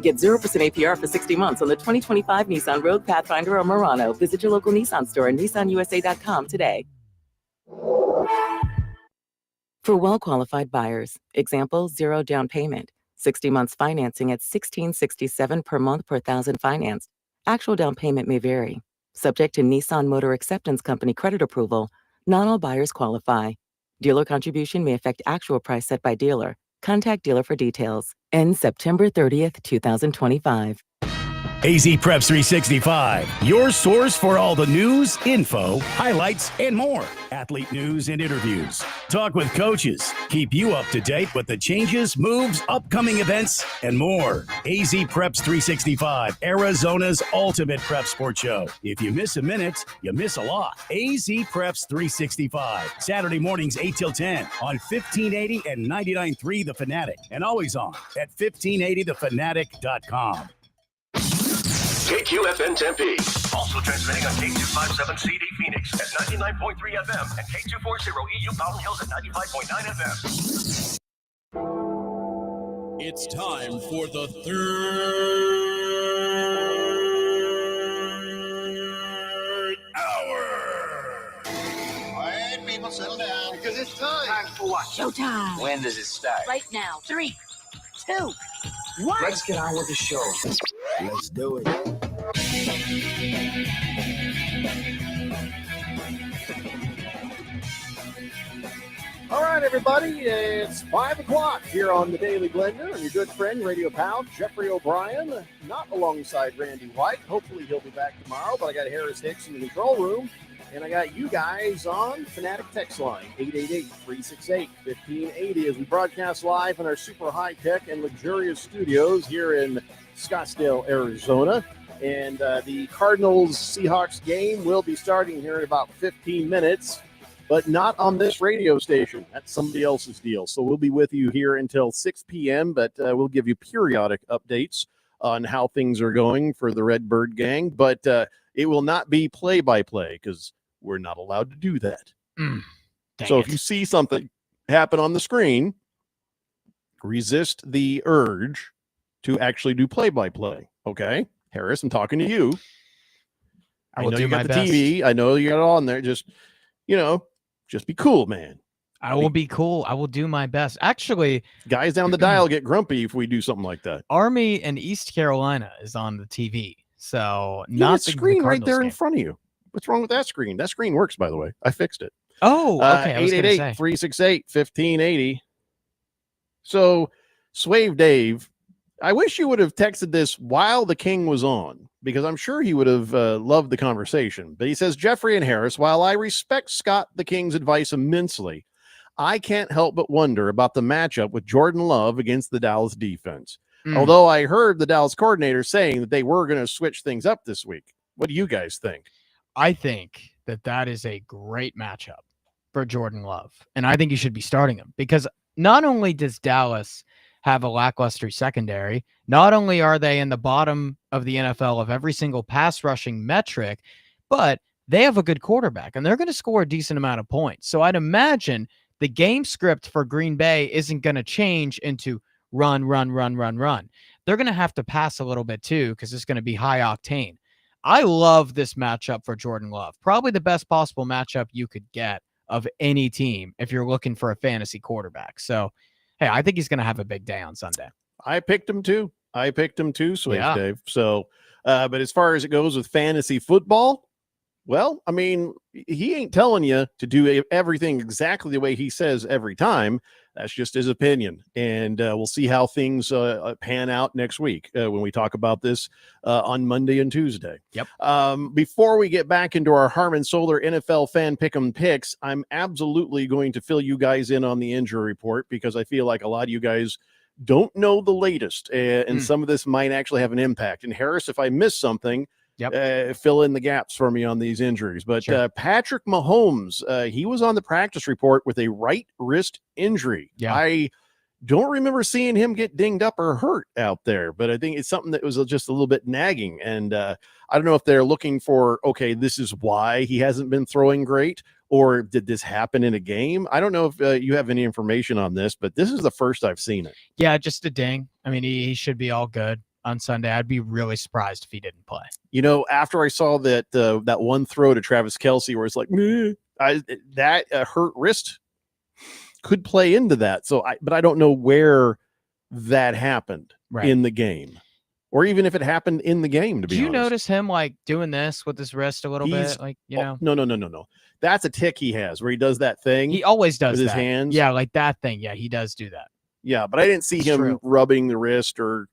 Get 0% APR for 60 months on the 2025 Nissan Rogue, Pathfinder, or Murano. Visit your local Nissan store and nissanusa.com today. For well-qualified buyers, example, 0 down payment, 60 months financing at $1,667 per month per thousand financed. Actual down payment may vary. Subject to Nissan Motor Acceptance Company credit approval, not all buyers qualify. Dealer contribution may affect actual price set by dealer. Contact dealer for details. Ends September 30th, 2025. AZ Preps 365, your source for all the news, info, highlights, and more. Athlete news and interviews. Talk with coaches. Keep you up to date with the changes, moves, upcoming events, and more. AZ Preps 365, Arizona's ultimate prep sports show. If you miss a minute, you miss a lot. AZ Preps 365, Saturday mornings 8 till 10 on 1580 and 99.3 The Fanatic, and always on at 1580thefanatic.com. KQFN Tempe. Also transmitting on K257CD Phoenix at 99.3 FM and K240 EU Fountain Hills at 95.9 FM. It's time for the third hour. All right, people, settle down because it's time. Time for what? Showtime. When does it start? Right now. 3, 2, 1. Let's get on with the show. Let's do it. All right, everybody, it's 5 o'clock here on the Daily Blender. I'm your good friend, radio pal, Jeffrey O'Brien, not alongside Randy White. Hopefully he'll be back tomorrow, but I got Harris Hicks in the control room, and I got you guys on Fanatic text line, 888-368-1580, as we broadcast live in our super high-tech and luxurious studios here in Scottsdale, Arizona. And the Cardinals-Seahawks game will be starting here in about 15 minutes. But not on this radio station. That's somebody else's deal. So we'll be with you here until 6 p.m., but we'll give you periodic updates on how things are going for the Redbird gang. But it will not be play-by-play because we're not allowed to do that. So if you see something happen on the screen, resist the urge to actually do play-by-play. Okay? Harris, I'm talking to you. I know you got the TV. I know you got it on there. Just, just be cool, man. I will be cool. I will do my best. Actually, guys down the dial get grumpy if we do something like that. Army and East Carolina is on the TV. So not the screen right there in front of you. What's wrong with that screen? That screen works, by the way. I fixed it. Oh, okay. 888-368-1580. So, Swave Dave, I wish you would have texted this while the King was on, because I'm sure he would have loved the conversation. But he says, Jeffrey and Harris, while I respect Scott the King's advice immensely, I can't help but wonder about the matchup with Jordan Love against the Dallas defense. Although I heard the Dallas coordinator saying that they were going to switch things up this week. What do you guys think? I think that is a great matchup for Jordan Love. And I think you should be starting him because not only does Dallas have a lackluster secondary, not only are they in the bottom of the NFL of every single pass rushing metric, but they have a good quarterback and they're going to score a decent amount of points. So I'd imagine the game script for Green Bay isn't going to change into run. They're going to have to pass a little bit too because it's going to be high octane. I love this matchup for Jordan Love. Probably the best possible matchup you could get of any team if you're looking for a fantasy quarterback. So, hey, I think he's going to have a big day on Sunday. I picked him too, Swave Dave. So, but as far as it goes with fantasy football, well, I mean, he ain't telling you to do everything exactly the way he says every time. That's just his opinion. And we'll see how things pan out next week when we talk about this on Monday and Tuesday. Yep. Before we get back into our Harmon Solar NFL Fan Pick'em picks, I'm absolutely going to fill you guys in on the injury report because I feel like a lot of you guys don't know the latest. And some of this might actually have an impact. And Harris, if I miss something, fill in the gaps for me on these injuries. But Patrick Mahomes, he was on the practice report with a right wrist injury. I don't remember seeing him get dinged up or hurt out there, but I think it's something that was just a little bit nagging. And I don't know if they're looking for, okay, this is why he hasn't been throwing great, or did this happen in a game? I don't know if you have any information on this, but this is the first I've seen it. Yeah, just a ding. I mean, he should be all good on Sunday. I'd be really surprised if he didn't play. After I saw that that one throw to Travis Kelce where it's like, that hurt wrist could play into that. But I don't know where that happened in the game, or even if it happened in the game. To be honest, you notice him like doing this with his wrist a little bit, like know? No. That's a tick he has where he does that thing. He always does with that. His hands. Yeah, like that thing. Yeah, he does do that. Yeah, but I didn't see him rubbing the wrist or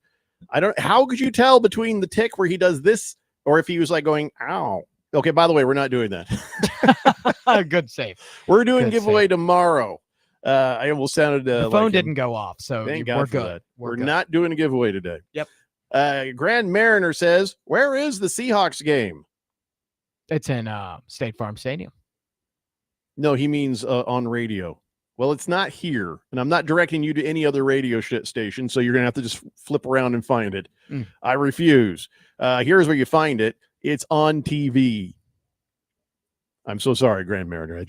How could you tell between the tick where he does this or if he was like going, ow? Okay, by the way, we're not doing that. Good save. We're doing giveaway tomorrow. I almost sounded the phone didn't go off, so thank we're God for good. that. We're good. not doing a giveaway today. Yep. Grand Mariner says, where is the Seahawks game? It's in State Farm Stadium. No, he means on radio. Well, it's not here, and I'm not directing you to any other radio station, so you're going to have to just flip around and find it. I refuse. Here's where you find it. It's on TV. I'm so sorry, Grand Mariner.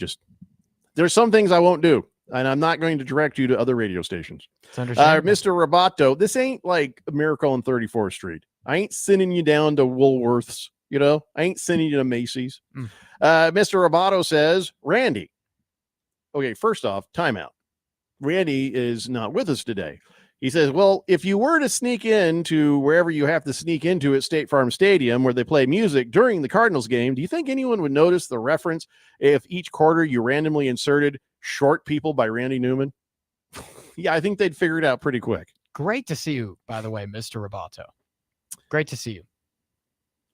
There's some things I won't do, and I'm not going to direct you to other radio stations. It's understandable. Mr. Roboto, this ain't like a Miracle on 34th Street. I ain't sending you down to Woolworths, I ain't sending you to Macy's. Mr. Roboto says, Randy. Okay, first off, timeout. Randy is not with us today. He says, well, if you were to sneak into wherever you have to sneak into at State Farm Stadium where they play music during the Cardinals game, do you think anyone would notice the reference if each quarter you randomly inserted Short People by Randy Newman? Yeah, I think they'd figure it out pretty quick. Great to see you, by the way, Mr. Roboto. Great to see you.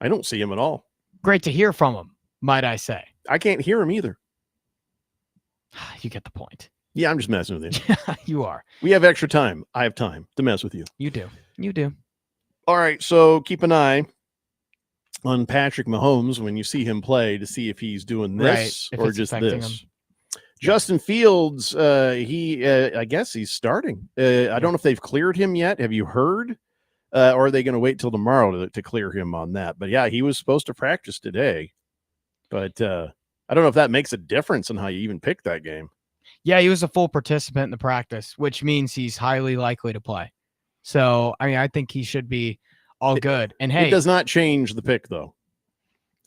I don't see him at all. Great to hear from him, might I say. I can't hear him either. You get the point. Yeah, I'm just messing with you. You are. We have extra time. I have time to mess with you. You do. You do. All right, so keep an eye on Patrick Mahomes when you see him play to see if he's doing this or just this. Justin Fields, I guess he's starting. I don't know if they've cleared him yet. Have you heard? Or are they going to wait till tomorrow to clear him on that? But yeah, he was supposed to practice today. But I don't know if that makes a difference in how you even pick that game. Yeah, he was a full participant in the practice, which means he's highly likely to play. So, I mean, I think he should be all good. And hey, it does not change the pick, though.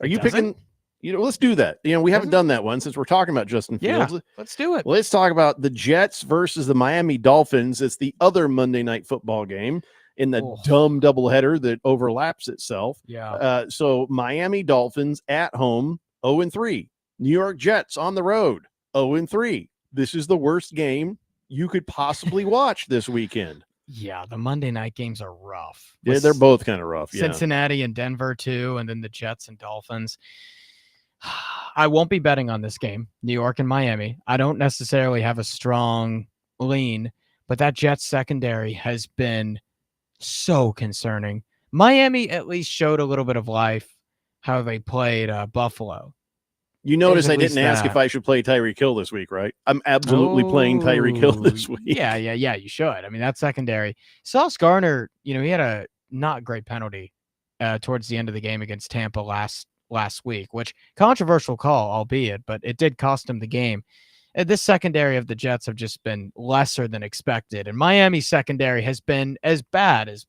Are you picking? Let's do that. We haven't done that one since we're talking about Justin Fields. Yeah, let's do it. Let's talk about the Jets versus the Miami Dolphins. It's the other Monday night football game in the dumb doubleheader that overlaps itself. Yeah. So Miami Dolphins at home, 0-3. New York Jets on the road, 0-3. This is the worst game you could possibly watch this weekend. Yeah, the Monday night games are rough. Yeah, they're both kind of rough. Cincinnati and Denver too, and then the Jets and Dolphins. I won't be betting on this game, New York and Miami. I don't necessarily have a strong lean, but that Jets secondary has been so concerning. Miami at least showed a little bit of life how they played Buffalo. You notice I didn't ask if I should play Tyreek Hill this week, right? I'm absolutely playing Tyreek Hill this week. Yeah, you should. I mean, that secondary. Sauce Gardner, he had a not great penalty towards the end of the game against Tampa last week, which controversial call, albeit, but it did cost him the game. This secondary of the Jets have just been lesser than expected, and Miami's secondary has been as bad as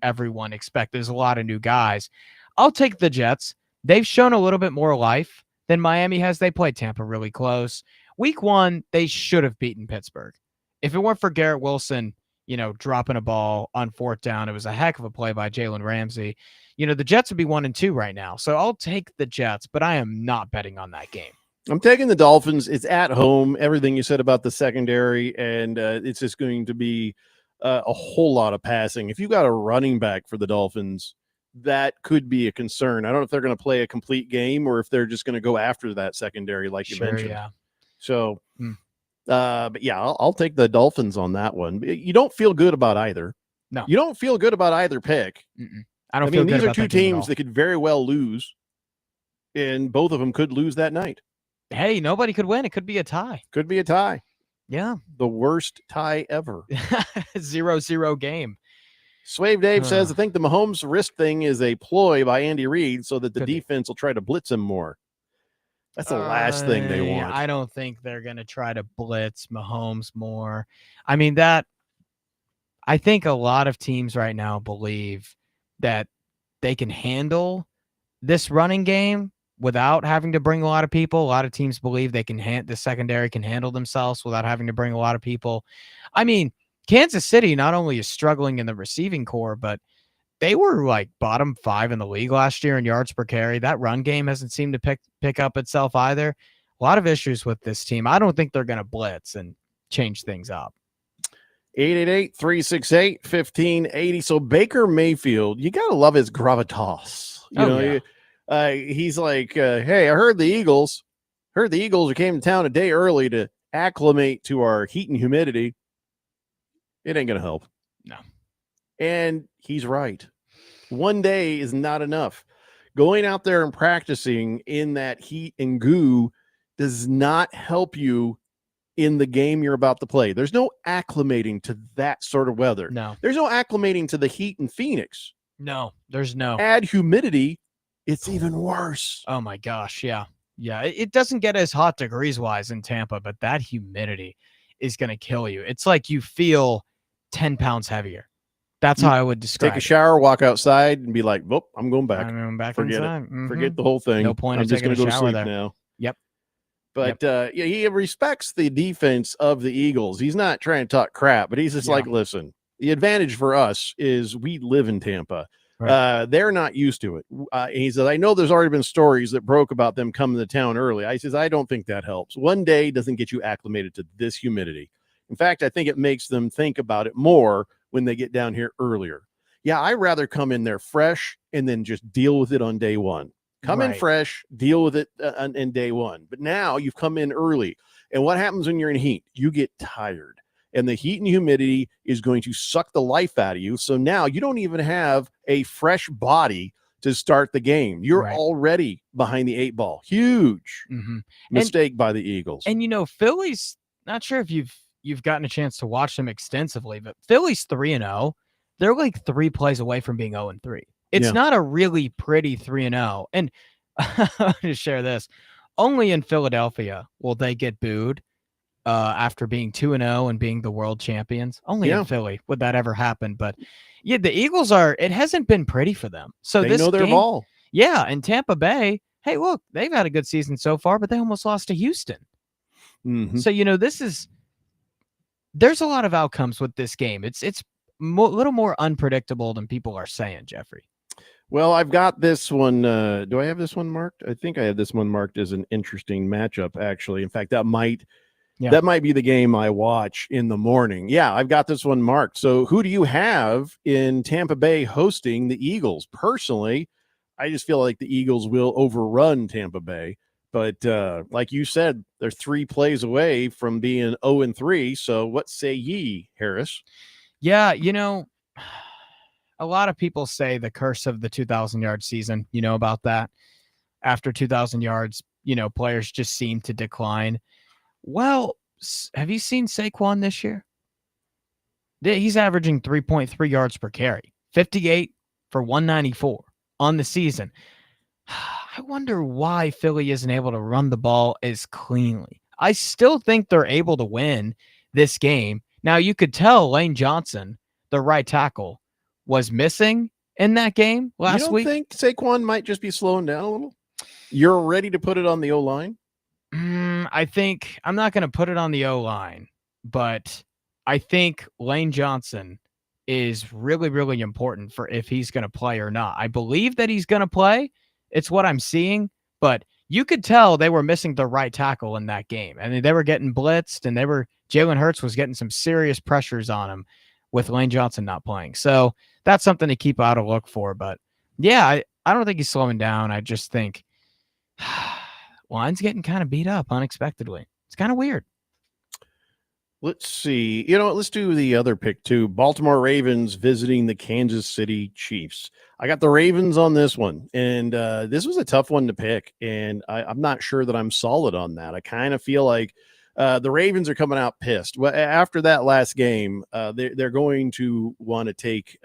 everyone expected. There's a lot of new guys. I'll take the Jets. They've shown a little bit more life than Miami has. They played Tampa really close. Week 1, they should have beaten Pittsburgh. If it weren't for Garrett Wilson, dropping a ball on 4th down, it was a heck of a play by Jalen Ramsey. The Jets would be 1-2 right now. So I'll take the Jets, but I am not betting on that game. I'm taking the Dolphins. It's at home. Everything you said about the secondary, and it's just going to be a whole lot of passing. If you got a running back for the Dolphins, that could be a concern. I don't know if they're going to play a complete game or if they're just going to go after that secondary, like you mentioned. Yeah. So, but yeah, I'll take the Dolphins on that one. You don't feel good about either. No, you don't feel good about either pick. I don't feel good these are about two that game at teams all. that could very well lose, and both of them could lose that night. Hey, nobody could win. It could be a tie. Could be a tie. Yeah. The worst tie ever. 0-0 game. Swave Dave says, I think the Mahomes wrist thing is a ploy by Andy Reid so that the Could be. defense will try to blitz him more. That's the last thing they want. I don't think they're going to try to blitz Mahomes more. I mean, I think a lot of teams right now believe that they can handle this running game without having to bring a lot of people. A lot of teams believe they can the secondary can handle themselves without having to bring a lot of people. I mean, Kansas City not only is struggling in the receiving core, but they were like bottom 5 in the league last year in yards per carry. That run game hasn't seemed to pick up itself either. A lot of issues with this team. I don't think they're going to blitz and change things up. 888-368-1580. So Baker Mayfield, you got to love his gravitas. He's like, hey, I heard the Eagles came to town a day early to acclimate to our heat and humidity. It ain't going to help. No. And he's right. One day is not enough. Going out there and practicing in that heat and goo does not help you in the game you're about to play. There's no acclimating to that sort of weather. No. There's no acclimating to the heat in Phoenix. No, there's no. Add humidity, it's even worse. Oh my gosh, yeah. Yeah, it doesn't get as hot degrees-wise in Tampa, but that humidity is going to kill you. It's like you feel 10 pounds heavier. That's how I would describe Take a shower, walk outside, and be like, "Whoop, I'm going back. I'm going back Forget inside. it. Mhm. Forget the whole thing. No point I'm in just taking going to a go to shower sleep there." now." Yep. But he respects the defense of the Eagles. He's not trying to talk crap, but he's just like, listen, the advantage for us is we live in Tampa. Right. They're not used to it. He says, I know there's already been stories that broke about them coming to town early. I says, I don't think that helps. One day doesn't get you acclimated to this humidity. In fact, I think it makes them think about it more when they get down here earlier. Yeah, I'd rather come in there fresh and then just deal with it on day one. Come in fresh, deal with it in day one. But now you've come in early. And what happens when you're in heat? You get tired. And the heat and humidity is going to suck the life out of you. So now you don't even have a fresh body to start the game. You're already behind the 8 ball. Huge mistake by the Eagles. And Philly's, not sure if you've gotten a chance to watch them extensively, but Philly's 3-0. They're like 3 plays away from being 0-3. It's not a really pretty 3-0. And I'll just share this. Only in Philadelphia will they get booed after being 2-0 and being the world champions. Only in Philly would that ever happen. But yeah, the Eagles it hasn't been pretty for them. So they this know their game, ball. Yeah, and Tampa Bay, hey, look, they've had a good season so far, but they almost lost to Houston. Mm-hmm. So, there's a lot of outcomes with this game. It's a little more unpredictable than people are saying, Jeffrey. Well, I've got this one. Do I have this one marked? I think I have this one marked as an interesting matchup, actually. In fact, that might be the game I watch in the morning. Yeah, I've got this one marked. So who do you have in Tampa Bay hosting the Eagles? Personally, I just feel like the Eagles will overrun Tampa Bay. But like you said, they're 3 plays away from being 0-3. So what say ye, Harris? Yeah, a lot of people say the curse of the 2,000-yard season. You know about that? After 2,000 yards, players just seem to decline. Well, have you seen Saquon this year? He's averaging 3.3 yards per carry, 58 for 194 on the season. I wonder why Philly isn't able to run the ball as cleanly. I still think they're able to win this game. Now, you could tell Lane Johnson, the right tackle, was missing in that game last week. You don't think Saquon might just be slowing down a little? You're ready to put it on the O-line? I think I'm not going to put it on the O-line, but I think Lane Johnson is really, really important for if he's going to play or not. I believe that he's going to play. It's what I'm seeing, but you could tell they were missing the right tackle in that game. I mean, they were getting blitzed, and Jalen Hurts was getting some serious pressures on him with Lane Johnson not playing. So that's something to keep out a look for. But yeah, I don't think he's slowing down. I just think Line's getting kind of beat up unexpectedly. It's kind of weird. Let's see. Let's do the other pick too. Baltimore Ravens visiting the Kansas City Chiefs. I got the Ravens on this one, and this was a tough one to pick, and I'm not sure that I'm solid on that. I kind of feel like the Ravens are coming out pissed. Well, after that last game, they're going to want to take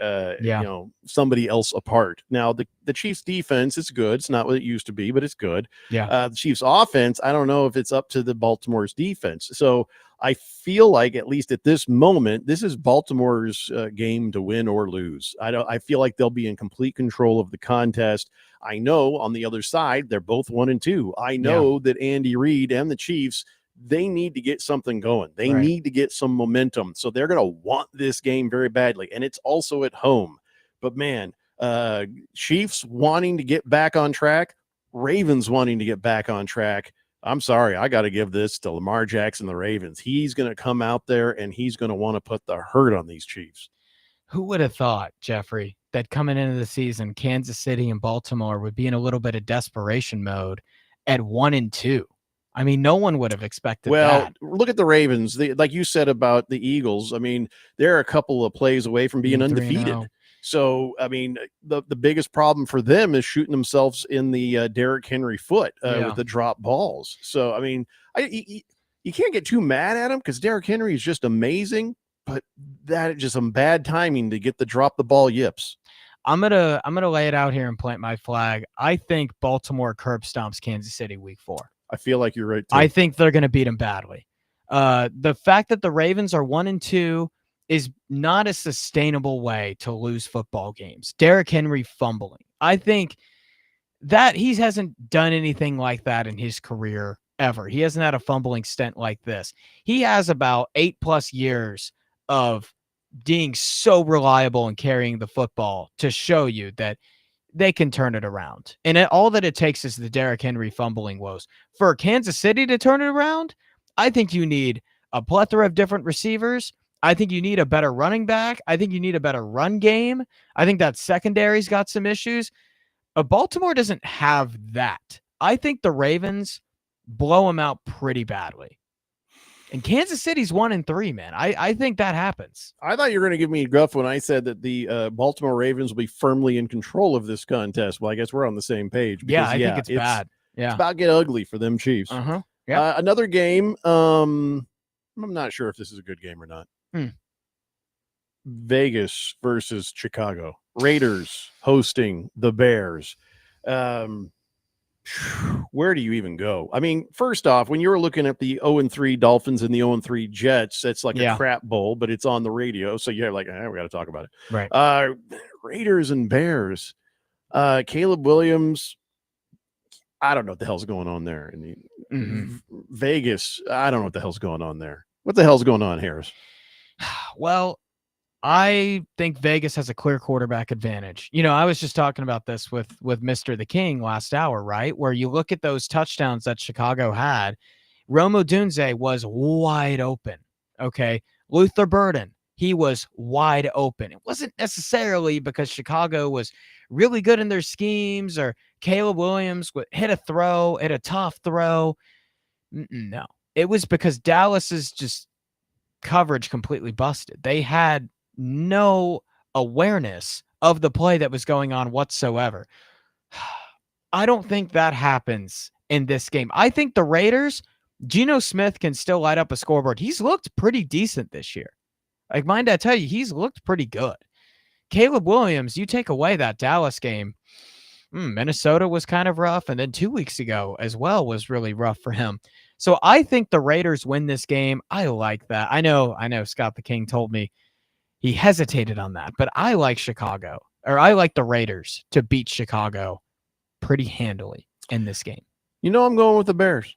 somebody else apart. Now, the Chiefs' defense is good. It's not what it used to be, but it's good. Yeah. The Chiefs' offense, I don't know if it's up to the Baltimore's defense. So I feel like, at least at this moment, this is Baltimore's game to win or lose. I feel like they'll be in complete control of the contest. I know on the other side, they're both 1-2. I know that Andy Reid and the Chiefs, they need to get something going. They need to get some momentum. So they're going to want this game very badly. And it's also at home. But man, Chiefs wanting to get back on track, Ravens wanting to get back on track. I'm sorry. I got to give this to Lamar Jackson, the Ravens. He's going to come out there and he's going to want to put the hurt on these Chiefs. Who would have thought, Jeffrey, that coming into the season, Kansas City and Baltimore would be in a little bit of desperation mode at 1-2? I mean, no one would have expected that. Look at the Ravens. Like you said about the Eagles, I mean, they're a couple of plays away from being undefeated. 3-0. So, I mean, the biggest problem for them is shooting themselves in the Derrick Henry foot with the drop balls. So, I mean, you can't get too mad at him because Derrick Henry is just amazing, but that is just some bad timing to get the drop the ball yips. I'm gonna lay it out here and plant my flag. I think Baltimore curb stomps Kansas City week 4. I feel like you're right, too. I think they're going to beat them badly. The fact that the Ravens are 1-2 is not a sustainable way to lose football games. Derrick Henry fumbling. I think that he hasn't done anything like that in his career ever. He hasn't had a fumbling stint like this. He has about 8+ years of being so reliable and carrying the football to show you that they can turn it around. And all that it takes is the Derrick Henry fumbling woes. For Kansas City to turn it around, I think you need a plethora of different receivers. I think you need a better running back. I think you need a better run game. I think that secondary's got some issues. Baltimore doesn't have that. I think the Ravens blow them out pretty badly. And Kansas City's 1-3, man. I think that happens. I thought you were going to give me guff when I said that the Baltimore Ravens will be firmly in control of this contest. Well, I guess we're on the same page. Because, I think it's bad. Yeah, it's about to get ugly for them Chiefs. Yeah. Another game. I'm not sure if this is a good game or not. Vegas versus Chicago. Raiders hosting the Bears. Where do you even go? I mean, first off, when you're looking at the 0-3 Dolphins and the 0-3 Jets, that's like a crap bowl, but it's on the radio. So you're like, we got to talk about it. Right. Raiders and Bears. Caleb Williams. I don't know what the hell's going on there. In Vegas, I don't know what the hell's going on there. What the hell's going on, Harris? Well, I think Vegas has a clear quarterback advantage. You know, I was just talking about this with Mr. the King last hour, right? Where you look at those touchdowns that Chicago had, Rome Odunze was wide open. Okay. Luther Burden, he was wide open. It wasn't necessarily because Chicago was really good in their schemes or Caleb Williams hit a tough throw. No, it was because Dallas's just coverage completely busted. They had no awareness of the play that was going on whatsoever. I don't think that happens in this game. I think the Raiders, Geno Smith can still light up a scoreboard. He's looked pretty decent this year. Like, mind I tell you, he's looked pretty good. Caleb Williams, you take away that Dallas game, Minnesota was kind of rough, and then 2 weeks ago as well was really rough for him. So I think the Raiders win this game. I like that. I know Scott the King told me he hesitated on that, but I like Chicago, or I like the Raiders to beat Chicago pretty handily in this game. You know, I'm going with the Bears.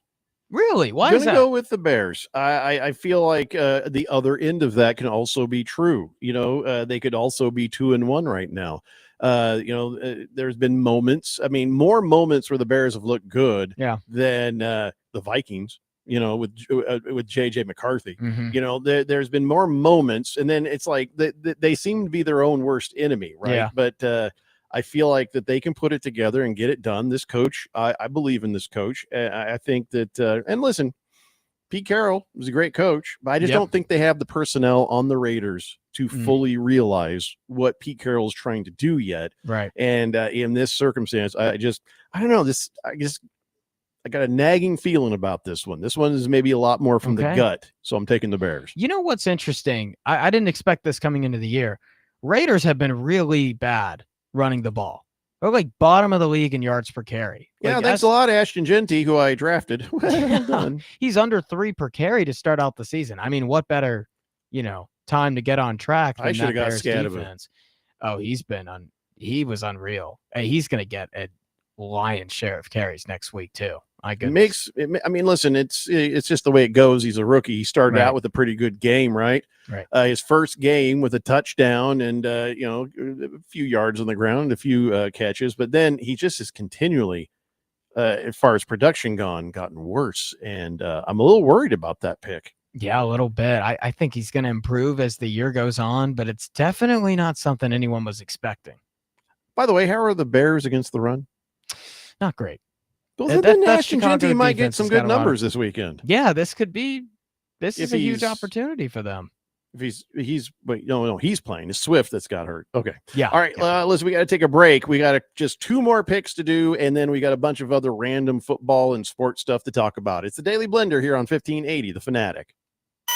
Really? Why I'm is that? going to go with the Bears. I feel like the other end of that can also be true. You know, they could also be 2-1 right now. There's been moments. I mean, more moments where the Bears have looked good than the Vikings. You know, with JJ McCarthy. You know, there's been more moments, and then it's like they seem to be their own worst enemy, right? Yeah. But I feel like that they can put it together and get it done. This coach, I believe in this coach. I think that, and listen, Pete Carroll was a great coach, but I just don't think they have the personnel on the Raiders to fully realize what Pete Carroll is trying to do yet. Right. And in this circumstance, I don't know. I got a nagging feeling about this one. This one is maybe a lot more from the gut. So I'm taking the Bears. You know what's interesting? I didn't expect this coming into the year. Raiders have been really bad running the ball. They're like bottom of the league in yards per carry. Yeah, thanks a lot, Ashton Genty, who I drafted. Well done. He's under 3 per carry to start out the season. I mean, what better, time to get on track than I should have got Bears scared of him. defense. Oh, he was unreal. Hey, he's going to get a lion's share of carries next week too. My goodness. Listen, it's just the way it goes. He's a rookie. He started out with a pretty good game, right? Right. His first game with a touchdown and a few yards on the ground, a few catches, but then he just is continually as far as production gotten worse. And I'm a little worried about that pick. Yeah, a little bit. I think he's going to improve as the year goes on, but it's definitely not something anyone was expecting. By the way, how are the Bears against the run? Not great. Well, then Ashton Jeanty might get some good numbers this weekend. Yeah, this is a huge opportunity for them. If he's playing. It's Swift that's got hurt. Okay. Yeah. All right. Listen, we got to take a break. We got just 2 more picks to do, and then we got a bunch of other random football and sports stuff to talk about. It's the Daily Blender here on 1580, The Fanatic.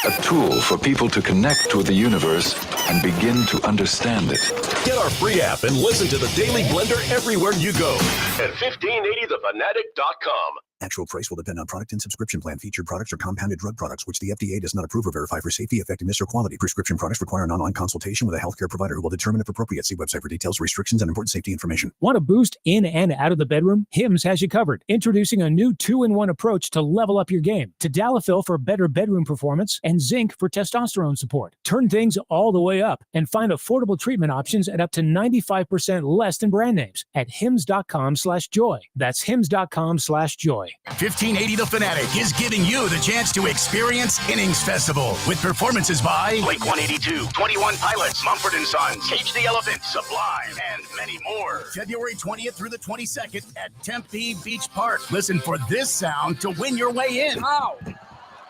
A tool for people to connect with the universe and begin to understand it. Get our free app and listen to the Daily Blender everywhere you go at 1580thefanatic.com. Actual price will depend on product and subscription plan. Featured products are compounded drug products, which the FDA does not approve or verify for safety, effectiveness, or quality. Prescription products require an online consultation with a healthcare provider who will determine if appropriate. See website for details, restrictions, and important safety information. Want to boost in and out of the bedroom? Hims has you covered. Introducing a new 2-in-1 approach to level up your game. Tadalafil for better bedroom performance and zinc for testosterone support. Turn things all the way up and find affordable treatment options at up to 95% less than brand names at hims.com/joy. That's hims.com/joy. 1580 The Fanatic is giving you the chance to experience Innings Festival with performances by Blink 182, 21 Pilots, Mumford & Sons, Cage the Elephant, Sublime, and many more. February 20th through the 22nd at Tempe Beach Park. Listen for this sound to win your way in. Ow!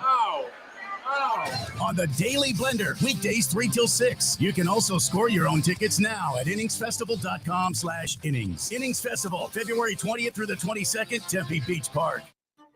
Ow! Ow! On the Daily Blender, weekdays 3 till 6. You can also score your own tickets now at inningsfestival.com/innings. Innings Festival, February 20th through the 22nd, Tempe Beach Park.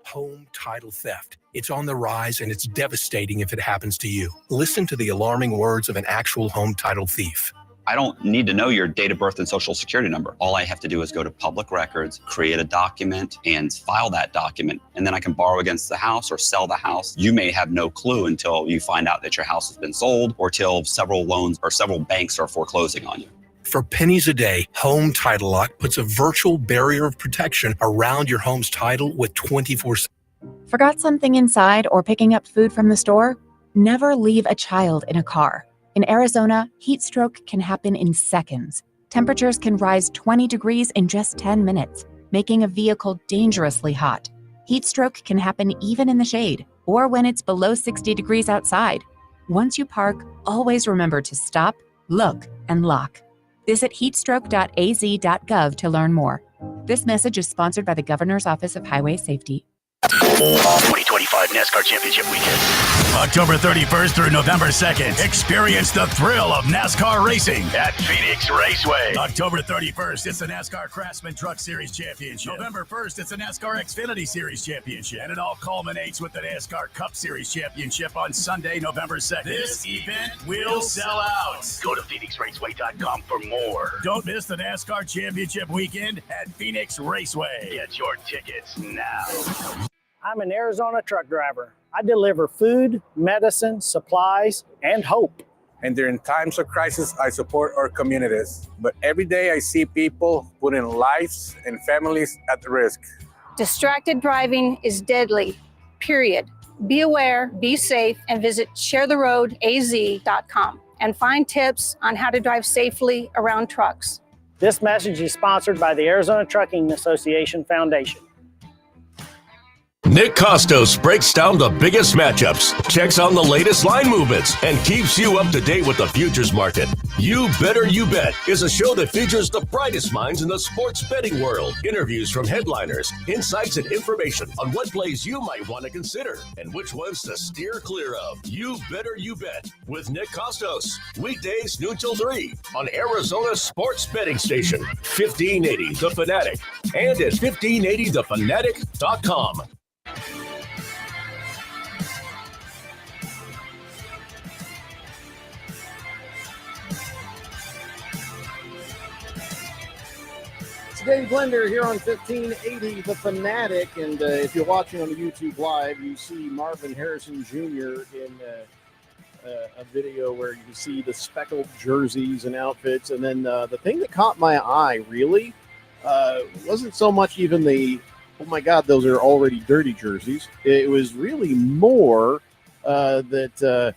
Home title theft. It's on the rise and it's devastating if it happens to you. Listen to the alarming words of an actual home title thief. I don't need to know your date of birth and social security number. All I have to do is go to public records, create a document, and file that document. And then I can borrow against the house or sell the house. You may have no clue until you find out that your house has been sold or till several loans or several banks are foreclosing on you. For pennies a day, Home Title Lock puts a virtual barrier of protection around your home's title with 24/7. Forgot something inside or picking up food from the store? Never leave a child in a car. In Arizona, heat stroke can happen in seconds. Temperatures can rise 20 degrees in just 10 minutes, making a vehicle dangerously hot. Heat stroke can happen even in the shade or when it's below 60 degrees outside. Once you park, always remember to stop, look, and lock. Visit heatstroke.az.gov to learn more. This message is sponsored by the Governor's Office of Highway Safety. 2025 NASCAR Championship Weekend. October 31st through November 2nd. Experience the thrill of NASCAR racing at Phoenix Raceway. October 31st, it's the NASCAR Craftsman Truck Series Championship. November 1st, it's the NASCAR Xfinity Series Championship. And it all culminates with the NASCAR Cup Series Championship on Sunday, November 2nd. This event will sell out. Go to PhoenixRaceway.com for more. Don't miss the NASCAR Championship Weekend at Phoenix Raceway. Get your tickets now. I'm an Arizona truck driver. I deliver food, medicine, supplies, and hope. And during times of crisis, I support our communities. But every day I see people putting lives and families at risk. Distracted driving is deadly, period. Be aware, be safe, and visit sharetheroadaz.com and find tips on how to drive safely around trucks. This message is sponsored by the Arizona Trucking Association Foundation. Nick Costos breaks down the biggest matchups, checks on the latest line movements, and keeps you up to date with the futures market. You Better You Bet is a show that features the brightest minds in the sports betting world. Interviews from headliners, insights and information on what plays you might want to consider and which ones to steer clear of. You Better You Bet with Nick Costos. Weekdays noon till 3 on Arizona Sports Betting Station, 1580 The Fanatic, and at 1580thefanatic.com. Today Blender here on 1580 The Fanatic, and if you're watching on the YouTube Live, you see Marvin Harrison Jr. in a video where you can see the speckled jerseys and outfits, and then the thing that caught my eye really wasn't so much even the oh my God, those are already dirty jerseys. It was really more that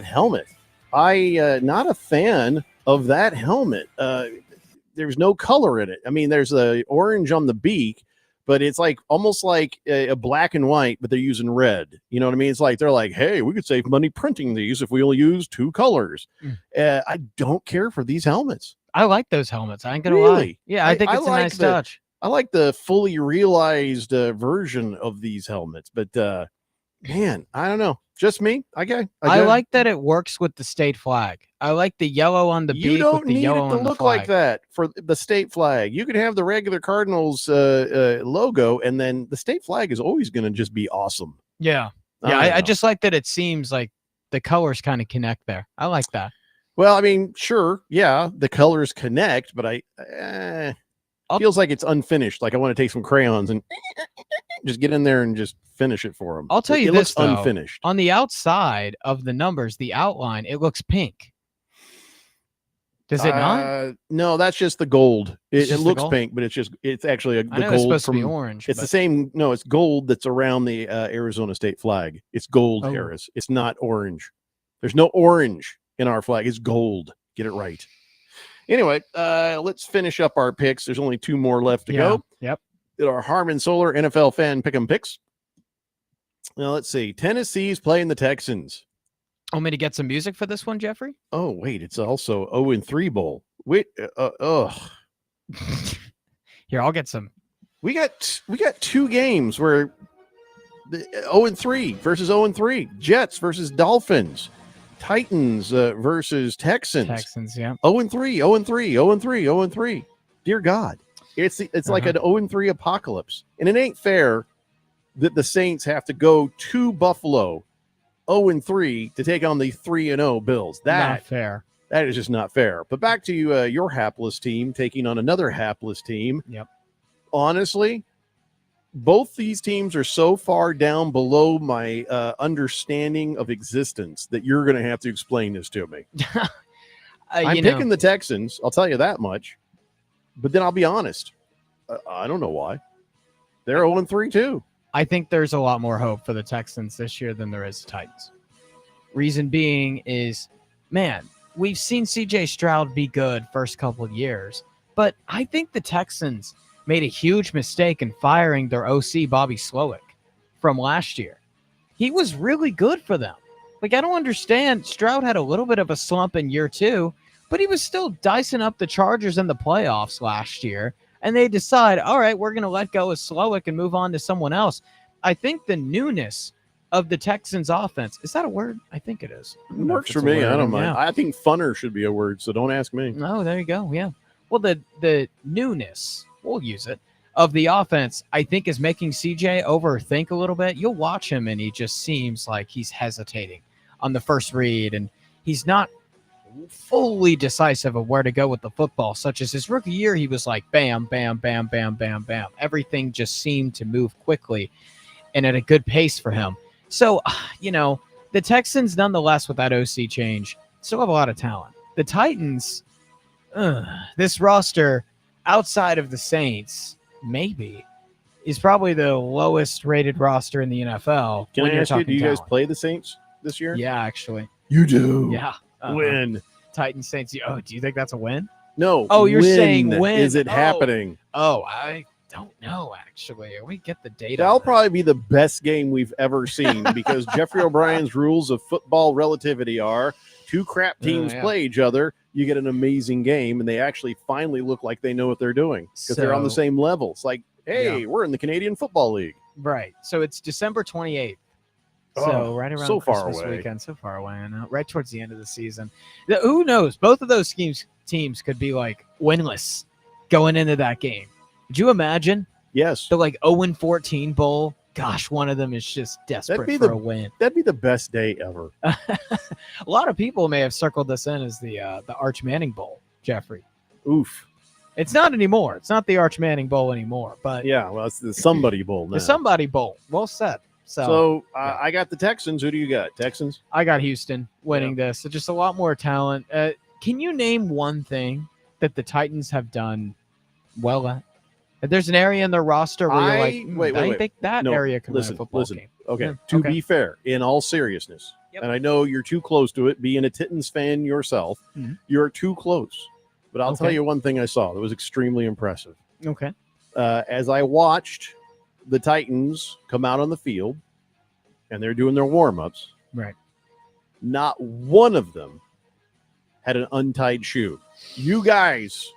helmet. Not a fan of that helmet. There's no color in it. I mean, there's the orange on the beak, but it's like almost like a black and white, but they're using red. You know what I mean? It's like they're like, hey, we could save money printing these if we only use 2 colors. I don't care for these helmets. I like those helmets. I ain't gonna lie. Really? Yeah, I think it's a like nice touch. I like the fully realized version of these helmets, but man, I don't know. Just me. Okay. I like that it works with the state flag. I like the yellow on the beak. You don't with the need it yellow to on the look flag. like that for the state flag. You could have the regular Cardinals logo, and then the state flag is always going to just be awesome. Yeah. Yeah. I just like that it seems like the colors kind of connect there. I like that. Well, I mean, sure. Yeah. The colors connect, but feels like it's unfinished. Like I want to take some crayons and just get in there and just finish it for them. I'll tell you it this, looks though, unfinished. on the outside of the numbers, the outline, it looks pink. Does it not? No, that's just the gold. It just the looks gold? pink, but it's actually the I know gold it's supposed from to be orange. It's but- the same. No, it's gold that's around the Arizona state flag. It's gold, Oh. Harris. It's not orange. There's no orange in our flag. It's gold. Get it right. Anyway, let's finish up our picks. There's only 2 more left to go. Yep. Our Harmon Solar NFL fan pick 'em picks. Now let's see. Tennessee's playing the Texans. Want me to get some music for this one, Jeffrey? Oh wait, it's also 0-3 bowl. Wait, Here, I'll get some. We got 2 games where the 0-3 versus 0-3. Jets versus Dolphins. Titans versus Texans. Texans, yeah. 0-3, 0-3, 0-3, 0-3. Dear God, it's like an 0-3 apocalypse, and it ain't fair that the Saints have to go to Buffalo 0-3 to take on the 3-0 Bills. Not fair. That is just not fair. But back to your hapless team taking on another hapless team. Yep. Honestly, both these teams are so far down below my understanding of existence that you're going to have to explain this to me. I'm picking the Texans. I'll tell you that much. But then I'll be honest. I don't know why. They're 0-3 too. I think there's a lot more hope for the Texans this year than there is the Titans. Reason being is, man, we've seen CJ Stroud be good first couple of years, but I think the Texans made a huge mistake in firing their OC, Bobby Slowick, from last year. He was really good for them. Like, I don't understand. Stroud had a little bit of a slump in year 2, but he was still dicing up the Chargers in the playoffs last year. And they decide, all right, we're going to let go of Slowick and move on to someone else. I think the newness of the Texans offense, is that a word? I think it is. It works for me. I don't mind. I think funner should be a word, so don't ask me. Oh, there you go. Yeah. Well, the newness, we'll use it, of the offense, I think is making CJ overthink a little bit. You'll watch him and he just seems like he's hesitating on the first read, and he's not fully decisive of where to go with the football, such as his rookie year. He was like bam, bam, bam, bam, bam, bam. Everything just seemed to move quickly and at a good pace for him. So, the Texans, nonetheless, with that OC change, still have a lot of talent. The Titans, this roster outside of the Saints, maybe, is probably the lowest rated roster in the NFL. Can when I you're ask you, do talking you guys talent. play the Saints this year? Yeah, actually. You do? Yeah. Win. Titans, Saints. Oh, do you think that's a win? No. Oh, you're when saying when? is it Oh. happening? Oh, I don't know, actually. We get the data. That'll probably be the best game we've ever seen because Jeffrey O'Brien's rules of football relativity are 2 crap teams play each other. You get an amazing game, and they actually finally look like they know what they're doing because they're on the So- same level. It's like, hey, we're in the Canadian Football League. Right. So it's December 28th. Oh, So right around so far Christmas away. weekend, so far away, I know. Right towards the end of the season. Who knows? Both of those teams could be like winless going into that game. Could you imagine? Yes. The like 0-14 bowl. Gosh, one of them is just desperate for a win. That'd be the best day ever. A lot of people may have circled this in as the Arch Manning Bowl, Jeffrey. Oof. It's not anymore. It's not the Arch Manning Bowl anymore. But yeah, well, it's the Somebody Bowl now. The Somebody Bowl. Well said. So I got the Texans. Who do you got? Texans? I got Houston winning this. So just a lot more talent. Can you name one thing that the Titans have done well at? If there's an area in their roster where you're like, I think that area can win a football game. Okay. Yeah, To okay. be fair, in all seriousness, and I know you're too close to it, being a Titans fan yourself, Mhm. you're too close. But I'll tell Okay. you one thing I saw that was extremely impressive. Okay. as I watched the Titans come out on the field and they're doing their warm-ups, right? Not one of them had an untied shoe. You guys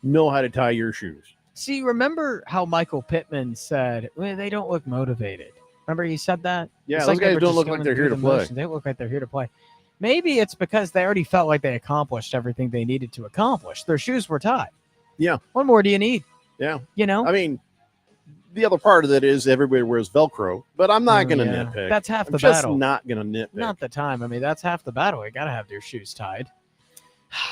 know how to tie your shoes. See, remember how Michael Pittman said, well, they don't look motivated. Remember he said that? Yeah, It's those they guys were don't just look like going they're through here to the play. motions. They look like they're here to play. Maybe it's because they already felt like they accomplished everything they needed to accomplish. Their shoes were tied. Yeah. What more do you need? Yeah. You know? I mean, the other part of that is everybody wears Velcro, but I'm not going to yeah. nitpick. That's half the I'm just battle. not going to nitpick. Not the time. I mean, that's half the battle. You got to have your shoes tied.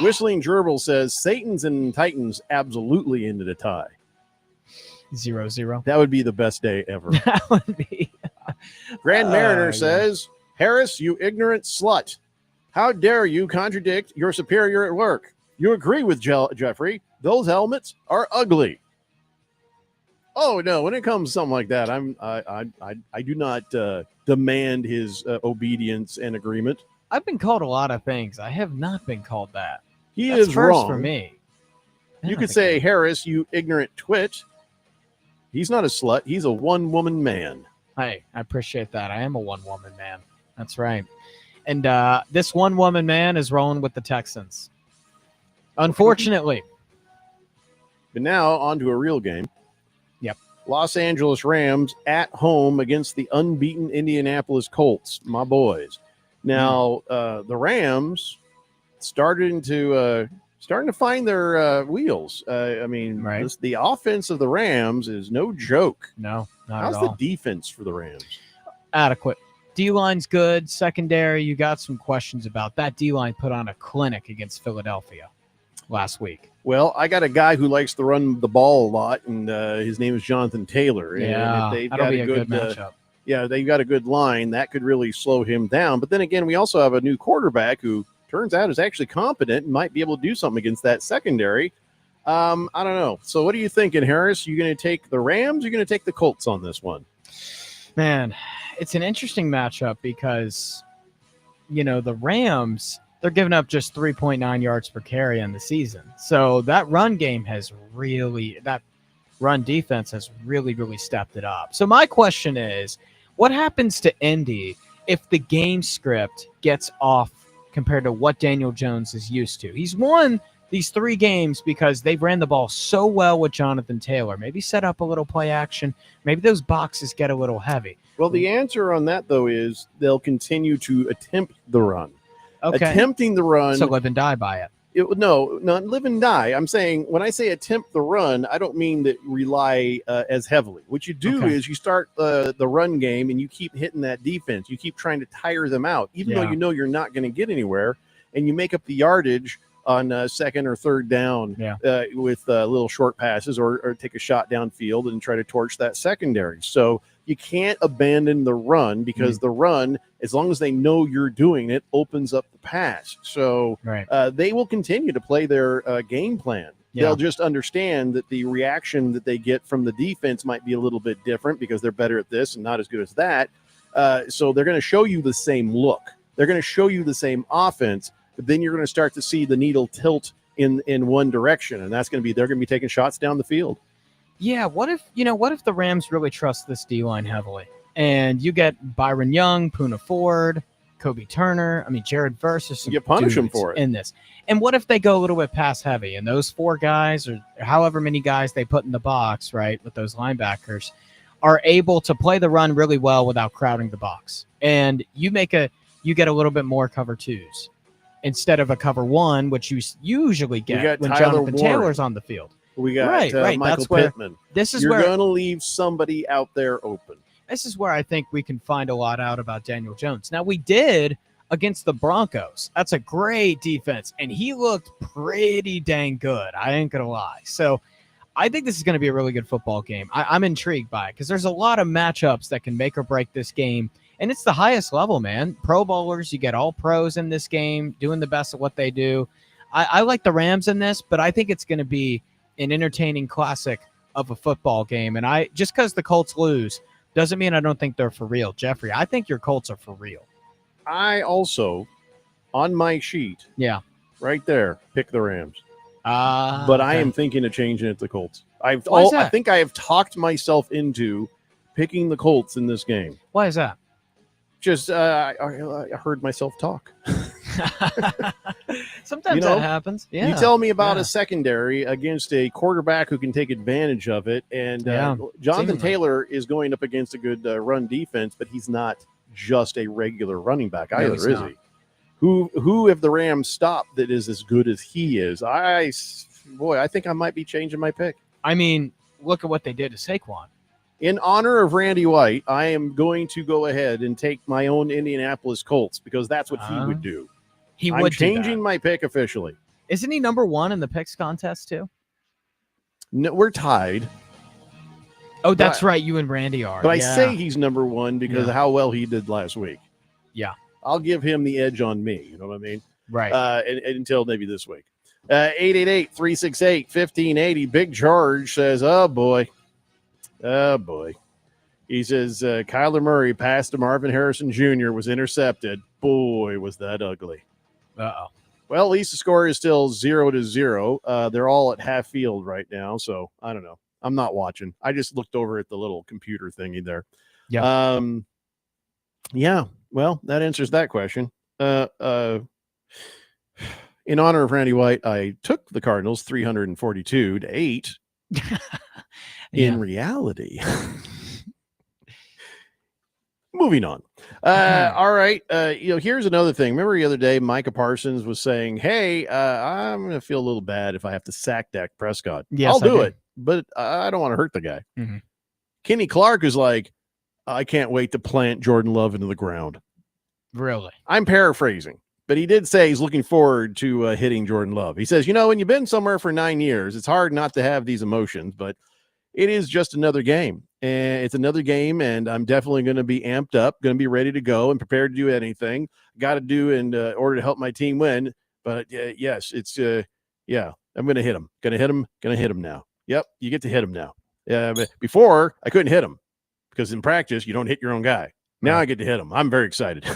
Whistling Gerbil says Satan's and Titans absolutely ended a tie. 0-0. That would be the best day ever. That would be. Grand Mariner yeah. says, Harris, you ignorant slut. How dare you contradict your superior at work? You agree with Jeffrey. Those helmets are ugly. Oh no! When it comes to something like that, I do not demand his obedience and agreement. I've been called a lot of things. I have not been called that. He That's is first wrong for me. You could say, Harris, you ignorant twit. He's not a slut. He's a one-woman man. Hey, I appreciate that. I am a one-woman man. That's right. And this one-woman man is rolling with the Texans. Unfortunately. But now on to a real game. Yep. Los Angeles Rams at home against the unbeaten Indianapolis Colts, my boys. Now, the Rams starting to find their wheels. I mean, the offense of the Rams is no joke. No, not How's at all. the defense for the Rams? Adequate. D-line's good. Secondary, you got some questions about. That D-line put on a clinic against Philadelphia last week. Well, I got a guy who likes to run the ball a lot, and his name is Jonathan Taylor. Yeah, and if they've that'll got be a good matchup. Yeah, they've got a good line. That could really slow him down. But then again, we also have a new quarterback who turns out is actually competent and might be able to do something against that secondary. I don't know. So what are you thinking, Harris? You going to take the Rams? Or you going to take the Colts on this one? Man, it's an interesting matchup because, the Rams, they're giving up just 3.9 yards per carry in the season. So that run game that run defense has really, really stepped it up. So my question is, what happens to Indy if the game script gets off compared to what Daniel Jones is used to? He's won these 3 games because they've ran the ball so well with Jonathan Taylor. Maybe set up a little play action. Maybe those boxes get a little heavy. Well, the answer on that, though, is they'll continue to attempt the run. Okay. Attempting the run. So live and die by it. No, not live and die. I'm saying when I say attempt the run, I don't mean that rely as heavily. What you do is you start the run game and you keep hitting that defense. You keep trying to tire them out, even though you know you're not going to get anywhere, and you make up the yardage on second or third down with little short passes or take a shot downfield and try to torch that secondary. So you can't abandon the run because the run, as long as they know you're doing it, opens up the pass. So they will continue to play their game plan. They'll just understand that the reaction that they get from the defense might be a little bit different because they're better at this and not as good as that. So they're going to show you the same look. They're going to show you the same offense, but then you're going to start to see the needle tilt in one direction, and that's going to be they're going to be taking shots down the field. Yeah, what if the Rams really trust this D-line heavily? And you get Byron Young, Poona Ford, Kobe Turner, Jared Verse. You punish them for it in this. And what if they go a little bit pass heavy and those 4 guys or however many guys they put in the box, right, with those linebackers, are able to play the run really well without crowding the box. And you get a little bit more cover 2s instead of a cover 1, which you usually get when Jonathan Taylor's on the field. We got Michael Pittman. You're going to leave somebody out there open. This is where I think we can find a lot out about Daniel Jones. Now, we did against the Broncos. That's a great defense, and he looked pretty dang good. I ain't going to lie. So I think this is going to be a really good football game. I'm intrigued by it because there's a lot of matchups that can make or break this game, and it's the highest level, man. Pro Bowlers, you get all pros in this game doing the best at what they do. I like the Rams in this, but I think it's going to be an entertaining classic of a football game. And just because the Colts lose doesn't mean I don't think they're for real. Jeffrey, I think your Colts are for real. I also, on my sheet, right there, pick the Rams. but I am thinking of changing it to Colts. Why is that? I think I have talked myself into picking the Colts in this game. Why is that? Just I heard myself talk. Sometimes that happens. Yeah. You tell me about a secondary against a quarterback who can take advantage of it. And Jonathan seemingly. Taylor is going up against a good run defense, but he's not just a regular running back No, either, he's is not. he? Who have the Rams stopped that is as good as he is? I think I might be changing my pick. I mean, look at what they did to Saquon. In honor of Randy White, I am going to go ahead and take my own Indianapolis Colts because that's what he would do. I'm would do changing that. my pick officially. Isn't he number 1 in the picks contest too? No, we're tied. Oh, that's right. You and Randy are. But I Yeah. say he's number 1 because of how well he did last week. Yeah. I'll give him the edge on me. You know what I mean? Right. And until maybe this week. 888-368-1580. Big George says, oh, boy. He says, Kyler Murray pass to Marvin Harrison Jr. was intercepted. Boy, was that ugly. Uh-oh. Well, at least the score is still 0-0. They're all at half field right now, so I don't know. I'm not watching. I just looked over at the little computer thingy there. Yeah. Yeah. Well, that answers that question. In honor of Randy White, I took the Cardinals 342-8. In reality. Moving on. All right. Here's another thing. Remember the other day, Micah Parsons was saying, hey, I'm going to feel a little bad if I have to sack Dak Prescott. Yes, I'll I do did. it, but I don't want to hurt the guy. Mhm. Kenny Clark is like, I can't wait to plant Jordan Love into the ground. Really? I'm paraphrasing, but he did say he's looking forward to hitting Jordan Love. He says, when you've been somewhere for 9 years, it's hard not to have these emotions, but it is just another game. And it's another game, and I'm definitely going to be amped up, going to be ready to go and prepared to do anything. Got to do in order to help my team win. But yes, it's I'm going to hit him. Going to hit him now. Yep, you get to hit him now. But before I couldn't hit him because in practice you don't hit your own guy. Now I get to hit him. I'm very excited.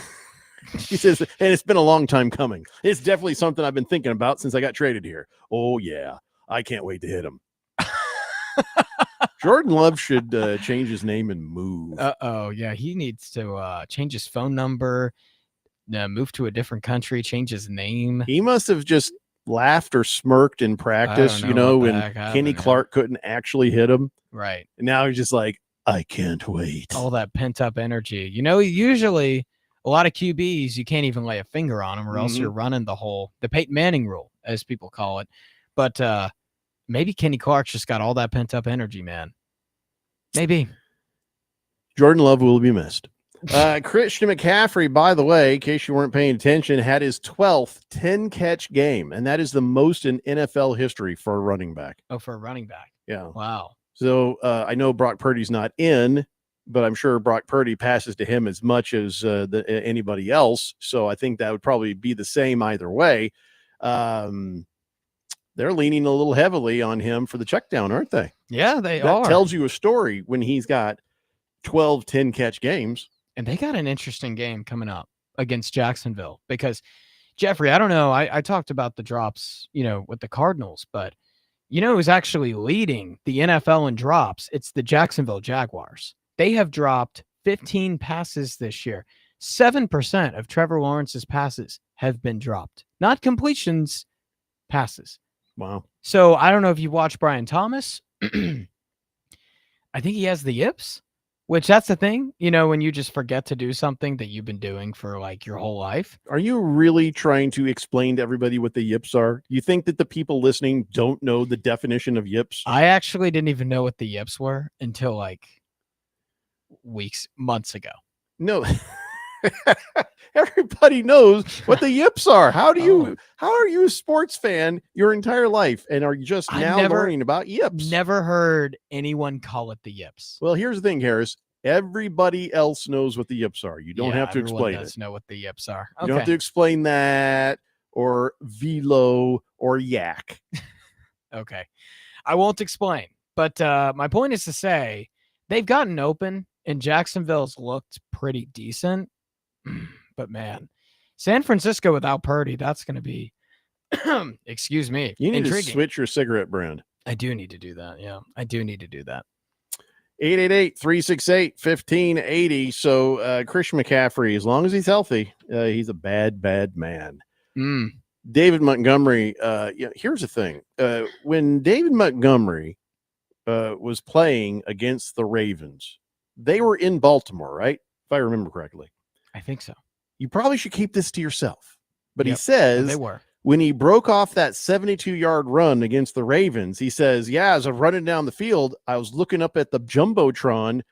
He says, and it's been a long time coming. It's definitely something I've been thinking about since I got traded here. Oh yeah, I can't wait to hit him. Jordan Love should change his name and move. Uh-oh. Yeah, he needs to change his phone number, move to a different country, change his name. He must have just laughed or smirked in practice, when Kenny Clark couldn't actually hit him. Right. And now he's just like, I can't wait. All that pent-up energy. Usually a lot of QBs, you can't even lay a finger on them or else you're running the Peyton Manning rule, as people call it. But maybe Kenny Clark's just got all that pent-up energy, man. Maybe. Jordan Love will be missed. Christian McCaffrey, by the way, in case you weren't paying attention, had his 12th 10-catch game, and that is the most in NFL history for a running back. Oh, for a running back. Yeah. Wow. So I know Brock Purdy's not in, but I'm sure Brock Purdy passes to him as much as anybody else. So I think that would probably be the same either way. They're leaning a little heavily on him for the check down, aren't they? Yeah, they That are. tells you a story when he's got 12 10-catch games. And they got an interesting game coming up against Jacksonville because, Jeffrey, I don't know. I talked about the drops, with the Cardinals, but who's actually leading the NFL in drops? It's the Jacksonville Jaguars. They have dropped 15 passes this year. 7% of Trevor Lawrence's passes have been dropped. Not completions, passes. Wow. So I don't know if you watch Brian Thomas. I think he has the yips. Which that's the thing, when you just forget to do something that you've been doing for like your whole life. Are you really trying to explain to everybody what the yips are? You think that the people listening don't know the definition of yips? I actually didn't even know what the yips were until like months ago. No. Everybody knows what the yips are. How are you a sports fan your entire life and are you just learning about yips? Never heard anyone call it the yips. Well, here's the thing, Harris. Everybody else knows what the yips are. You don't have to explain it. Know what the yips are. You don't have to explain that or velo or yak. Okay. I won't explain. But my point is to say they've gotten open and Jacksonville's looked pretty decent. But man, San Francisco without Purdy, that's going to be Excuse me. You need Intriguing. to switch your cigarette brand. I do need to do that. Yeah, I do need to do that. 888-368-1580. So Christian McCaffrey, as long as he's healthy, he's a bad man. David Montgomery, here's the thing. When David Montgomery was playing against the Ravens, they were in Baltimore, right? If I remember correctly. I think so. You probably should keep this to yourself. But Yep, he says they were. when he broke off that 72-yard run against the Ravens, he says, yeah, as I'm running down the field, I was looking up at the Jumbotron,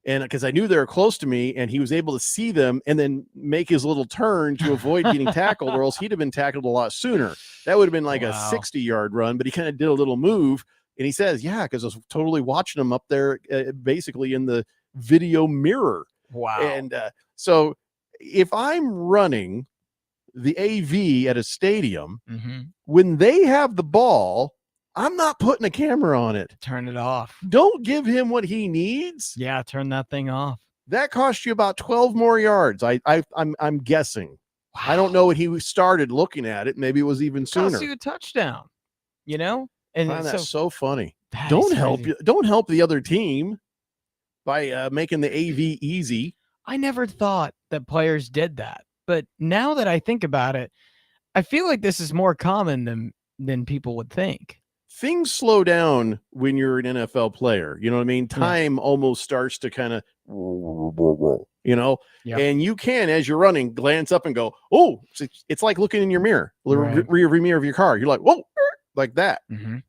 and because I knew they were close to me, and he was able to see them and then make his little turn to avoid getting tackled, or else he'd have been tackled a lot sooner. That would have been like a 60-yard run, but he kind of did a little move. And he says, yeah, because I was totally watching him up there basically in the video mirror. Wow. And so if I'm running the AV at a stadium, when they have the ball, I'm not putting a camera on it. Turn it off. Don't give him what he needs. Yeah, turn that thing off. That cost you about 12 more yards. I'm guessing. Wow. I don't know what he started looking at it. Maybe it was even sooner. Cost you a touchdown, you know? And I find that so funny. That Don't is help crazy. you. Don't help the other team by making the AV easy. I never thought that players did that. But now that I think about it, I feel like this is more common than people would think. Things slow down when you're an NFL player. You know what I mean? Time almost starts to kind of, you know, and you can, as you're running, glance up and go, oh, it's like looking in your mirror, rear view mirror of your car. You're like, whoa, like that. You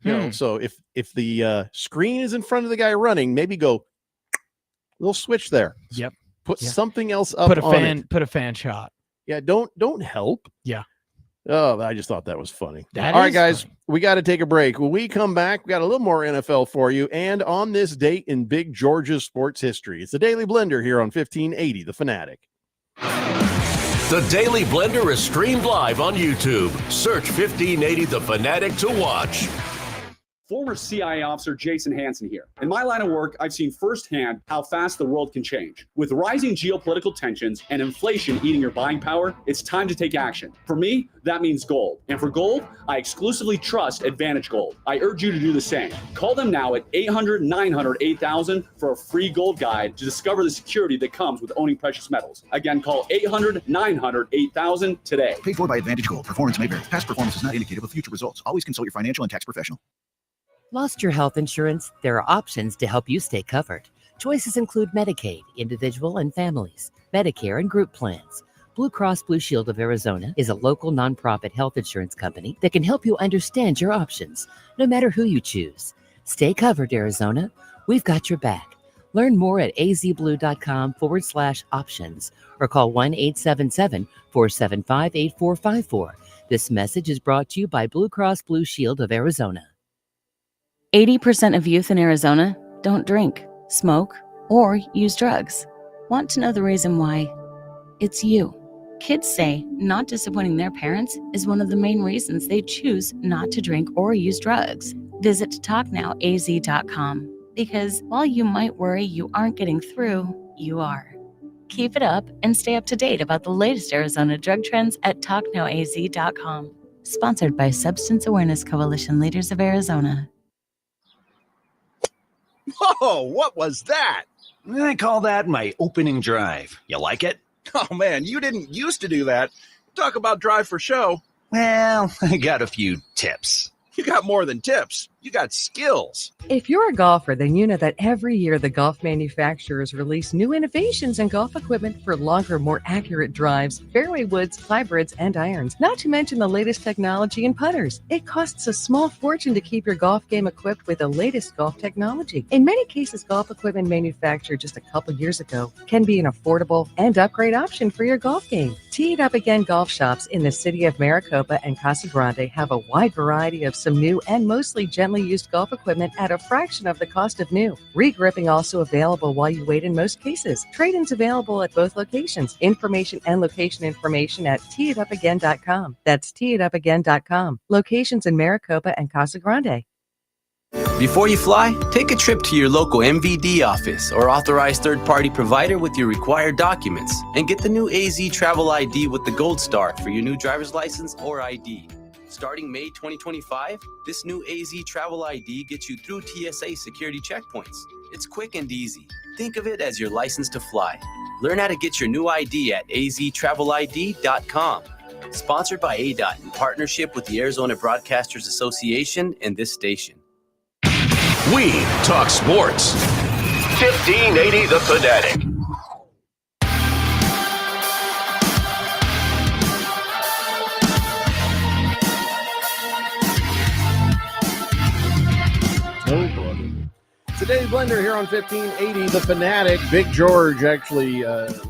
know, so if the screen is in front of the guy running, maybe go little switch there. Yep. Put something else up. Put a fan shot. Yeah. Don't help. Yeah. Oh, I just thought that was funny. That All right, is guys, funny. we got to take a break. When we come back, we got a little more NFL for you. And on this date in Big Georgia sports history, it's the Daily Blender here on 1580 The Fanatic. The Daily Blender is streamed live on YouTube. Search 1580 The Fanatic to watch. Former CIA officer Jason Hansen here. In my line of work, I've seen firsthand how fast the world can change. With rising geopolitical tensions and inflation eating your buying power, it's time to take action. For me, that means gold. And for gold, I exclusively trust Advantage Gold. I urge you to do the same. Call them now at 800-900-8000 for a free gold guide to discover the security that comes with owning precious metals. Again, call 800-900-8000 today. Paid for by Advantage Gold. Performance may vary. Past performance is not indicative of future results. Always consult your financial and tax professional. Lost your health insurance? There are options to help you stay covered. Choices include Medicaid, individual and families, Medicare, and group plans. Blue Cross Blue Shield of Arizona is a local nonprofit health insurance company that can help you understand your options, no matter who you choose. Stay covered, Arizona. We've got your back. Learn more at azblue.com/options or call 1-877-475-8454. This message is brought to you by Blue Cross Blue Shield of Arizona. 80% of youth in Arizona don't drink, smoke, or use drugs. Want to know the reason why? It's you. Kids say not disappointing their parents is one of the main reasons they choose not to drink or use drugs. Visit talknowaz.com because while you might worry you aren't getting through, you are. Keep it up and stay up to date about the latest Arizona drug trends at talknowaz.com. Sponsored by Substance Awareness Coalition Leaders of Arizona. Whoa, what was that? I call that my opening drive. You like it? Oh, man, you didn't used to do that. Talk about drive for show. Well, I got a few tips. You got more than tips. You got skills. If you're a golfer, then you know that every year the golf manufacturers release new innovations in golf equipment for longer, more accurate drives, fairway woods, hybrids, and irons, not to mention the latest technology in putters. It costs a small fortune to keep your golf game equipped with the latest golf technology. In many cases, golf equipment manufactured just a couple years ago can be an affordable and upgrade option for your golf game. Tee It Up Again golf shops in the city of Maricopa and Casa Grande have a wide variety of some new and mostly gently used golf equipment at a fraction of the cost of new. Regripping also available while you wait in most cases. Trade-ins available at both locations. Information and location information at teeitupagain.com. That's teeitupagain.com. Locations in Maricopa and Casa Grande. Before you fly, take a trip to your local MVD office or authorized third-party provider with your required documents and get the new AZ Travel ID with the Gold Star for your new driver's license or ID. Starting May 2025, this new AZ Travel ID gets you through TSA security checkpoints. It's quick and easy. Think of it as your license to fly. Learn how to get your new ID at aztravelid.com. Sponsored by ADOT in partnership with the Arizona Broadcasters Association and this station. We talk sports. 1580 The Fanatic. Oh, brother. Today's blender here on 1580 The Fanatic. Big George actually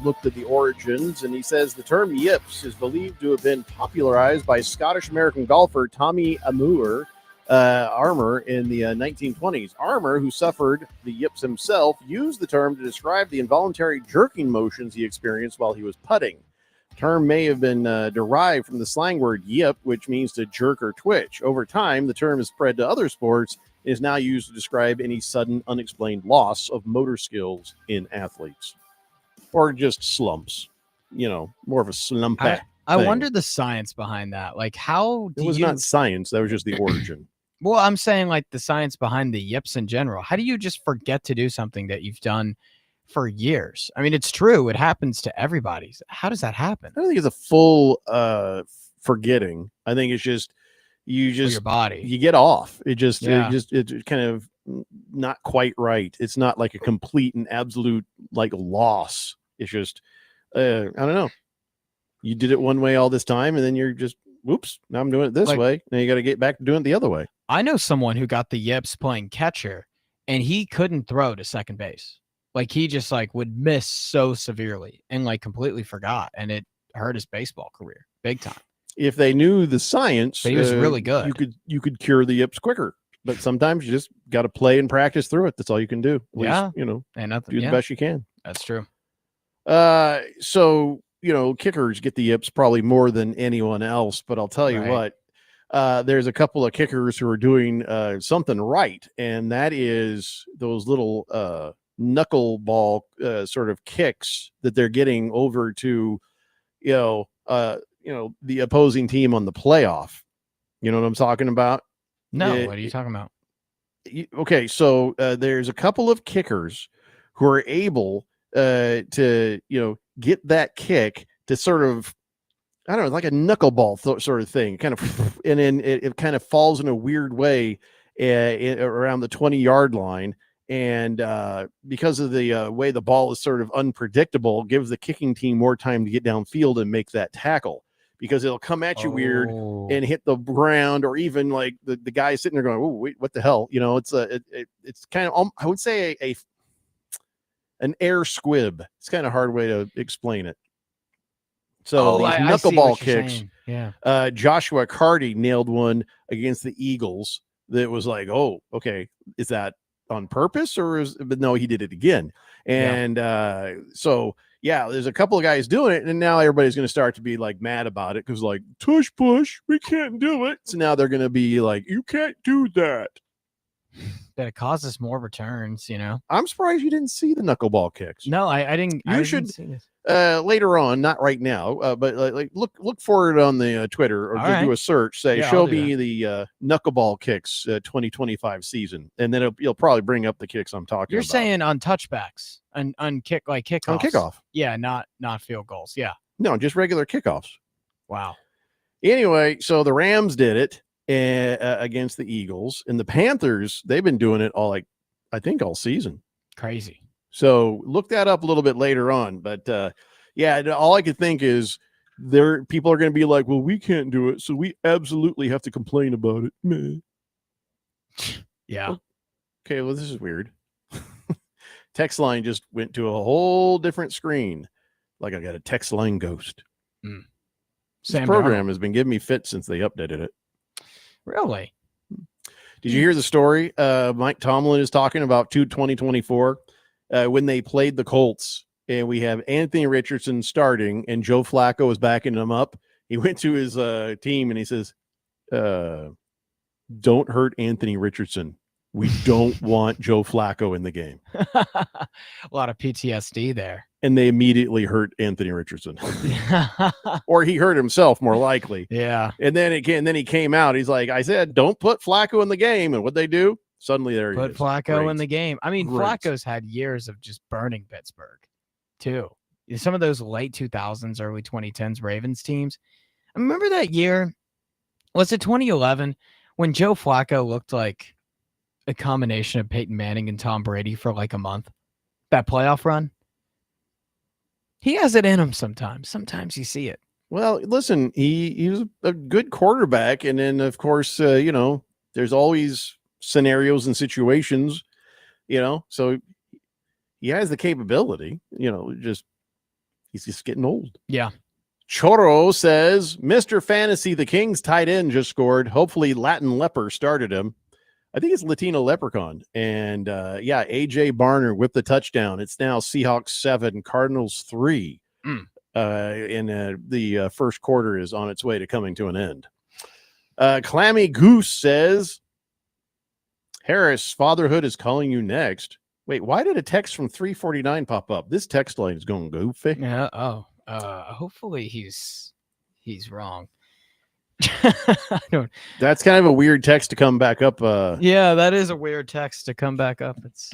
looked at the origins, and he says the term yips is believed to have been popularized by Scottish-American golfer Tommy Armour in the 1920s. Armour, who suffered the yips himself, used the term to describe the involuntary jerking motions he experienced while he was putting. The term may have been derived from the slang word yip, which means to jerk or twitch. Over time, the term has spread to other sports, is now used to describe any sudden, unexplained loss of motor skills in athletes, or just slumps. More of a slump. I wonder the science behind that. Like, how it was not science; that was just the origin. Well, I'm saying like the science behind the yips in general. How do you just forget to do something that you've done for years? I mean, it's true; it happens to everybody. How does that happen? I don't think it's a full forgetting. I think it's just. Your body, you get off. It's kind of not quite right. It's not like a complete and absolute like loss. It's just, I don't know. You did it one way all this time, and then you're just, whoops, now I'm doing it this way. Now you got to get back to doing it the other way. I know someone who got the yips playing catcher, and he couldn't throw to second base. Like he just like would miss so severely and like completely forgot, and it hurt his baseball career big time. If they knew the science, but he was really good. You could cure the yips quicker, but sometimes you just got to play and practice through it. That's all you can do. At least, and nothing, do the best you can. That's true. So kickers get the yips probably more than anyone else. But I'll tell you what, there's a couple of kickers who are doing something right, and that is those little knuckleball sort of kicks that they're getting over to, the opposing team on the playoff. You know what I'm talking about? No, what are you talking about? Okay, so there's a couple of kickers who are able to, get that kick to sort of, I don't know, like a knuckleball sort of thing, kind of, and then it kind of falls in a weird way around the 20-yard line. And because of the way the ball is sort of unpredictable, gives the kicking team more time to get downfield and make that tackle, because it'll come at you weird and hit the ground, or even like the guy sitting there going, "Oh, wait, what the hell?" It's kind of, I would say an air squib. It's kind of a hard way to explain it. So these knuckleball kicks, Joshua Carty nailed one against the Eagles that was like, oh, okay, is that on purpose but no, he did it again. And there's a couple of guys doing it, and now everybody's going to start to be like mad about it, because like, tush push, we can't do it. So now they're going to be like, you can't do that. That it causes more returns. I'm surprised you didn't see the knuckleball kicks. No, I didn't. You should later on, not right now, but like look for it on the Twitter, or do a search. Say, show me the knuckleball kicks 2025 season, and then you'll probably bring up the kicks I'm talking about. You're saying on touchbacks, on kickoffs. On kickoff. Yeah, not field goals. Yeah. No, just regular kickoffs. Wow. Anyway, so the Rams did it against the Eagles, and the Panthers, they've been doing it all season. Crazy. So look that up a little bit later on. But all I could think is people are going to be like, well, we can't do it, so we absolutely have to complain about it. Meh. Yeah. Okay, well, this is weird. Text line just went to a whole different screen. Like I got a text line ghost. This program has been giving me fits since they updated it. Really? Did you hear the story? Mike Tomlin is talking about 2024 when they played the Colts, and we have Anthony Richardson starting, and Joe Flacco is backing him up. He went to his team and he says, don't hurt Anthony Richardson. We don't want Joe Flacco in the game. A lot of PTSD there. And they immediately hurt Anthony Richardson. Or he hurt himself, more likely. Yeah. And then he came out. He's like, I said, don't put Flacco in the game. And what'd they do? Suddenly there he Put is. Flacco Great. in the game. I mean, Great. Flacco's had years of just burning Pittsburgh, too. Some of those late 2000s, early 2010s Ravens teams. I remember that year, was it 2011, when Joe Flacco looked like a combination of Peyton Manning and Tom Brady for like a month? That playoff run? He has it in him sometimes. Sometimes you see it. Well, listen, he was a good quarterback. And then, of course, there's always scenarios and situations, so he has the capability, he's just getting old. Yeah. Choro says, Mr. Fantasy, the Kings tight end just scored. Hopefully Latin Leper started him. I think it's Latino Leprechaun. And AJ Barner whipped the touchdown. It's now Seahawks 7, Cardinals 3. The first quarter is on its way to coming to an end. Clammy Goose says, Harris, fatherhood is calling you next. Wait, why did a text from 349 pop up? This text line is going goofy. Yeah. Hopefully he's wrong. That's kind of a weird text to come back up. Yeah, that is a weird text to come back up. It's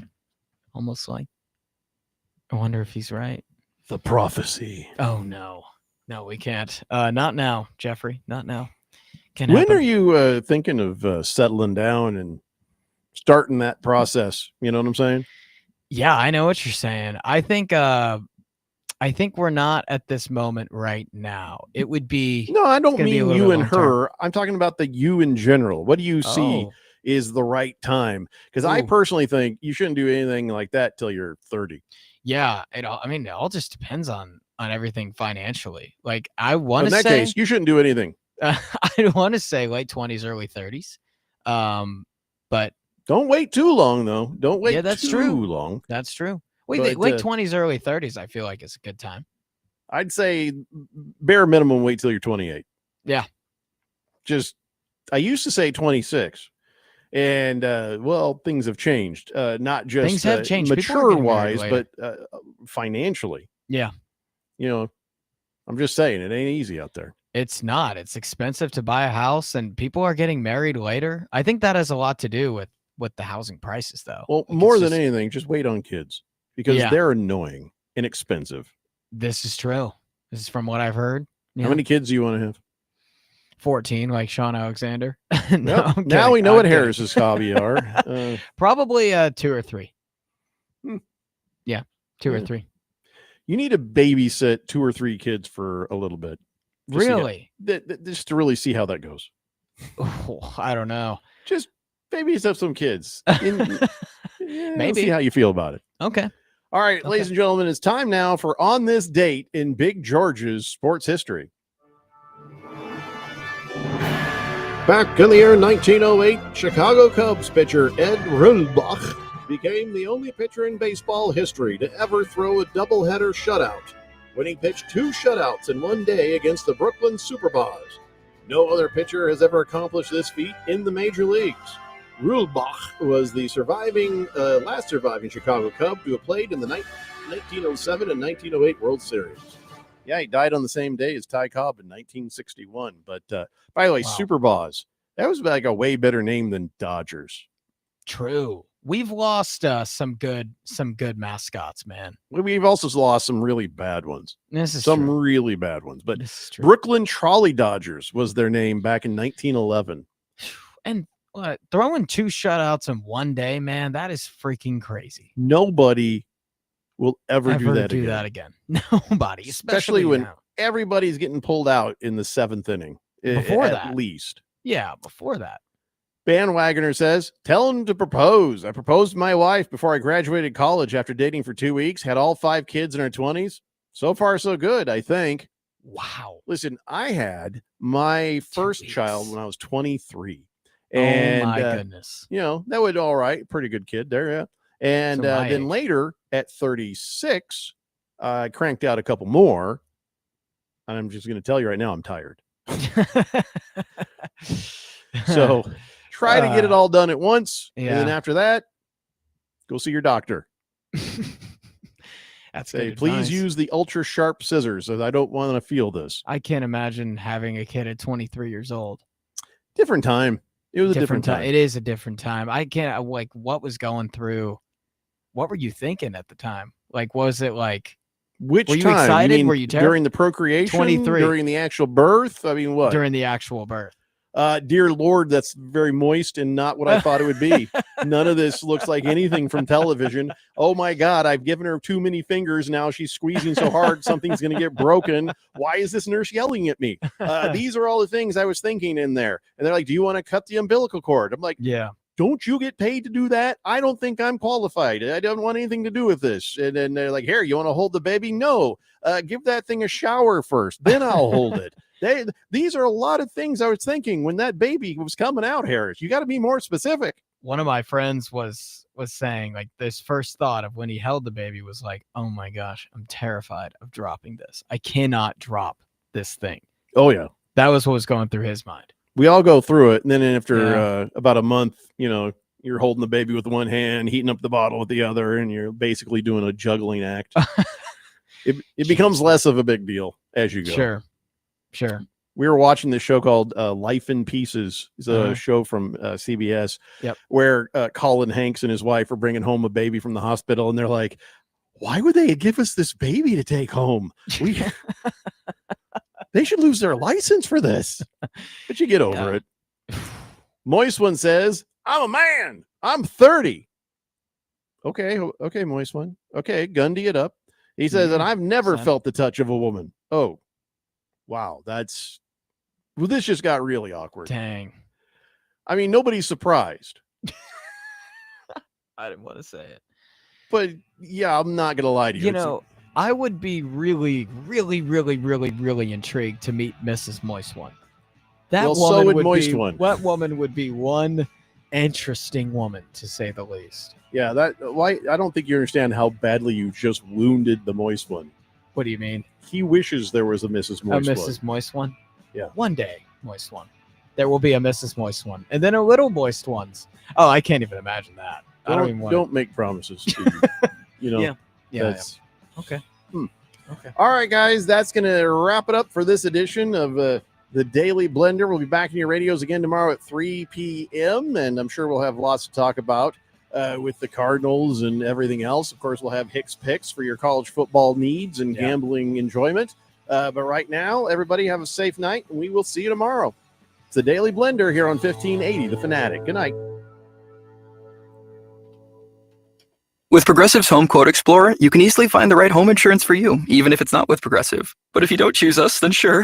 almost like, I wonder if he's right. The prophecy. Oh, no, we can't. Not now, Jeffrey. Not now. When are you thinking of settling down and starting that process? You know what I'm saying? Yeah, I know what you're saying. I think we're not at this moment right now. It would be no. I don't mean you and her. Term. I'm talking about the you in general. What do you see is the right time? Because I personally think you shouldn't do anything like that till you're 30. Yeah, it all just depends on everything financially. Like I want to say, in that case, you shouldn't do anything. I want to say late 20s, early 30s. But don't wait too long, though. Don't wait. Yeah, that's too true. long. That's true. Late 20s, early 30s. I feel like it's a good time. I'd say bare minimum wait till you're 28. Yeah. I used to say 26. And things have changed. Not just things have changed mature wise, but financially. Yeah. I'm just saying it ain't easy out there. It's not. It's expensive to buy a house, and people are getting married later. I think that has a lot to do with the housing prices, though. Well, more than anything, just wait on kids because they're annoying and expensive. This is true. This is from what I've heard. Yeah. How many kids do you want to have? 14, like Sean Alexander. Now we know what Harris's hobby are. Probably 2 or 3. Yeah, 2 or 3. You need to babysit 2 or 3 kids for a little bit. Really? Just to really see how that goes. Oh, I don't know. Just babysit some kids. Maybe. See how you feel about it. Okay. All right, ladies and gentlemen, it's time now for On This Date in Big George's sports history. Back in the year 1908, Chicago Cubs pitcher Ed Rulbach became the only pitcher in baseball history to ever throw a doubleheader shutout, when he pitched 2 shutouts in one day against the Brooklyn Superbas. No other pitcher has ever accomplished this feat in the major leagues. Rulbach was the last surviving Chicago Cub to have played in the 1907 and 1908 World Series. Yeah, he died on the same day as Ty Cobb in 1961. But by the way, Superbas, that was like a way better name than Dodgers. True. We've lost some good mascots, man. We've also lost some really bad ones. This is some true. really bad ones. But Brooklyn Trolley Dodgers was their name back in 1911. And throwing 2 shutouts in one day, man, that is freaking crazy. Nobody will ever do that again. Nobody, especially when now. Everybody's getting pulled out in the 7th inning. Before at that. least. Yeah, before that. Bandwagoner says, tell him to propose. I proposed to my wife before I graduated college after dating for 2 weeks, had all 5 kids in her 20s. So far, so good, I think. Wow. Listen, I had my first child when I was 23. And, oh, my goodness. That was all right. Pretty good kid there, yeah. And then later at 36, I cranked out a couple more. And I'm just going to tell you right now, I'm tired. So try to get it all done at once. Yeah. And then after that, go see your doctor. That's Say, good please advice. use the ultra sharp scissors. I don't want to feel this. I can't imagine having a kid at 23 years old. Different time. It was a different time. It is a different time. I can't, like, what was going through? What were you thinking at the time? Like, was it like, Which were you time? excited? mean Were you during the procreation? 23. During the actual birth? I mean, what? During the actual birth. Dear Lord, that's very moist and not what I thought it would be. None of this looks like anything from television. Oh my God, I've given her too many fingers. Now she's squeezing so hard, something's going to get broken. Why is this nurse yelling at me? These are all the things I was thinking in there. And they're like, do you want to cut the umbilical cord? I'm like, yeah. Don't you get paid to do that? I don't think I'm qualified. I don't want anything to do with this. And then they're like, here, you want to hold the baby? No. Give that thing a shower first. Then I'll hold it. These are a lot of things I was thinking when that baby was coming out, Harris. You got to be more specific. One of my friends was saying, like, this first thought of when he held the baby was like, oh my gosh, I'm terrified of dropping this. I cannot drop this thing. Oh, yeah. That was what was going through his mind. We all go through it. And then after about a month, you're holding the baby with one hand, heating up the bottle with the other, and you're basically doing a juggling act. It becomes less of a big deal as you go. Sure. We were watching this show called Life in Pieces. It's a show from CBS where Colin Hanks and his wife are bringing home a baby from the hospital. And they're like, why would they give us this baby to take home? They should lose their license for this. But you get over it. Moist One says, I'm a man. I'm 30. Okay, Moist One. Okay, Gundy it up. He says, and I've never felt the touch of a woman. Oh, wow. This just got really awkward. Dang. I mean, nobody's surprised. I didn't want to say it. But yeah, I'm not going to lie to you. You know, I would be really, really, really, really, really intrigued to meet Mrs. Moist One. That woman would be one interesting woman, to say the least. Yeah, I don't think you understand how badly you just wounded the Moist One. What do you mean? He wishes there was a Mrs. Moist One. A Mrs. Moist One? Yeah. One day, Moist One. There will be a Mrs. Moist One. And then a little Moist Ones. Oh, I can't even imagine that. Don't make promises. Yeah. Okay. Okay. All right, guys, that's going to wrap it up for this edition of the Daily Blender. We'll be back in your radios again tomorrow at 3 p.m., and I'm sure we'll have lots to talk about with the Cardinals and everything else. Of course, we'll have Hicks Picks for your college football needs and gambling enjoyment. But right now, everybody have a safe night, and we will see you tomorrow. It's the Daily Blender here on 1580 The Fanatic. Good night. With Progressive's Home Quote Explorer, you can easily find the right home insurance for you, even if it's not with Progressive. But if you don't choose us, then sure,